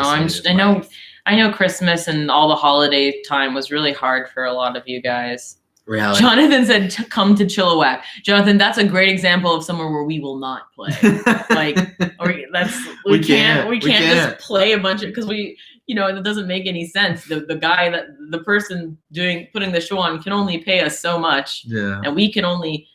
[SPEAKER 2] I know Christmas and all the holiday time was really hard for a lot of you guys.
[SPEAKER 1] Reality.
[SPEAKER 2] Jonathan said, "Come to Chilliwack." Jonathan, that's a great example of somewhere where we will not play. We can't just play a bunch of, because it doesn't make any sense. The person putting the show on can only pay us so much, and we can only.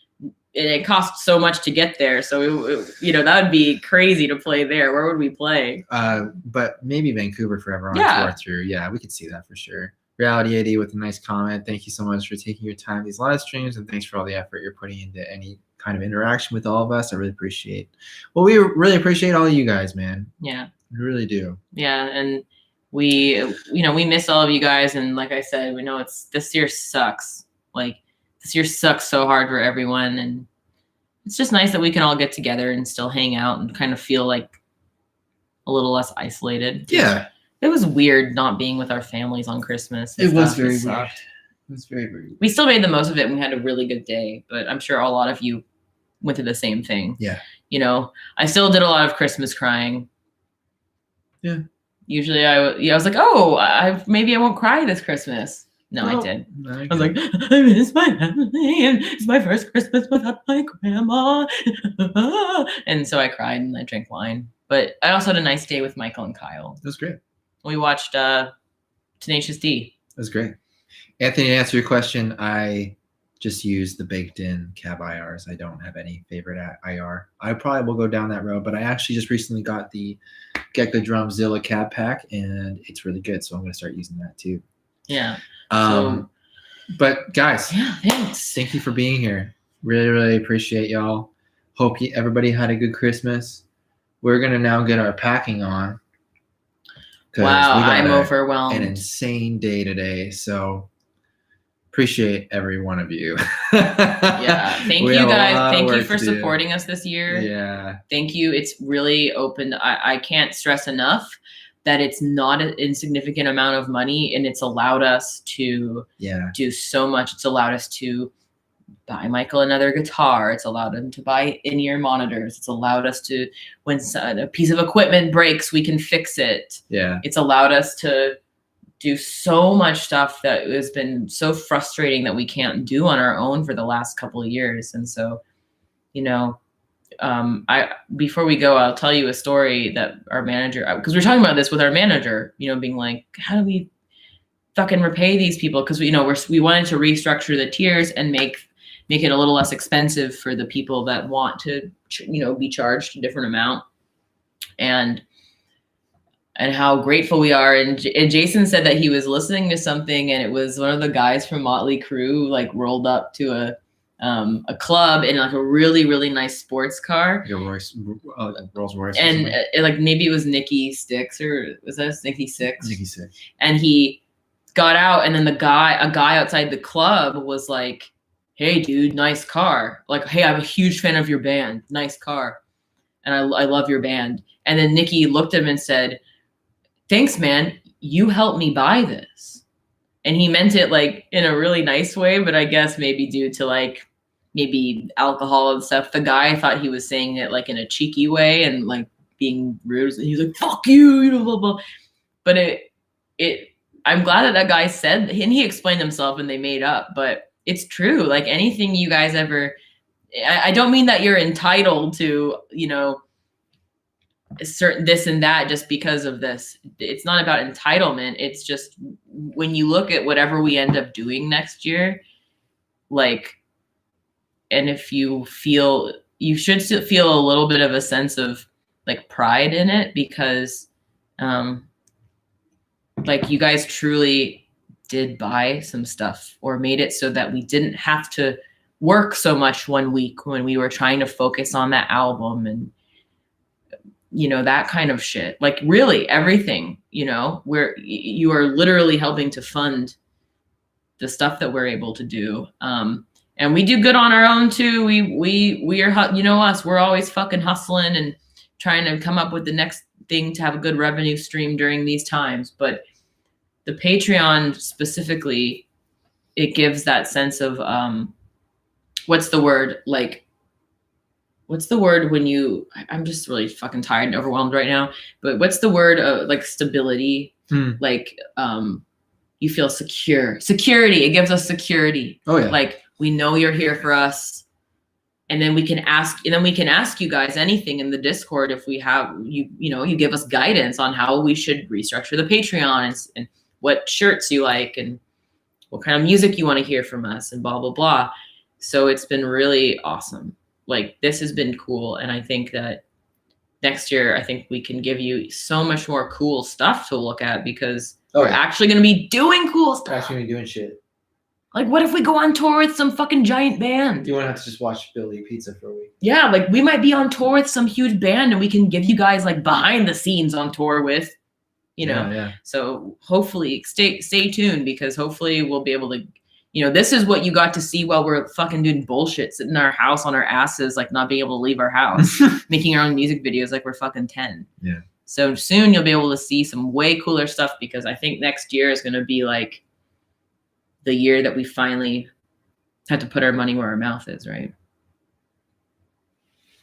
[SPEAKER 2] It costs so much to get there, so that would be crazy to play there. Where would we play?
[SPEAKER 1] But maybe Vancouver forever on tour through. Yeah, we could see that for sure. Reality AD with a nice comment. Thank you so much for taking your time these live streams, and thanks for all the effort you're putting into any kind of interaction with all of us. I really appreciate. Well, we really appreciate all of you guys, man.
[SPEAKER 2] Yeah,
[SPEAKER 1] we really do.
[SPEAKER 2] Yeah, and we miss all of you guys, and like I said, we know this year sucks. Like, this year sucks so hard for everyone, and it's just nice that we can all get together and still hang out and kind of feel like a little less isolated.
[SPEAKER 1] Yeah.
[SPEAKER 2] It was weird not being with our families on Christmas.
[SPEAKER 1] It was very weird. It was very, very weird.
[SPEAKER 2] We still made the most of it, and we had a really good day, but I'm sure a lot of you went through the same thing.
[SPEAKER 1] Yeah.
[SPEAKER 2] I still did a lot of Christmas crying.
[SPEAKER 1] Yeah.
[SPEAKER 2] Usually I was like, oh, maybe I won't cry this Christmas. No, I did. I was like, I miss my family, and it's my first Christmas without my grandma. And so I cried and I drank wine. But I also had a nice day with Michael and Kyle.
[SPEAKER 1] It was great.
[SPEAKER 2] We watched Tenacious D.
[SPEAKER 1] It was great. Anthony, to answer your question, I just use the baked-in cab IRs. I don't have any favorite IR. I probably will go down that road, but I actually just recently got the Get Good Drums Zilla cab pack, and it's really good, so I'm going to start using that too.
[SPEAKER 2] Yeah.
[SPEAKER 1] But guys,
[SPEAKER 2] thanks.
[SPEAKER 1] Thank you for being here. Really, really appreciate y'all. Hope everybody had a good Christmas. We're going to now get our packing on.
[SPEAKER 2] Wow, I'm overwhelmed.
[SPEAKER 1] An insane day today, so appreciate every one of you.
[SPEAKER 2] Yeah, thank you guys. Thank you for supporting us this year.
[SPEAKER 1] Yeah.
[SPEAKER 2] Thank you. It's really opened. I can't stress enough that it's not an insignificant amount of money, and it's allowed us to do so much. It's allowed us to buy Michael another guitar. It's allowed him to buy in-ear monitors. It's allowed us to, when a piece of equipment breaks, we can fix it.
[SPEAKER 1] Yeah.
[SPEAKER 2] It's allowed us to do so much stuff that has been so frustrating that we can't do on our own for the last couple of years. And so, before we go, I'll tell you a story that our manager, because we're talking about this with our manager, being like, how do we fucking repay these people? Because we wanted to restructure the tiers and make it a little less expensive for the people that want to, be charged a different amount, and how grateful we are. And Jason said that he was listening to something, and it was one of the guys from Motley Crue, like, rolled up to a club in like a really, really nice sports car.
[SPEAKER 1] Like a Rolls Royce.
[SPEAKER 2] And maybe it was Nikki Sixx, or was that Nikki Sixx?
[SPEAKER 1] Nikki Sixx.
[SPEAKER 2] And he got out, and then a guy outside the club was like, "Hey dude, nice car. Like, hey, I'm a huge fan of your band. Nice car. And I love your band." And then Nikki looked at him and said, "Thanks, man. You helped me buy this." And he meant it like in a really nice way, but I guess maybe due to like maybe alcohol and stuff, the guy thought he was saying it like in a cheeky way, and like being rude. And he was like, fuck you, you know, blah, blah. But I'm glad that guy said, and he explained himself and they made up, but it's true. Like anything you guys ever, I don't mean that you're entitled to, you know, a certain this and that just because of this. It's not about entitlement. It's just when you look at whatever we end up doing next year, like, and if you feel, you should still feel a little bit of a sense of like pride in it because, like you guys truly did buy some stuff or made it so that we didn't have to work so much one week when we were trying to focus on that album and, you know, that kind of shit. Like really everything, you know, where you are literally helping to fund the stuff that we're able to do. And we do good on our own too. We are, you know us, we're always fucking hustling and trying to come up with the next thing to have a good revenue stream during these times. But the Patreon specifically, it gives that sense of, what's the word? Like, what's the word when you, I'm just really fucking tired and overwhelmed right now, but what's the word? Like stability, like, you feel security. It gives us security.
[SPEAKER 1] Oh yeah.
[SPEAKER 2] Like we know you're here for us. And then we can ask you guys anything in the Discord if we have, you know, you give us guidance on how we should restructure the Patreon and what shirts you like and what kind of music you want to hear from us and blah, blah, blah. So it's been really awesome. Like this has been cool. And I think that next year, I think we can give you so much more cool stuff to look at because we're actually going to be doing cool stuff.
[SPEAKER 1] We're actually going to be doing shit.
[SPEAKER 2] Like, what if we go on tour with some fucking giant band?
[SPEAKER 1] You won't have to just watch Billy eat pizza for a week.
[SPEAKER 2] Yeah, like we might be on tour with some huge band and we can give you guys like behind the scenes on tour with, you know.
[SPEAKER 1] Yeah.
[SPEAKER 2] So hopefully stay tuned because hopefully we'll be able to, you know, this is what you got to see while we're fucking doing bullshit, sitting in our house on our asses, like not being able to leave our house, making our own music videos like we're fucking 10.
[SPEAKER 1] Yeah.
[SPEAKER 2] So soon you'll be able to see some way cooler stuff because I think next year is going to be like the year that we finally had to put our money where our mouth is, right?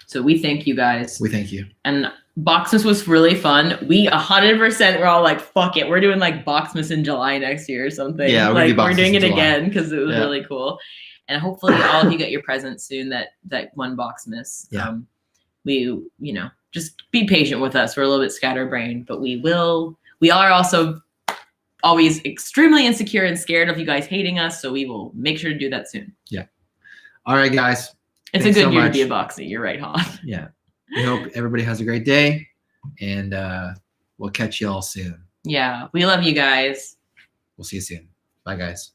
[SPEAKER 2] So we thank you guys.
[SPEAKER 1] We thank you.
[SPEAKER 2] And Boxmas was really fun. We 100% were all like, fuck it. We're doing like Boxmas in July next year or something.
[SPEAKER 1] Yeah,
[SPEAKER 2] we're doing it again because it was really cool. And hopefully all of you get your presents soon that one Boxmas.
[SPEAKER 1] Yeah.
[SPEAKER 2] We, you know, just be patient with us. We're a little bit scatterbrained, but we are also always extremely insecure and scared of you guys hating us. So we will make sure to do that soon.
[SPEAKER 1] Yeah. All right, guys.
[SPEAKER 2] It's a good year to be a Boxy. You're right, huh?
[SPEAKER 1] Yeah. We hope everybody has a great day and we'll catch you all soon.
[SPEAKER 2] Yeah. We love you guys.
[SPEAKER 1] We'll see you soon. Bye, guys.